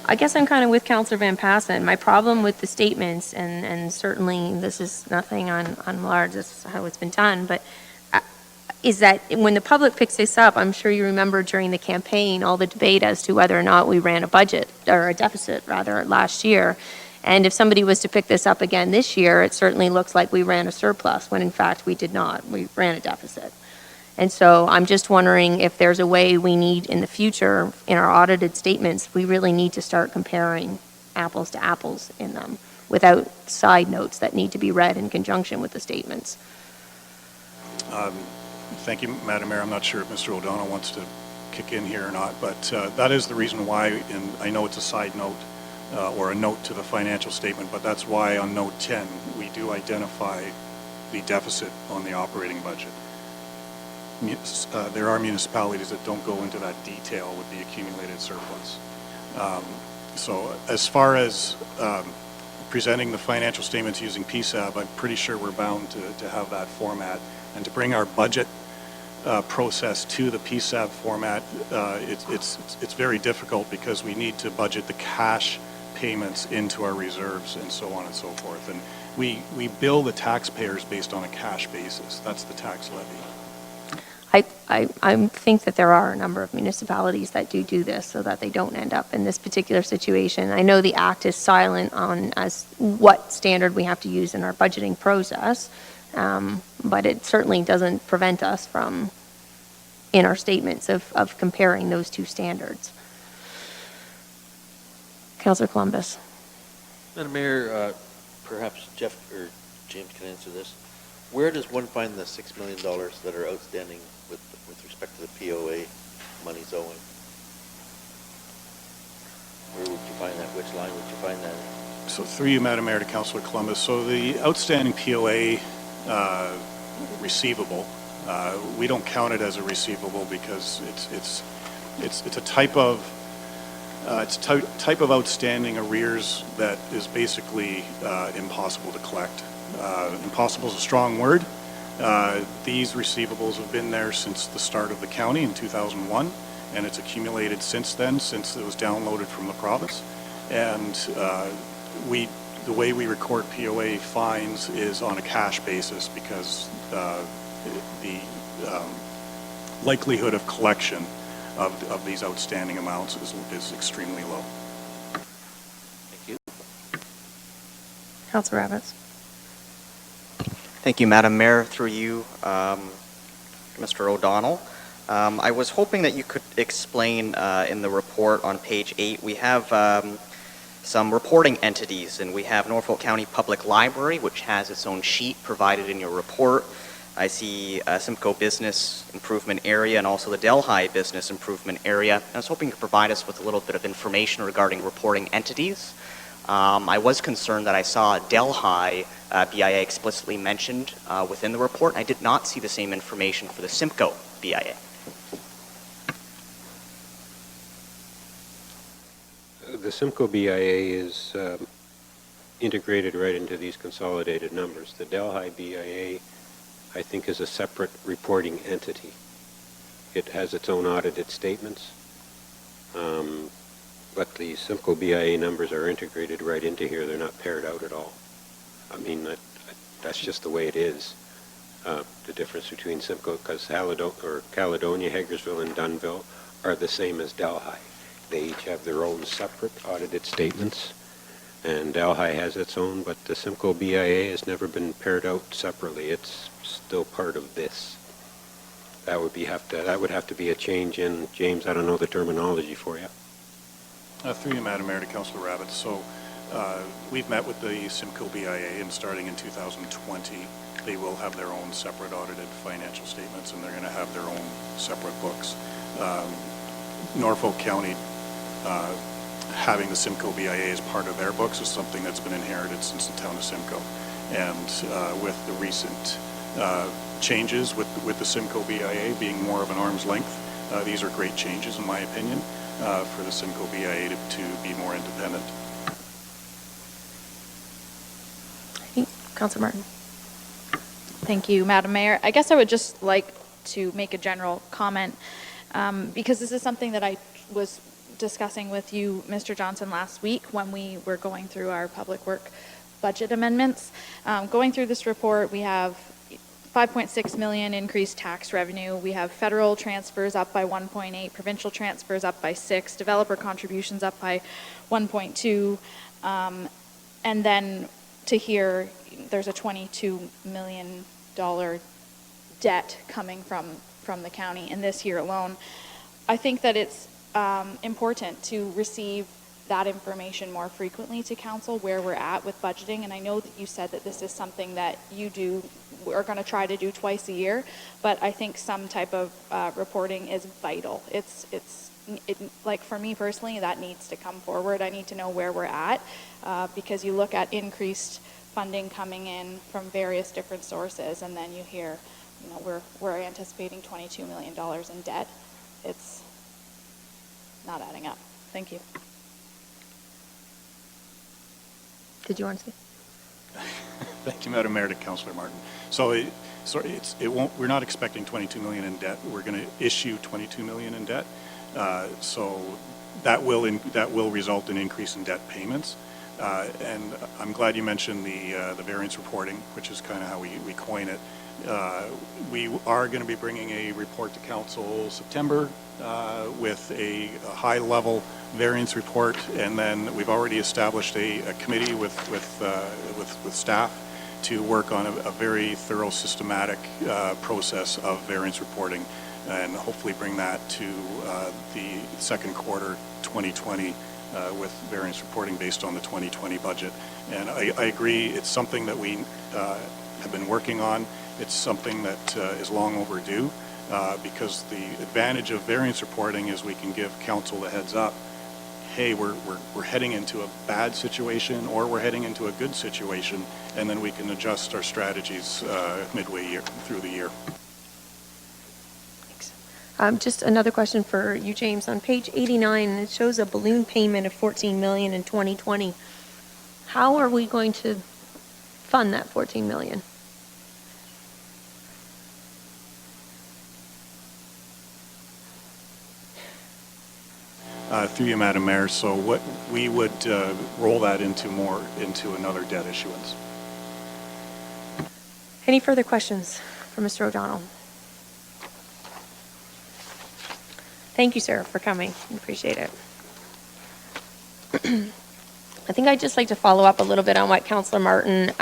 I guess I'm kind of with Councillor Van Passen. My problem with the statements, and certainly this is nothing on large, this is how it's been done, but is that when the public picks this up, I'm sure you remember during the campaign, all the debate as to whether or not we ran a budget, or a deficit rather, last year. And if somebody was to pick this up again this year, it certainly looks like we ran a surplus, when in fact we did not. We ran a deficit. And so I'm just wondering if there's a way we need in the future, in our audited statements, we really need to start comparing apples to apples in them without side notes that need to be read in conjunction with the statements. Thank you, Madam Mayor. I'm not sure if Mr. O'Donnell wants to kick in here or not, but that is the reason why, and I know it's a side note or a note to the financial statement, but that's why on note 10, we do identify the deficit on the operating budget. There are municipalities that don't go into that detail with the accumulated surplus. So as far as presenting the financial statements using PSAB, I'm pretty sure we're bound to have that format. And to bring our budget process to the PSAB format, it's very difficult because we need to budget the cash payments into our reserves and so on and so forth. And we bill the taxpayers based on a cash basis. That's the tax levy. I think that there are a number of municipalities that do this so that they don't end up in this particular situation. I know the Act is silent on as what standard we have to use in our budgeting process, but it certainly doesn't prevent us from, in our statements, of comparing those two standards. Councillor Columbus. Madam Mayor, perhaps Jeff or James can answer this. Where does one find the $6 million that are outstanding with respect to the POA monies owing? Where would you find that? Which line would you find that in? So through you, Madam Mayor, to Councillor Columbus. So the outstanding POA receivable, we don't count it as a receivable because it's a type of outstanding arrears that is basically impossible to collect. Impossible is a strong word. These receivables have been there since the start of the county in 2001, and it's accumulated since then, since it was downloaded from the province. And the way we record POA fines is on a cash basis because the likelihood of collection of these outstanding amounts is extremely low. Thank you. Councilor Rabbits. Thank you, Madam Mayor. Through you, Mr. O'Donnell. I was hoping that you could explain in the report on page 8, we have some reporting entities, and we have Norfolk County Public Library, which has its own sheet provided in your report. I see Simcoe Business Improvement Area and also the Delhi Business Improvement Area. I was hoping you could provide us with a little bit of information regarding reporting entities. I was concerned that I saw Delhi BIA explicitly mentioned within the report. I did not see the same information for the Simcoe BIA. The Simcoe BIA is integrated right into these consolidated numbers. The Delhi BIA, I think, is a separate reporting entity. It has its own audited statements, but the Simcoe BIA numbers are integrated right into here. They're not paired out at all. I mean, that's just the way it is. The difference between Simcoe, because Caledonia, Hagersville, and Dunnville are the same as Delhi. They each have their own separate audited statements, and Delhi has its own, but the Simcoe BIA has never been paired out separately. It's still part of this. That would have to be a change in, James, I don't know the terminology for you. Through you, Madam Mayor, to Councillor Rabbit. So we've met with the Simcoe BIA, and starting in 2020, they will have their own separate audited financial statements, and they're going to have their own separate books. Norfolk County having the Simcoe BIA as part of their books is something that's been inherited since the town of Simcoe. And with the recent changes with the Simcoe BIA being more of an arm's length, these are great changes, in my opinion, for the Simcoe BIA to be more independent. Councilor Martin. Thank you, Madam Mayor. I guess I would just like to make a general comment because this is something that I was discussing with you, Mr. Johnson, last week when we were going through our public work budget amendments. Going through this report, we have 5.6 million increased tax revenue. We have federal transfers up by 1.8, provincial transfers up by 6, developer contributions up by 1.2, and then to here, there's a $22 million debt coming from the county in this year alone. I think that it's important to receive that information more frequently to council, where we're at with budgeting. And I know that you said that this is something that you are going to try to do twice a year, but I think some type of reporting is vital. Like for me personally, that needs to come forward. I need to know where we're at because you look at increased funding coming in from various different sources, and then you hear, we're anticipating $22 million in debt. It's not adding up. Thank you. Did you want to say? Thank you, Madam Mayor, to Councillor Martin. So, we're not expecting 22 million in debt. We're going to issue 22 million in debt. So that will result in increase in debt payments. And I'm glad you mentioned the variance reporting, which is kind of how we coin it. We are going to be bringing a report to council September with a high-level variance report, and then we've already established a committee with staff to work on a very thorough, systematic process of variance reporting, and hopefully bring that to the second quarter 2020 with variance reporting based on the 2020 budget. And I agree, it's something that we have been working on. It's something that is long overdue because the advantage of variance reporting is we can give council the heads up hey, we're heading into a bad situation or we're heading into a good situation, and then we can adjust our strategies midway through the year. Just another question for you, James. On page 89, it shows a balloon payment of $14 million in 2020. How are we going to fund that $14 million? Through you, Madam Mayor, so what we would roll that into another debt issuance. Any further questions for Mr. O'Donnell? Thank you, sir, for coming. I appreciate it. I think I'd just like to follow up a little bit on what Councillor Martin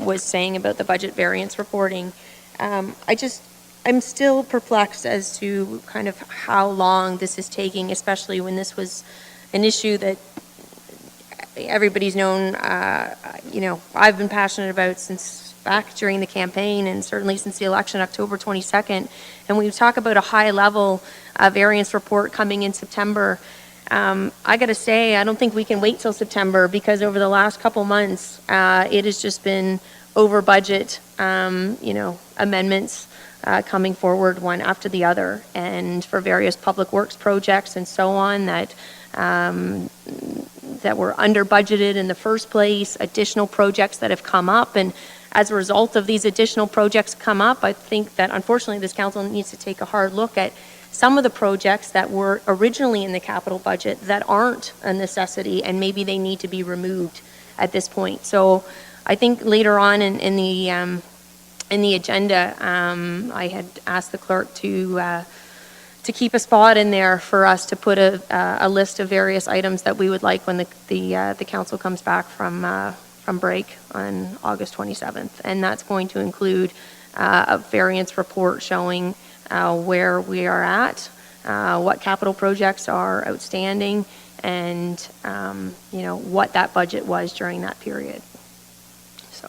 was saying about the budget variance reporting. I'm still perplexed as to kind of how long this is taking, especially when this was an issue that everybody's known, I've been passionate about since back during the campaign and certainly since the election, October 22nd. And when we talk about a high-level variance report coming in September, I got to say, I don't think we can wait till September because over the last couple months, it has just been over budget, amendments coming forward one after the other, and for various public works projects and so on that were under budgeted in the first place, additional projects that have come up, and as a result of these additional projects come up, I think that unfortunately this council needs to take a hard look at some of the projects that were originally in the capital budget that aren't a necessity, and maybe they need to be removed at this point. So I think later on in the agenda, I had asked the clerk to keep a spot in there for us to put a list of various items that we would like when the council comes back from break on August 27th. And that's going to include a variance report showing where we are at, what capital projects are outstanding, and what that budget was during that period. So,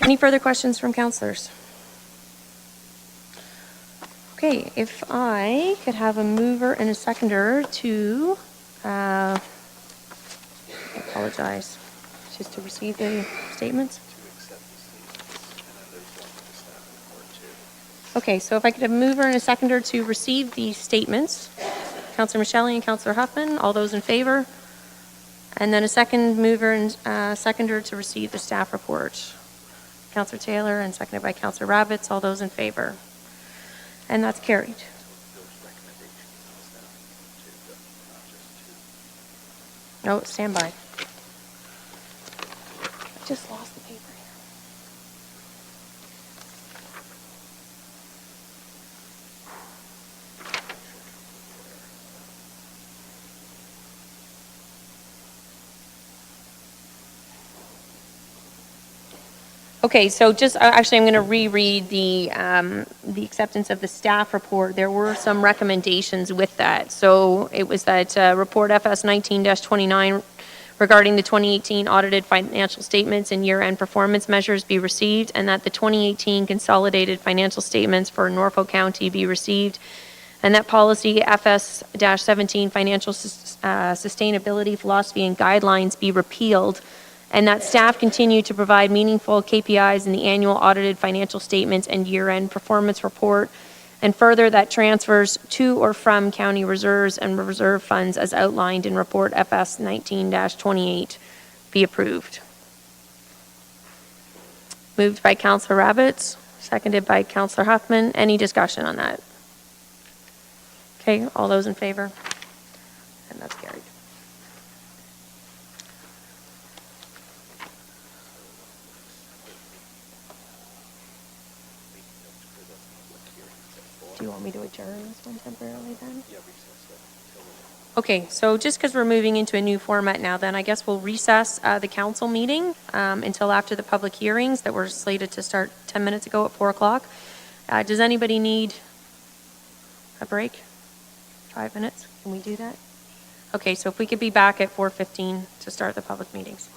any further questions from councillors? Okay, if I could have a mover and a seconder to, I apologize, just to receive the statements. Okay, so if I could have a mover and a seconder to receive the statements, Councillor Michelli and Councillor Huffman, all those in favor? And then a second mover and seconder to receive the staff report. Councillor Taylor and seconded by Councillor Rabbits, all those in favor? And that's carried. No, stand by. I just lost the paper here. Okay, so just actually I'm going to reread the acceptance of the staff report. There were some recommendations with that. So it was that report FS 19-29 regarding the 2018 audited financial statements and year-end performance measures be received, and that the 2018 consolidated financial statements for Norfolk County be received, and that policy FS-17 financial sustainability philosophy and guidelines be repealed, and that staff continue to provide meaningful KPIs in the annual audited financial statements and year-end performance report, and further that transfers to or from county reserves and reserve funds as outlined in report FS 19-28 be approved. Moved by Councillor Rabbits, seconded by Councillor Huffman. Any discussion on that? Okay, all those in favor? And that's carried. Do you want me to adjourn this one temporarily then? Yeah, okay, so just because we're moving into a new format now, then I guess we'll recess the council meeting until after the public hearings that were slated to start 10 minutes ago at 4 o'clock. Does anybody need a break? 5 minutes? Can we do that? Okay, so if we could be back at 4:15 to start the public meetings.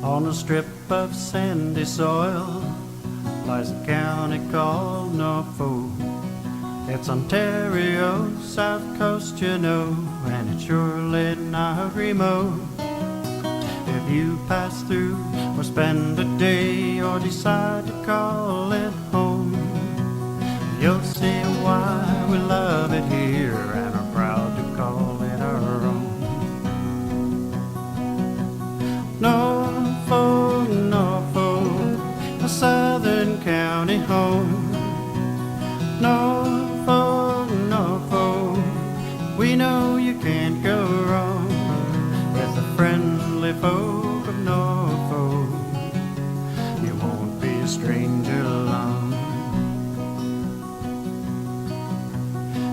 On a strip of sandy soil lies a county called Norfolk. It's Ontario, south coast, you know, and it's surely not remote. If you pass through or spend a day or decide to call it home, you'll see why we love it here and are proud to call it our own. Norfolk, Norfolk, a southern county home. Norfolk, Norfolk, we know you can't go wrong with the friendly folk of Norfolk. You won't be a stranger long.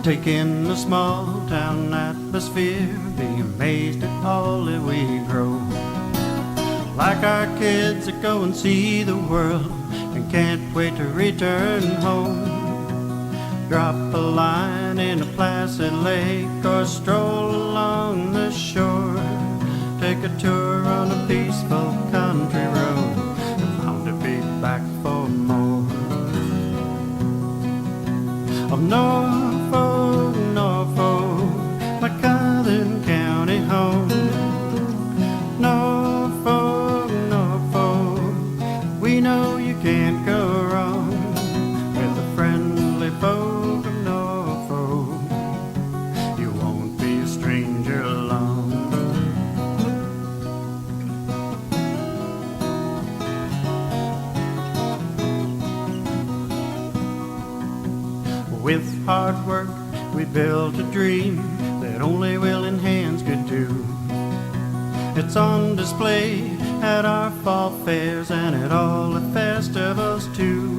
Take in the small town atmosphere, be amazed at all that we grow. Like our kids that go and see the world and can't wait to return home. Drop a line in a placid lake or stroll along the shore. Take a tour on a peaceful country road and bound to be back for more. Of Norfolk, Norfolk, my southern county home. Norfolk, Norfolk, we know you can't go wrong with the friendly folk of Norfolk. You won't be a stranger long. With hard work we built a dream that only willing hands could do. It's on display at our fall fairs and at all the festivals too.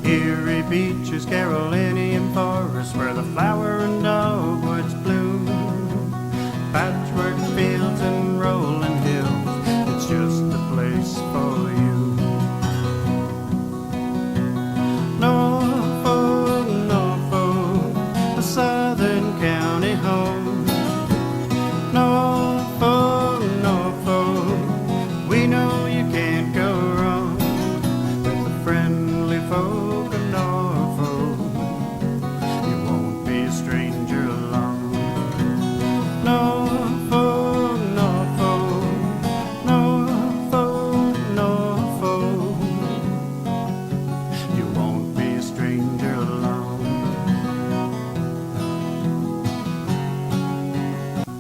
Erie beaches, Carolinian forests, where the flower and dogwoods bloom. Patchwork fields and rolling hills, it's just the place for you. Norfolk, Norfolk, a southern county home. Norfolk, Norfolk, we know you can't go wrong with the friendly folk of Norfolk. You won't be a stranger long. Norfolk, Norfolk, Norfolk, Norfolk, you won't be a stranger long.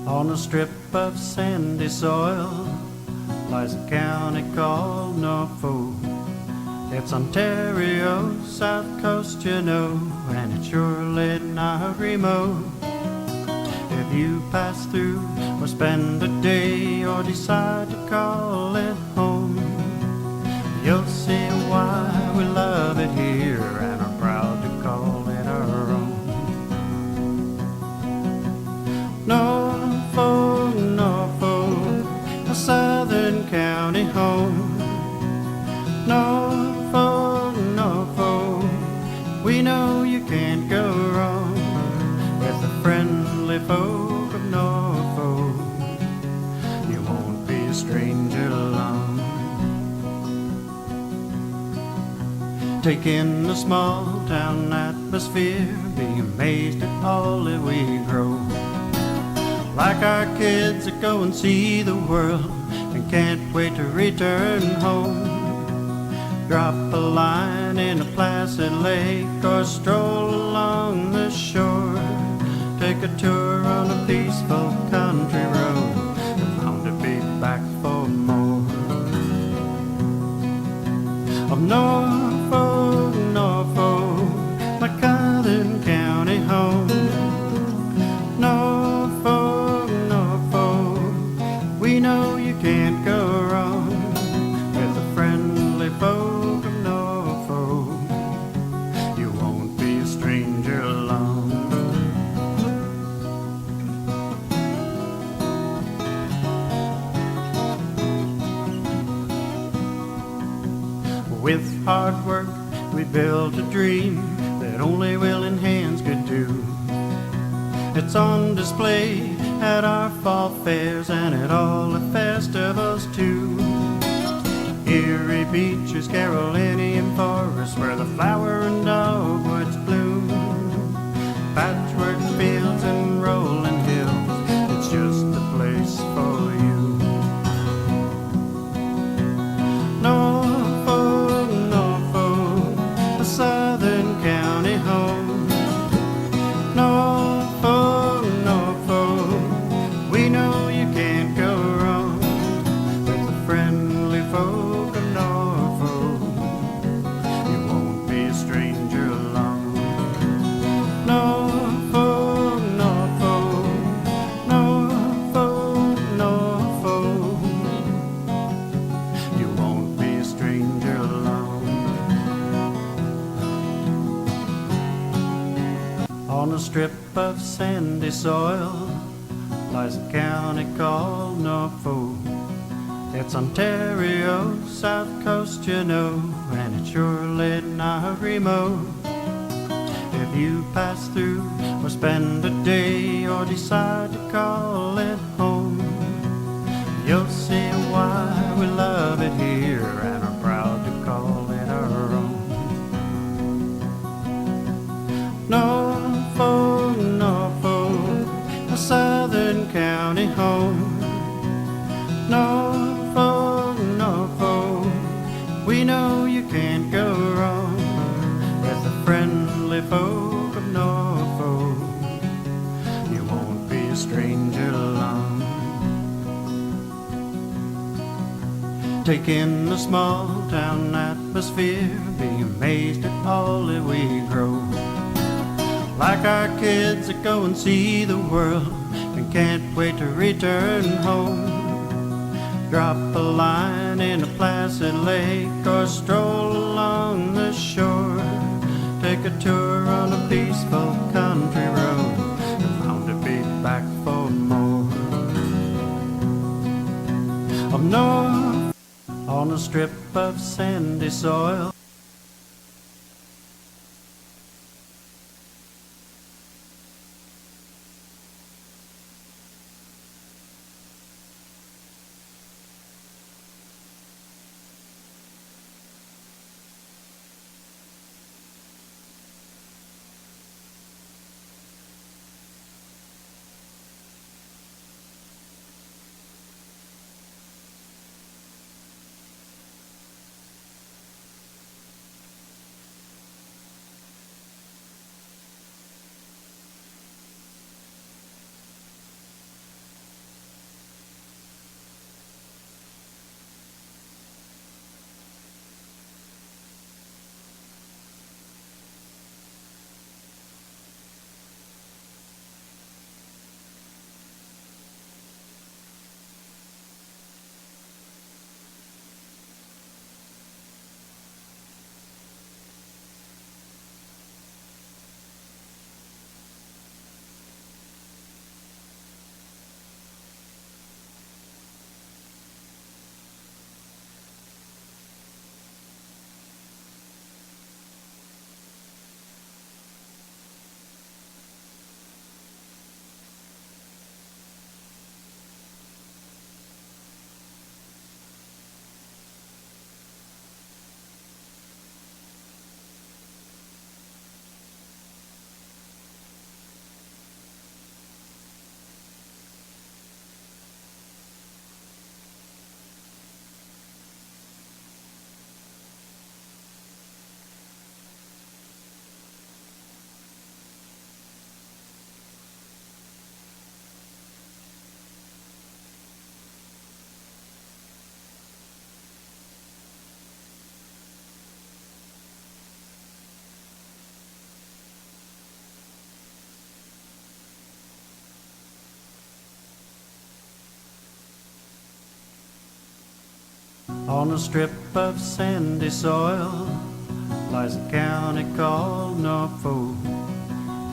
On a strip of sandy soil lies a county called Norfolk. It's Ontario, south coast, you know, and it's surely not remote. If you pass through or spend a day or decide to call it home, you'll see why we love it here and are proud to call it our own. Norfolk, Norfolk, a southern county home. Norfolk, Norfolk, we know you can't go wrong with the friendly folk of Norfolk. You won't be a stranger long. Take in the small town atmosphere, be amazed at all that we grow. Like our kids that go and see the world and can't wait to return home. Drop a line in a placid lake or stroll along the shore. Take a tour on a peaceful country road and bound to be back for more. Of Norfolk, Norfolk, my southern county home. Norfolk, Norfolk, we know you can't go wrong with the friendly folk of Norfolk. You won't be a stranger long. With hard work we built a dream that only willing hands could do. It's on display at our fall fairs and at all the festivals too. Erie beaches, Carolinian forests, where the flower and dogwoods bloom. Patchwork fields and rolling hills, it's just the place for you. Norfolk, Norfolk, a southern county home. Norfolk, Norfolk, we know you can't go wrong with the friendly folk of Norfolk. You won't be a stranger along. Norfolk, Norfolk, Norfolk, Norfolk, you won't be a stranger along. On a strip of sandy soil lies a county called Norfolk. It's Ontario, south coast, you know, and it's surely not remote. If you pass through or spend a day or decide to call it home, you'll see why we love it here and are proud to call it our own. Norfolk, Norfolk, a southern county home. Norfolk, Norfolk, we know you can't go wrong with the friendly folk of Norfolk. You won't be a stranger along. Take in the small town atmosphere, be amazed at all that we grow. Like our kids that go and see the world and can't wait to return home. Drop a line in a placid lake or stroll along the shore. Take a tour on a peaceful country road and bound to be back for more. Up north on a strip of sandy soil, on a strip of sandy soil lies a county called Norfolk.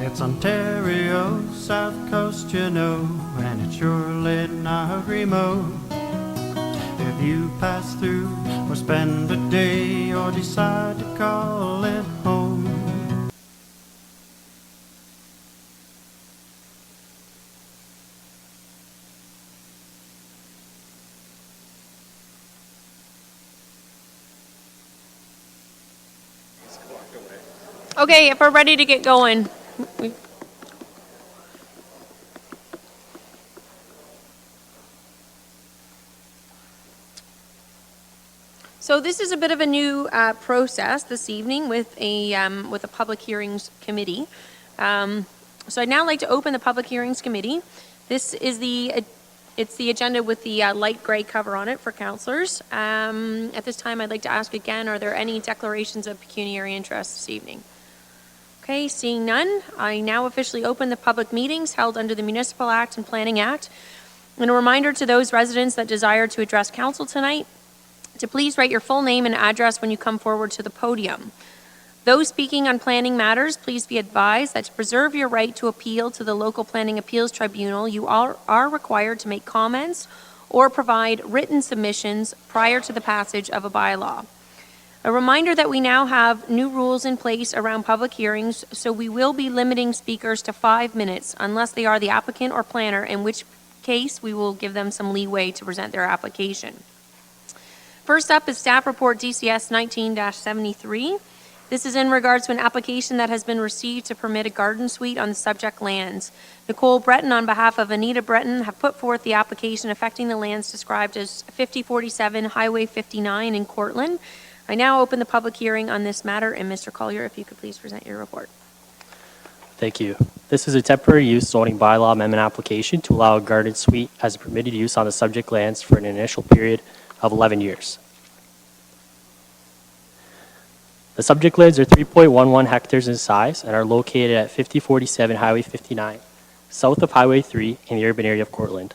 It's Ontario, south coast, you know, and it's surely not remote. If you pass through or spend a day or decide to call it home, Okay, if we're ready to get going. So this is a bit of a new process this evening with a public hearings committee. So I'd now like to open the public hearings committee. This is it's the agenda with the light gray cover on it for councillors. At this time, I'd like to ask again, are there any declarations of pecuniary interest this evening? Okay, seeing none, I now officially open the public meetings held under the Municipal Act and Planning Act. And a reminder to those residents that desire to address council tonight to please write your full name and address when you come forward to the podium. Those speaking on planning matters, please be advised that to preserve your right to appeal to the local planning appeals tribunal, you are required to make comments or provide written submissions prior to the passage of a bylaw. A reminder that we now have new rules in place around public hearings, so we will be limiting speakers to 5 minutes unless they are the applicant or planner, in which case we will give them some leeway to present their application. First up is Staff Report DCS 19-73. This is in regards to an application that has been received to permit a garden suite on the subject lands. Nicole Breton, on behalf of Anita Breton, have put forth the application affecting the lands described as 5047 Highway 59 in Cortland. I now open the public hearing on this matter, and Mr. Collier, if you could please present your report. Thank you. This is a temporary use zoning bylaw amendment application to allow a garden suite as a permitted use on the subject lands for an initial period of 11 years. The subject lands are 3.11 hectares in size and are located at 5047 Highway 59, south of Highway 3 in the urban area of Cortland.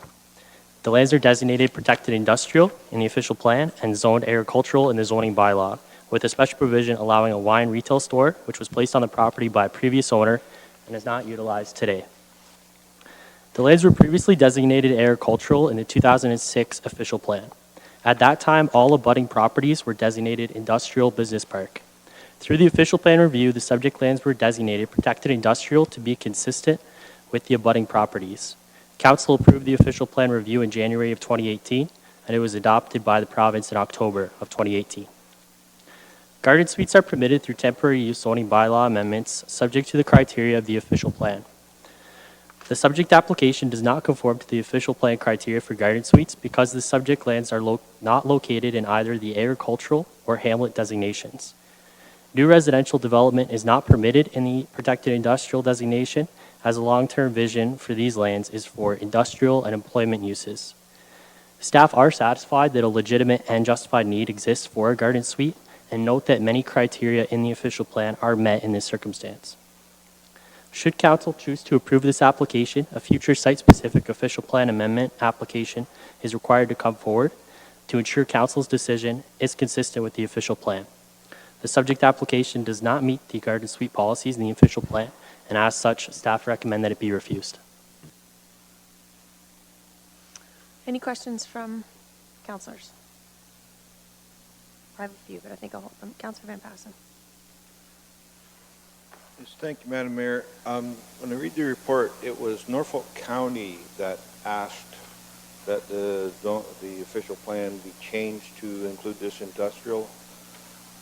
The lands are designated protected industrial in the official plan and zoned agricultural in the zoning bylaw, with a special provision allowing a wine retail store, which was placed on the property by a previous owner and is not utilized today. The lands were previously designated agricultural in the 2006 official plan. At that time, all abutting properties were designated industrial business park. Through the official plan review, the subject lands were designated protected industrial to be consistent with the abutting properties. Council approved the official plan review in January of 2018, and it was adopted by the province in October of 2018. Garden suites are permitted through temporary use zoning bylaw amendments subject to the criteria of the official plan. The subject application does not conform to the official plan criteria for garden suites because the subject lands are not located in either the agricultural or hamlet designations. New residential development is not permitted in the protected industrial designation, as a long-term vision for these lands is for industrial and employment uses. Staff are satisfied that a legitimate and justified need exists for a garden suite, and note that many criteria in the official plan are met in this circumstance. Should council choose to approve this application, a future site-specific official plan amendment application is required to come forward to ensure council's decision is consistent with the official plan. The subject application does not meet the garden suite policies in the official plan, and as such, staff recommend that it be refused. Any questions from councillors? I have a few, but I think I'll hold them. Councillor Van Passen. Yes, thank you, Madam Mayor. When I read the report, it was Norfolk County that asked that the official plan be changed to include this industrial,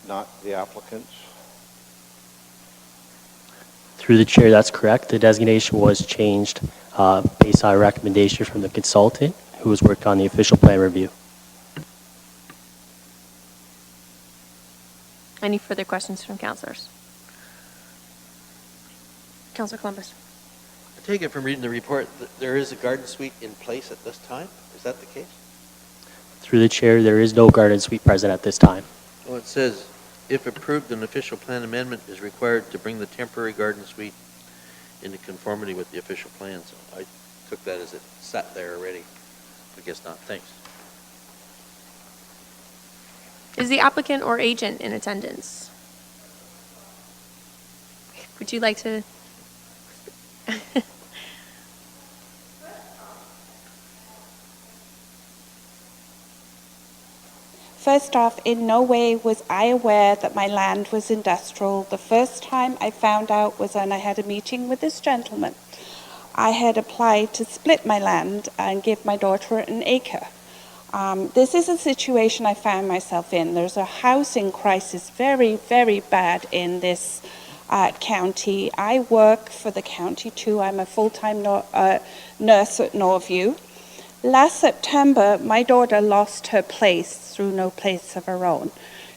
not the applicants. Through the chair, that's correct. The designation was changed based on a recommendation from the consultant who was working on the official plan review. Any further questions from councillors? Councillor Columbus. I take it from reading the report that there is a garden suite in place at this time. Is that the case? Through the chair, there is no garden suite present at this time. Well, it says, if approved, an official plan amendment is required to bring the temporary garden suite into conformity with the official plan. So I took that as it sat there already. I guess not. Thanks. Is the applicant or agent in attendance? Would you like to? First off, in no way was I aware that my land was industrial. The first time I found out was when I had a meeting with this gentleman. I had applied to split my land and give my daughter an acre. This is a situation I found myself in. There's a housing crisis very, very bad in this at county. I work for the county too. I'm a full-time nurse at Norview. Last September, my daughter lost her place through no place of her own.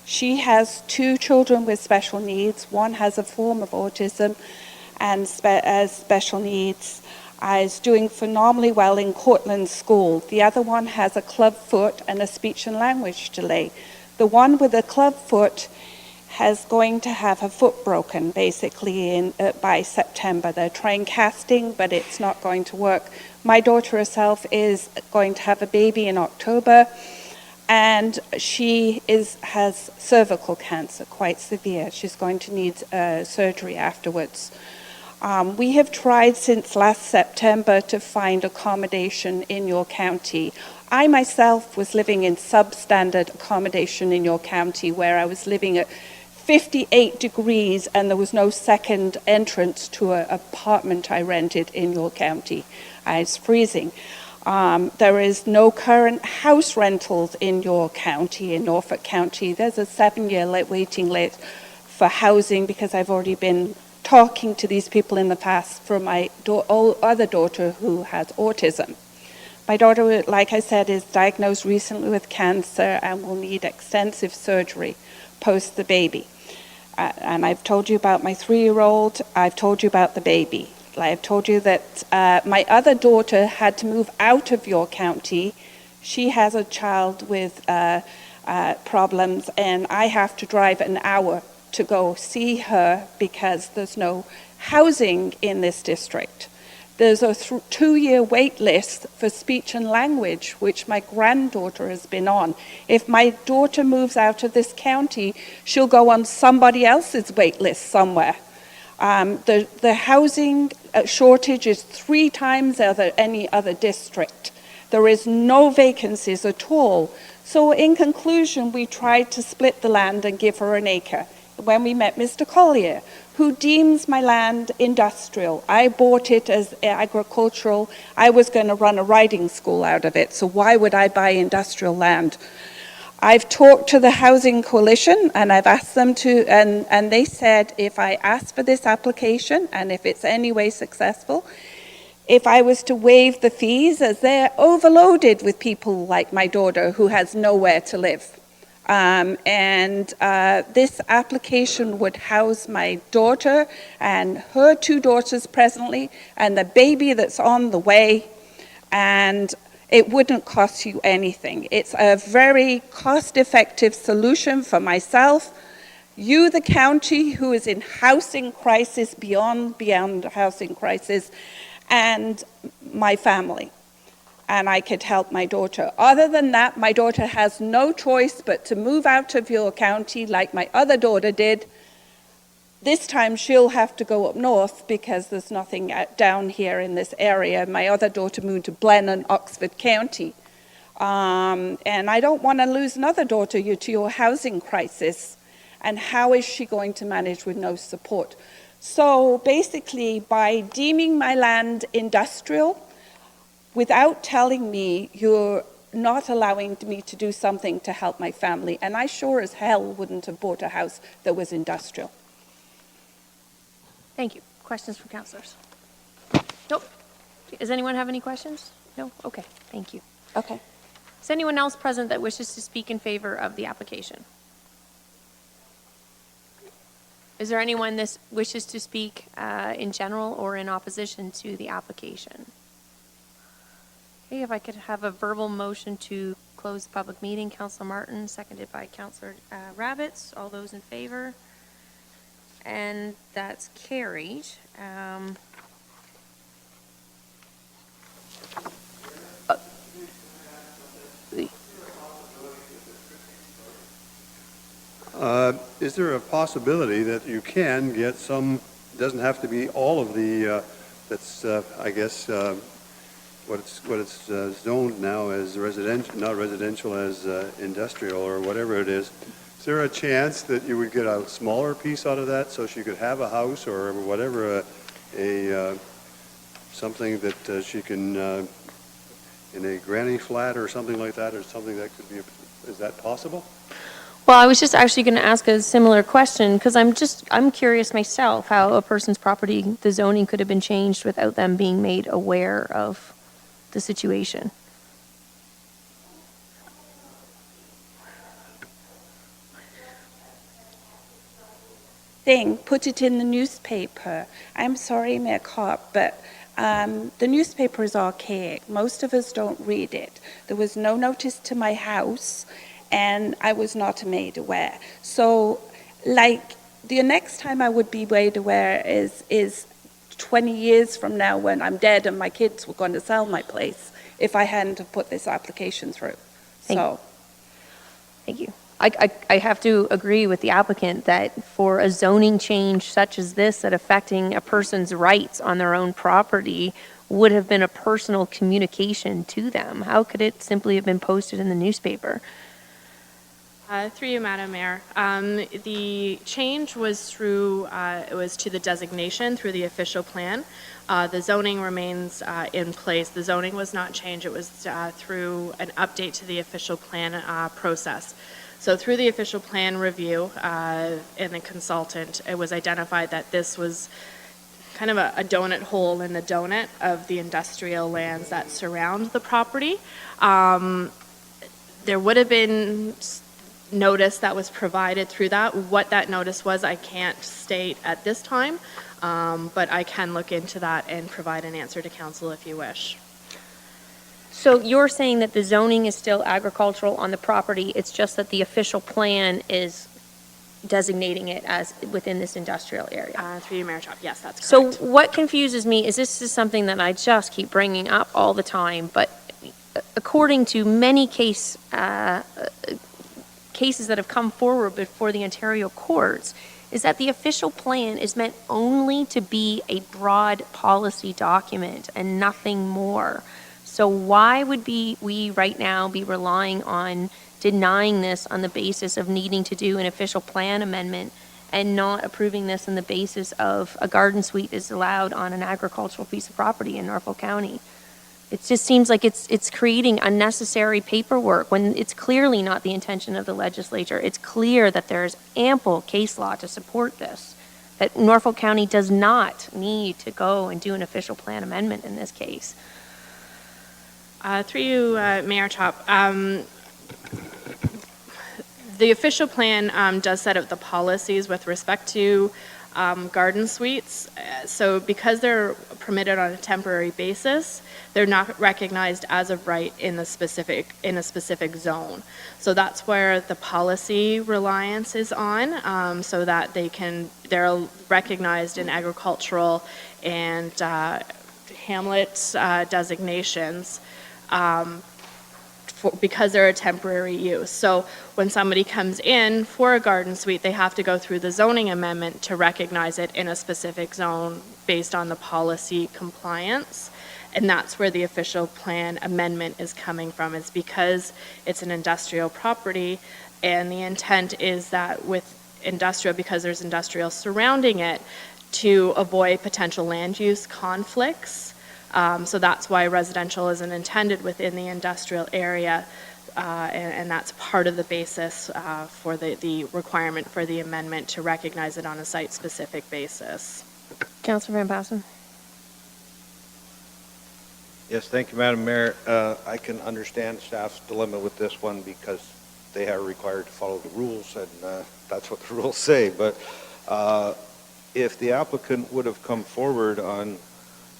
She has 2 children with special needs. One has a form of autism and special needs. Is doing phenomenally well in Cortland School. The other one has a club foot and a speech and language delay. The one with a club foot is going to have her foot broken basically by September. They're trying casting, but it's not going to work. My daughter herself is going to have a baby in October, and she has cervical cancer, quite severe. She's going to need surgery afterwards. We have tried since last September to find accommodation in your county. I myself was living in substandard accommodation in your county, where I was living at 58 degrees and there was no second entrance to an apartment I rented in your county. I was freezing. There is no current house rentals in your county, in Norfolk County. There's a 7-year waiting list for housing because I've already been talking to these people in the past for my other daughter who has autism. My daughter, like I said, is diagnosed recently with cancer and will need extensive surgery post the baby. And I've told you about my 3-year-old. I've told you about the baby. I've told you that my other daughter had to move out of your county. She has a child with problems, and I have to drive an hour to go see her because there's no housing in this district. There's a 2-year wait list for speech and language, which my granddaughter has been on. If my daughter moves out of this county, she'll go on somebody else's wait list somewhere. The housing shortage is 3 times any other district. There is no vacancies at all. So in conclusion, we tried to split the land and give her an acre. When we met Mr. Collier, who deems my land industrial. I bought it as agricultural. I was going to run a riding school out of it, so why would I buy industrial land? I've talked to the Housing Coalition, and I've asked them to, and they said if I ask for this application, and if it's any way successful, if I was to waive the fees, as they're overloaded with people like my daughter who has nowhere to live. This application would house my daughter and her 2 daughters presently, and the baby that's on the way, and it wouldn't cost you anything. It's a very cost-effective solution for myself, you, the county, who is in housing crisis, beyond housing crisis, and my family. And I could help my daughter. Other than that, my daughter has no choice but to move out of your county like my other daughter did. This time she'll have to go up north because there's nothing down here in this area. My other daughter moved to Blenheim, Oxford County. And I don't want to lose another daughter to your housing crisis. And how is she going to manage with no support? So basically, by deeming my land industrial, without telling me, you're not allowing me to do something to help my family. And I sure as hell wouldn't have bought a house that was industrial. Thank you. Questions from councilors? Nope. Does anyone have any questions? No? Okay, thank you. Okay. Is anyone else present that wishes to speak in favor of the application? Is there anyone that wishes to speak in general or in opposition to the application? Okay, if I could have a verbal motion to close the public meeting. Councilor Martin, seconded by Councilor Rabbits. All those in favor? And that's carried. Is there a possibility that you can get some, doesn't have to be all of the, that's, I guess, what it's zoned now as residential, not residential, as industrial or whatever it is. Is there a chance that you would get a smaller piece out of that so she could have a house or whatever, something that she can, in a granny flat or something like that, or something that could be, is that possible? Well, I was just actually going to ask a similar question because I'm curious myself how a person's property, the zoning could have been changed without them being made aware of the situation. Put it in the newspaper. I'm sorry, Mayor Kopp, but the newspaper is archaic. Most of us don't read it. There was no notice to my house, and I was not made aware. So, like, the next time I would be made aware is 20 years from now when I'm dead and my kids were going to sell my place if I hadn't have put this application through. Thank you. I have to agree with the applicant that for a zoning change such as this that affecting a person's rights on their own property would have been a personal communication to them. How could it simply have been posted in the newspaper? Through you, Madam Mayor. The change was through, it was to the designation through the official plan. The zoning remains in place. The zoning was not changed. It was through an update to the official plan process. So through the official plan review and the consultant, it was identified that this was kind of a donut hole in the donut of the industrial lands that surround the property. There would have been notice that was provided through that. What that notice was, I can't state at this time, but I can look into that and provide an answer to council if you wish. So you're saying that the zoning is still agricultural on the property, it's just that the official plan is designating it as within this industrial area? Through you, Mayor Chop, yes, that's So correct. what confuses me is this is something that I just keep bringing up all the time, but according to many cases that have come forward before the Ontario courts, is that the official plan is meant only to be a broad policy document and nothing more. So why would we right now be relying on denying this on the basis of needing to do an official plan amendment and not approving this on the basis of a garden suite is allowed on an agricultural piece of property in Norfolk County? It just seems like it's creating unnecessary paperwork when it's clearly not the intention of the legislature. It's clear that there's ample case law to support this, that Norfolk County does not need to go and do an official plan amendment in this case. Through you, Mayor Chop, the official plan does set out the policies with respect to garden suites. So because they're permitted on a temporary basis, they're not recognized as of right in a specific zone. So that's where the policy reliance is on, so that they're recognized in agricultural and hamlet designations. Because they're a temporary use. So when somebody comes in for a garden suite, they have to go through the zoning amendment to recognize it in a specific zone based on the policy compliance. And that's where the official plan amendment is coming from. It's because it's an industrial property, and the intent is that with industrial, because there's industrial surrounding it, to avoid potential land use conflicts. So that's why residential isn't intended within the industrial area, and that's part of the basis for the requirement for the amendment to recognize it on a site-specific basis. Councillor Van Passen. Yes, thank you, Madam Mayor. I can understand staff's dilemma with this one because they are required to follow the rules, and that's what the rules say. But if the applicant would have come forward on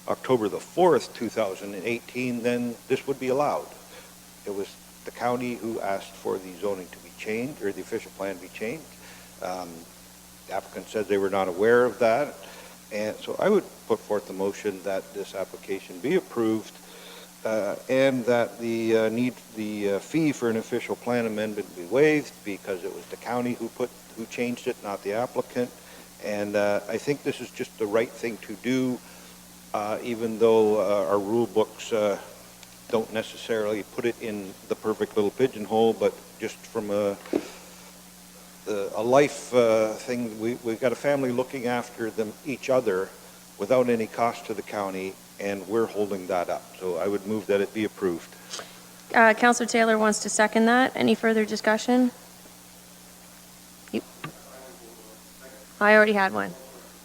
October the 4th, 2018, then this would be allowed. It was the county who asked for the zoning to be changed, or the official plan to be changed. The applicant said they were not aware of that, and so I would put forth the motion that this application be approved, and that the fee for an official plan amendment be waived because it was the county who changed it, not the applicant. And I think this is just the right thing to do. Even though our rule books don't necessarily put it in the perfect little pigeonhole, but just from a life thing, we've got a family looking after each other without any cost to the county, and we're holding that up. So I would move that it be approved. Councillor Taylor wants to second that. Any further discussion? I already had one.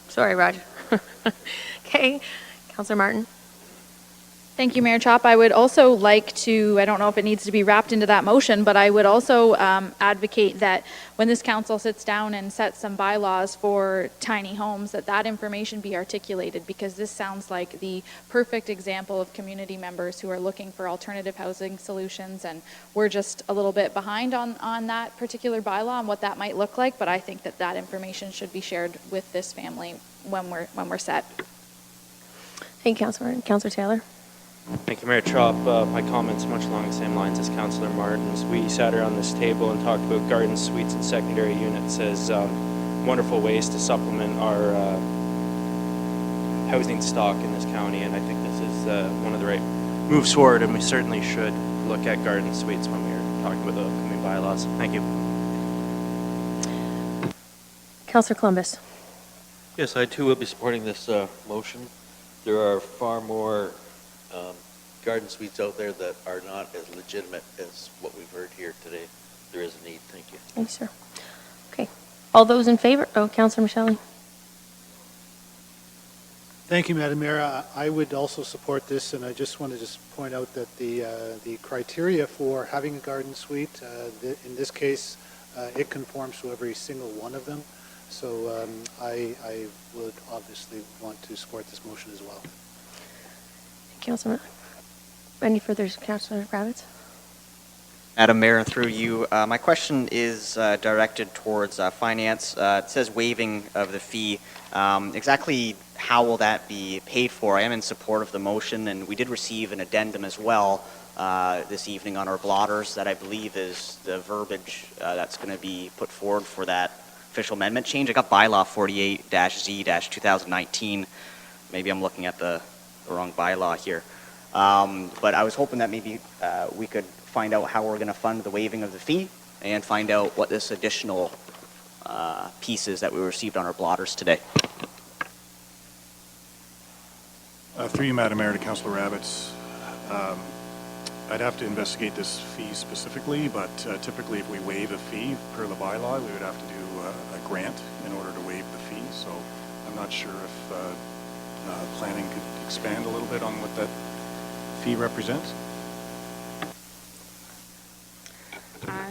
Sorry, Roger. Okay, Councillor Martin. Thank you, Mayor Chop. I would also like to, I don't know if it needs to be wrapped into that motion, but I would also advocate that when this council sits down and sets some bylaws for tiny homes, that that information be articulated, because this sounds like the perfect example of community members who are looking for alternative housing solutions, and we're just a little bit behind on that particular bylaw and what that might look like, but I think that that information should be shared with this family when we're set. Thank you, Councillor Martin. Councillor Taylor. Thank you, Mayor Chop. My comments much along the same lines as Councillor Martin's. We sat around this table and talked about garden suites and secondary units as wonderful ways to supplement our housing stock in this county, and I think this is one of the right moves forward, and we certainly should look at garden suites when we're talking about the upcoming bylaws. Thank you. Councillor Columbus. Yes, I too will be supporting this motion. There are far more garden suites out there that are not as legitimate as what we've heard here today. There is a need. Thank you. Thanks, sir. Okay. All those in favor? Oh, Councillor Michelli. Thank you, Madam Mayor. I would also support this, and I just want to point out that the criteria for having a garden suite, in this case, it conforms to every single one of them. So I would obviously want to support this motion as well. Councillor, any further, Councillor Kravitz? Madam Mayor, through you, my question is directed towards finance. It says waiving of the fee. Exactly how will that be paid for? I am in support of the motion, and we did receive an addendum as well this evening on our blotters that I believe is the verbiage that's going to be put forward for that official amendment change. I got bylaw 48-Z-2019. Maybe I'm looking at the wrong bylaw here. But I was hoping that maybe we could find out how we're going to fund the waiving of the fee and find out what this additional piece is that we received on our blotters today. Through you, Madam Mayor, to Councillor Rabbits. I'd have to investigate this fee specifically, but typically if we waive a fee per the bylaw, we would have to do a grant in order to waive the fee. So I'm not sure if planning could expand a little bit on what that fee represents.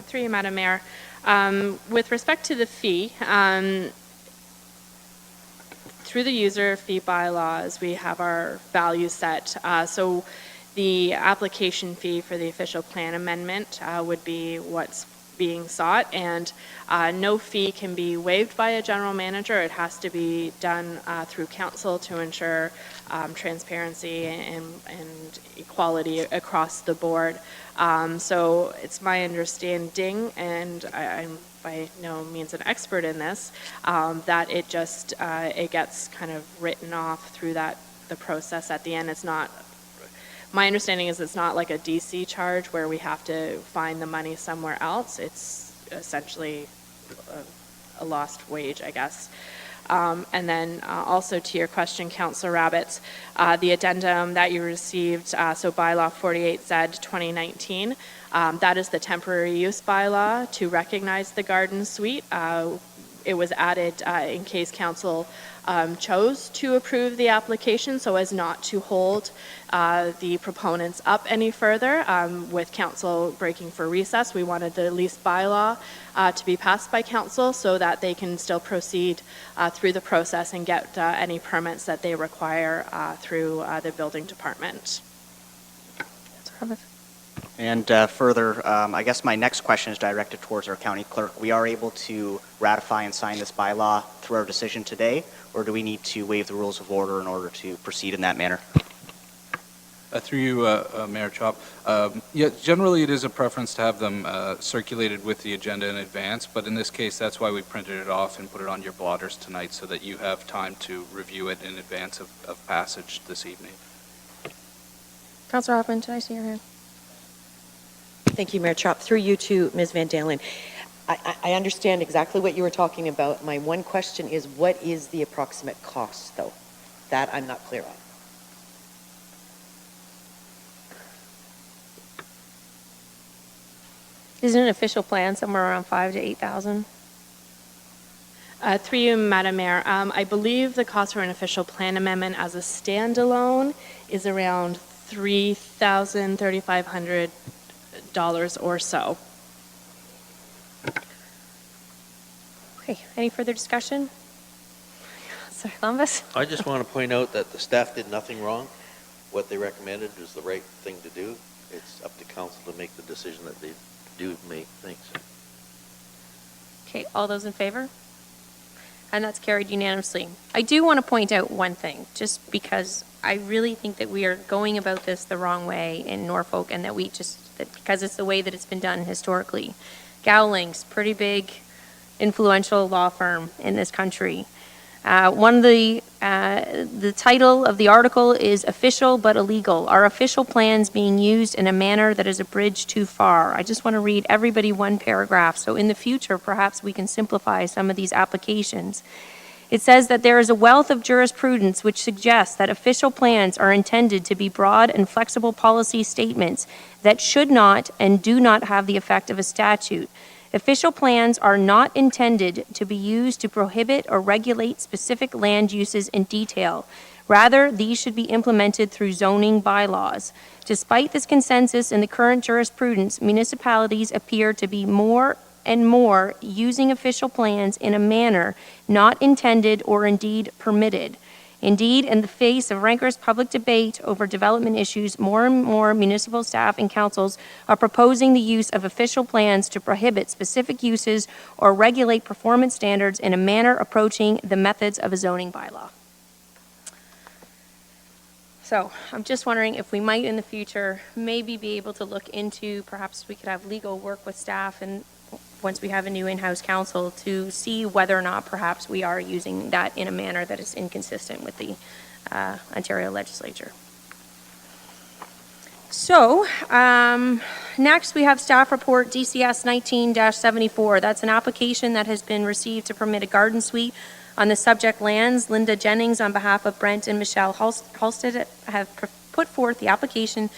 Through you, Madam Mayor. With respect to the fee, through the user fee bylaws, we have our value set. So the application fee for the official plan amendment would be what's being sought, and no fee can be waived by a general manager. It has to be done through council to ensure transparency and equality across the board. So it's my understanding, and I'm by no means an expert in this, that it just it gets kind of written off through the process at the end. It's not. My understanding is it's not like a DC charge where we have to find the money somewhere else. It's essentially a lost wage, I guess. And then also to your question, Councillor Rabbits, the addendum that you received, so bylaw 48Z 2019, that is the temporary use bylaw to recognize the garden suite. It was added in case council chose to approve the application so as not to hold the proponents up any further. With council breaking for recess, we wanted the lease bylaw to be passed by council so that they can still proceed through the process and get any permits that they require through the building department. And further, I guess my next question is directed towards our county clerk. We are able to ratify and sign this bylaw through our decision today, or do we need to waive the rules of order in order to proceed in that manner? Through you, Mayor Chop. Yeah, generally it is a preference to have them circulated with the agenda in advance, but in this case, that's why we printed it off and put it on your blotters tonight so that you have time to review it in advance of passage this evening. Councillor Hoffman, did I see your hand? Thank you, Mayor Chop. Through you to Ms. Van Dalen. I understand exactly what you were talking about. My one question is, what is the approximate cost, though? That I'm not clear on. Isn't an official plan somewhere around 5,000 to 8,000? Through you, Madam Mayor, I believe the cost for an official plan amendment as a standalone is around $3,000, $3,500 or so. Okay, any further discussion? Sir Columbus? I just want to point out that the staff did nothing wrong. What they recommended was the right thing to do. It's up to council to make the decision that they do make. Thanks. Okay, all those in favor? And that's carried unanimously. I do want to point out one thing, just because I really think that we are going about this the wrong way in Norfolk, and that because it's the way that it's been done historically. Gowling's, pretty big, influential law firm in this country. One of the title of the article is Official but Illegal. Are official plans being used in a manner that is a bridge too far? I just want to read everybody one paragraph, so in the future, perhaps we can simplify some of these applications. It says that there is a wealth of jurisprudence which suggests that official plans are intended to be broad and flexible policy statements that should not and do not have the effect of a statute. Official plans are not intended to be used to prohibit or regulate specific land uses in detail. Rather, these should be implemented through zoning bylaws. Despite this consensus in the current jurisprudence, municipalities appear to be more and more using official plans in a manner not intended or indeed permitted. Indeed, in the face of rancorous public debate over development issues, more and more municipal staff and councils are proposing the use of official plans to prohibit specific uses or regulate performance standards in a manner approaching the methods of a zoning bylaw. So I'm just wondering if we might in the future maybe be able to look into, perhaps we could have legal work with staff, and once we have a new in-house counsel, to see whether or not perhaps we are using that in a manner that is inconsistent with the Ontario legislature. So next we have staff report DCS 19-74. That's an application that has been received to permit a garden suite on the subject lands. Linda Jennings, on behalf of Brent and Michelle Halstead, have put forth the application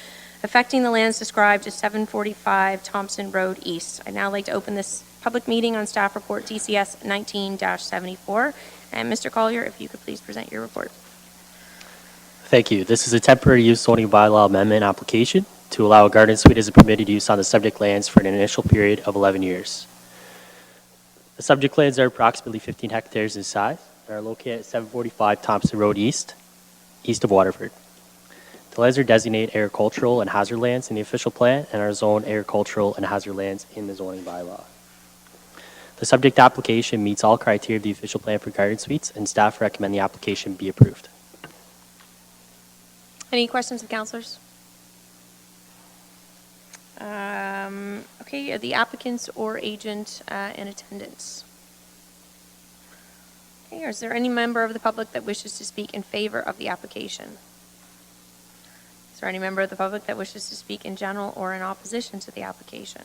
affecting the lands described as 745 Thompson Road East. I'd now like to open this public meeting on staff report DCS 19-74. And Mr. Collier, if you could please present your report. Thank you. This is a temporary use zoning bylaw amendment application to allow a garden suite as a permitted use on the subject lands for an initial period of 11 years. The subject lands are approximately 15 hectares in size and are located at 745 Thompson Road East, east of Waterford. The lands are designated agricultural and hazard lands in the official plan and are zoned agricultural and hazard lands in the zoning bylaw. The subject application meets all criteria of the official plan for garden suites, and staff recommend the application be approved. Any questions of councillors? Okay, are the applicants or agent in attendance? Okay, is there any member of the public that wishes to speak in favor of the application? Is there any member of the public that wishes to speak in general or in opposition to the application?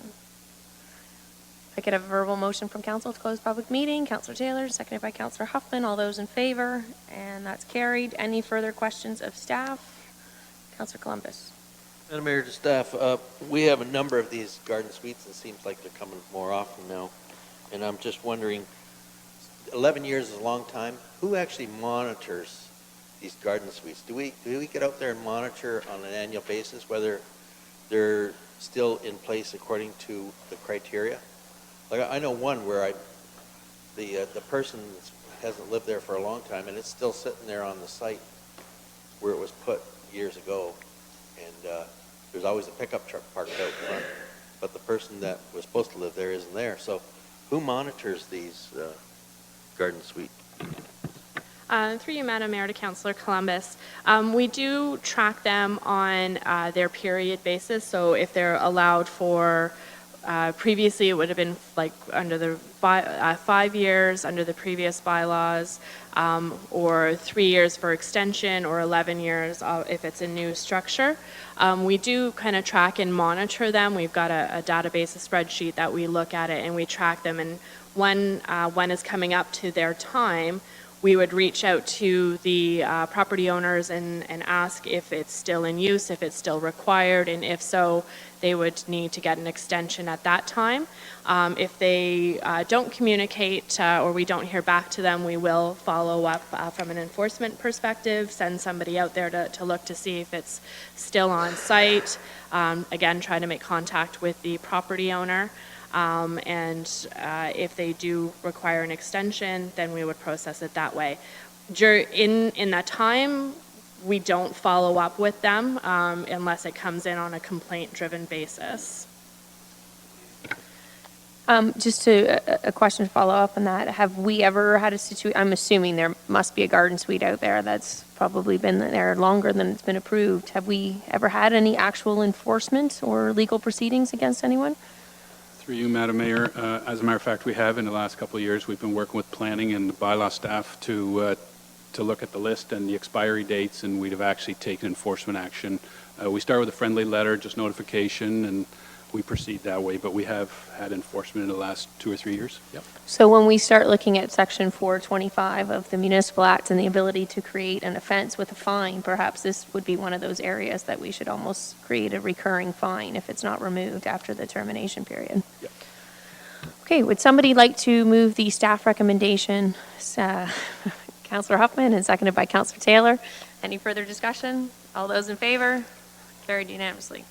If I could have a verbal motion from council to close public meeting. Councillor Taylor, seconded by Councillor Huffman. All those in favor? And that's carried. Any further questions of staff? Councillor Columbus. Madam Mayor, to staff, we have a number of these garden suites. It seems like they're coming more often now. And I'm just wondering, 11 years is a long time. Who actually monitors these garden suites? Do we get out there and monitor on an annual basis whether they're still in place according to the criteria? Like I know one where the person hasn't lived there for a long time, and it's still sitting there on the site where it was put years ago, and there's always a pickup truck parked out front, but the person that was supposed to live there isn't there. So who monitors these garden suites? Through you, Madam Mayor, to Councillor Columbus. We do track them on their period basis. So if they're allowed for, previously it would have been like under the 5 years under the previous bylaws, or 3 years for extension, or 11 years if it's a new structure. We do kind of track and monitor them. We've got a database, a spreadsheet that we look at it and we track them. And when one is coming up to their time, we would reach out to the property owners and ask if it's still in use, if it's still required, and if so, they would need to get an extension at that time. If they don't communicate or we don't hear back to them, we will follow up from an enforcement perspective, send somebody out there to look to see if it's still on site. Again, try to make contact with the property owner. If they do require an extension, then we would process it that way. In that time, we don't follow up with them unless it comes in on a complaint-driven basis. Just a question to follow up on that. Have we ever had a situation, I'm assuming there must be a garden suite out there that's probably been there longer than it's been approved. Have we ever had any actual enforcement or legal proceedings against anyone? Through you, Madam Mayor, as a matter of fact, we have in the last couple of years, we've been working with planning and the bylaw staff to look at the list and the expiry dates, and we'd have actually taken enforcement action. We start with a friendly letter, just notification, and we proceed that way, but we have had enforcement in the last 2 or 3 years. Yep. So when we start looking at Section 425 of the Municipal Act and the ability to create an offense with a fine, perhaps this would be one of those areas that we should almost create a recurring fine if it's not removed after the termination period. Yep. Okay, would somebody like to move the staff recommendation? Councillor Huffman and seconded by Councillor Taylor. Any further discussion? All those in favor? Carried unanimously.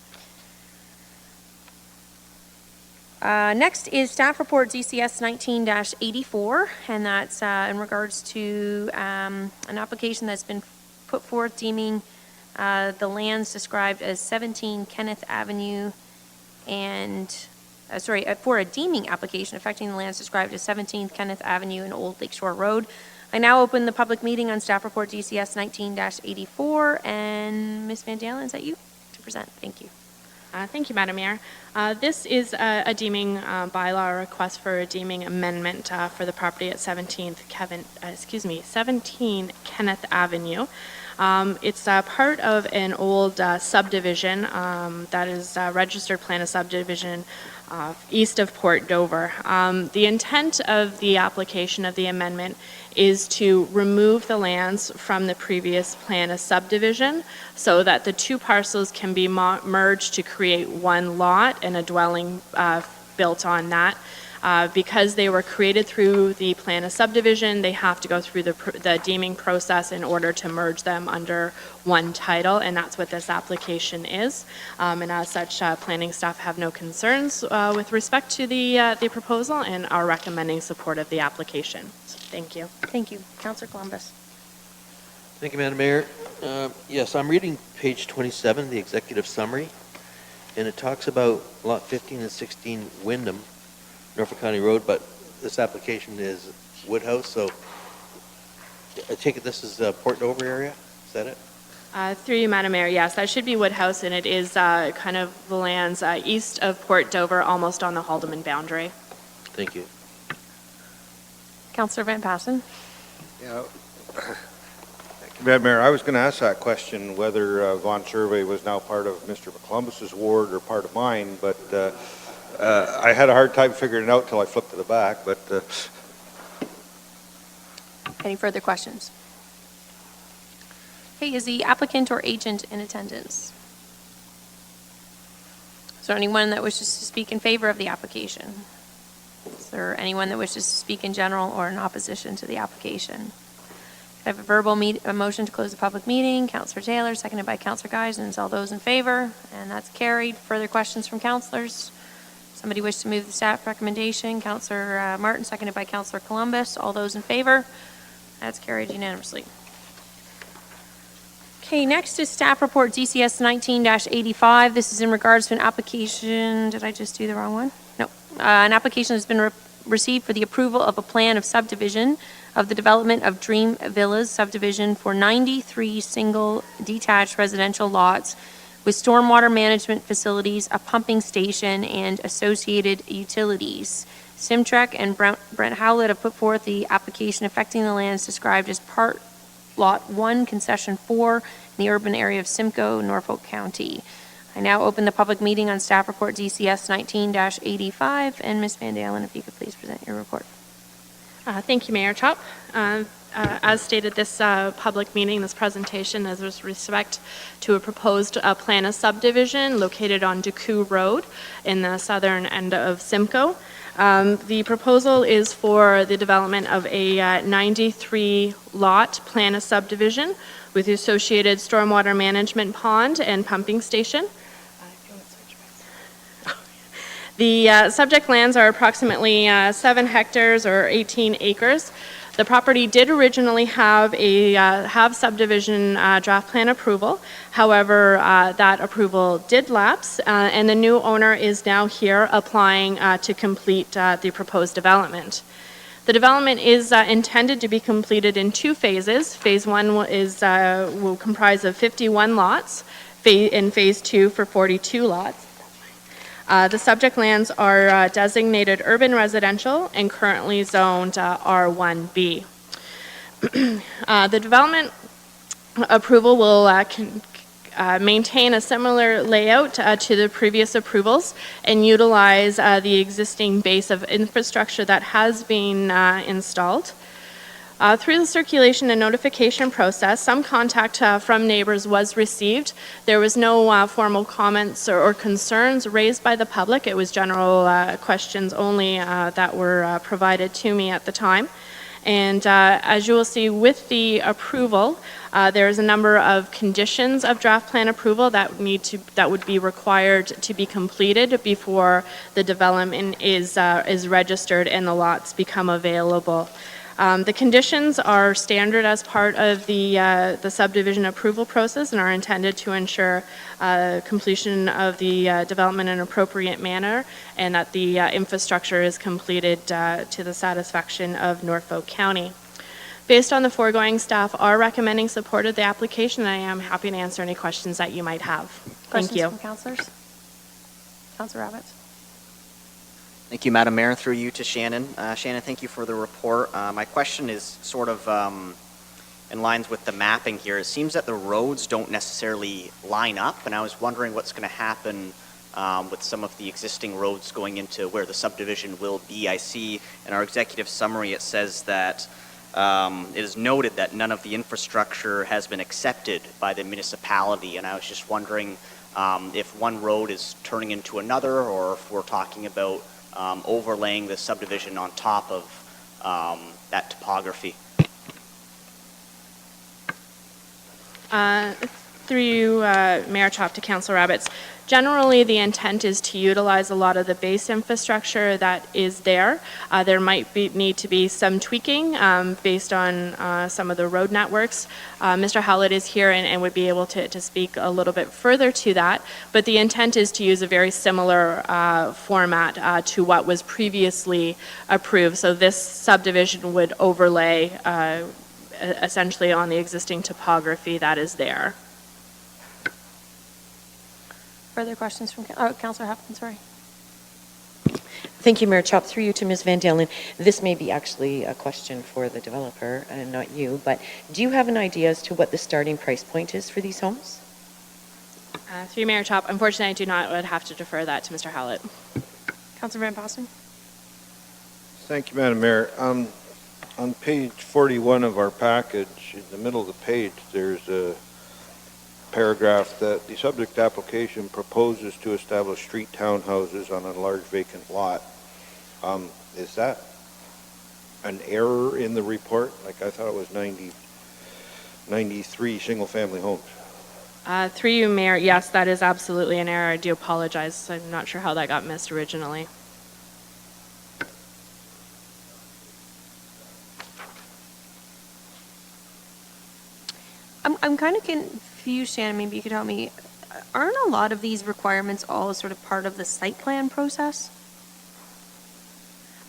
Next is staff report DCS 19-84, and that's in regards to an application that's been put forth deeming the lands described as 17 Kenneth Avenue and, for a deeming application affecting the lands described as 17th Kenneth Avenue and Old Lakeshore Road. I now open the public meeting on staff report DCS 19-84, and Ms. Van Dalen, is that you to present? Thank you. Thank you, Madam Mayor. This is a deeming bylaw request for a deeming amendment for the property at 17 Kenneth Avenue. It's part of an old subdivision that is registered plan of subdivision east of Port Dover. The intent of the application of the amendment is to remove the lands from the previous plan of subdivision so that the two parcels can be merged to create one lot and a dwelling built on that. Because they were created through the plan of subdivision, they have to go through the deeming process in order to merge them under one title, and that's what this application is. And as such, planning staff have no concerns with respect to the proposal and are recommending support of the application. So, thank you. Thank you. Councillor Columbus. Thank you, Madam Mayor. Yes, I'm reading page 27, the executive summary, and it talks about lot 15 and 16 Wyndham, Norfolk County Road, but this application is Woodhouse, so I take it this is Port Dover area? Is that it? Through you, Madam Mayor, yes, that should be Woodhouse, and it is kind of the lands east of Port Dover, almost on the Haldeman boundary. Thank you. Councillor Van Passen. Yeah. Madam Mayor, I was going to ask that question, whether Vaughan Survey was now part of Mr. McColumbus's ward or part of mine, but I had a hard time figuring it out until I flipped to the back, but... Any further questions? Okay, is the applicant or agent in attendance? Is there anyone that wishes to speak in favor of the application? Is there anyone that wishes to speak in general or in opposition to the application? I have a verbal motion to close the public meeting. Councillor Taylor, seconded by Councillor Geisens. All those in favor? And that's carried. Further questions from councillors? Somebody wish to move the staff recommendation? Councillor Martin, seconded by Councillor Columbus. All those in favor? That's carried unanimously. Okay, next is staff report DCS 19-85. This is in regards to an application. Did I just do the wrong one? No. An application has been received for the approval of a plan of subdivision of the development of Dream Villas subdivision for 93 single detached residential lots with stormwater management facilities, a pumping station, and associated utilities. Simtrek and Brent Howlett have put forth the application affecting the lands described as Part Lot 1, Concession 4, in the urban area of Simcoe, Norfolk County. I now open the public meeting on staff report DCS 19-85, and Ms. Van Dalen, if you could please present your report. Thank you, Mayor Chop. As stated, this public meeting, this presentation is with respect to a proposed plan of subdivision located on Decoux Road in the southern end of Simcoe. The proposal is for the development of a 93-lot plan of subdivision with the associated stormwater management pond and pumping station. The subject lands are approximately 7 hectares or 18 acres. The property did originally have subdivision draft plan approval. However, that approval did lapse, and the new owner is now here applying to complete the proposed development. The development is intended to be completed in 2 phases. Phase 1 will comprise of 51 lots, and Phase 2 for 42 lots. The subject lands are designated urban residential and currently zoned R1B. The development approval will maintain a similar layout to the previous approvals and utilize the existing base of infrastructure that has been installed. Through the circulation and notification process, some contact from neighbors was received. There was no formal comments or concerns raised by the public. It was general questions only that were provided to me at the time. And as you will see with the approval, there is a number of conditions of draft plan approval that would be required to be completed before the development is registered and the lots become available. The conditions are standard as part of the subdivision approval process and are intended to ensure completion of the development in an appropriate manner and that the infrastructure is completed to the satisfaction of Norfolk County. Based on the foregoing, staff are recommending support of the application, and I am happy to answer any questions that you might have. Thank you. Questions from councilors? Councilor Roberts? Thank you, Madam Mayor. Through you to Shannon. Shannon, thank you for the report. My question is sort of in lines with the mapping here. It seems that the roads don't necessarily line up, and I was wondering what's going to happen with some of the existing roads going into where the subdivision will be. I see in our executive summary it says that it is noted that none of the infrastructure has been accepted by the municipality, and I was just wondering if one road is turning into another, or if we're talking about overlaying the subdivision on top of that topography. Through you, Mayor Chop, to Councilor Rabbits. Generally, the intent is to utilize a lot of the base infrastructure that is there. There might need to be some tweaking based on some of the road networks. Mr. Howlett is here and would be able to speak a little bit further to that, but the intent is to use a very similar format to what was previously approved. So this subdivision would overlay essentially on the existing topography that is there. Further questions from Councilor Hopkins? Sorry. Thank you, Mayor Chop. Through you to Ms. Van Dalen. This may be actually a question for the developer and not you, but do you have an idea as to what the starting price point is for these homes? Through you, Mayor Chop. Unfortunately, I do not. I would have to defer that to Mr. Howlett. Councilor Van Boston? Thank you, Madam Mayor. On page 41 of our package, in the middle of the page, there's a paragraph that the subject application proposes to establish street townhouses on a large vacant lot. Is that an error in the report? Like, I thought it was 93 single-family homes. Through you, Mayor, yes, that is absolutely an error. I do apologize. I'm not sure how that got missed originally. I'm kind of confused, Shannon, maybe you could help me. Aren't a lot of these requirements all sort of part of the site plan process?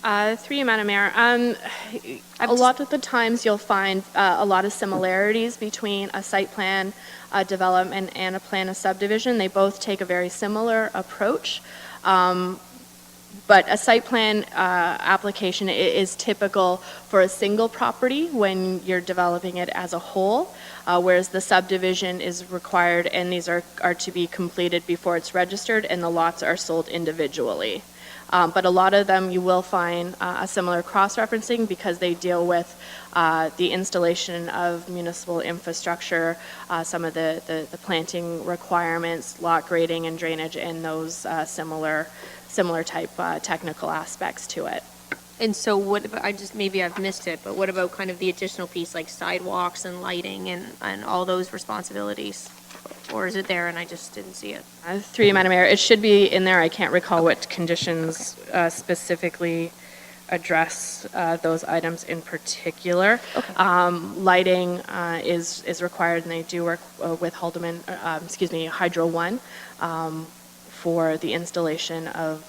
Through you, Madam Mayor. A lot of the times you'll find a lot of similarities between a site plan, a development, and a plan of subdivision. They both take a very similar approach. But a site plan application is typical for a single property when you're developing it as a whole, whereas the subdivision is required, and these are to be completed before it's registered and the lots are sold individually. But a lot of them you will find a similar cross-referencing because they deal with the installation of municipal infrastructure, some of the planting requirements, lot grading and drainage, and those similar type technical aspects to it. And so what about, maybe I've missed it, but what about kind of the additional piece like sidewalks and lighting and all those responsibilities? Or is it there and I just didn't see it? Through you, Madam Mayor, it should be in there. I can't recall what conditions specifically address those items in particular. Lighting is required, and they do work with Hydro One for the installation of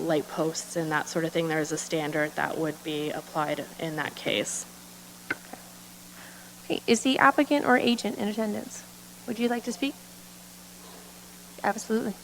light posts and that sort of thing. There is a standard that would be applied in that case. Okay, is the applicant or agent in attendance? Would you like to speak? Absolutely.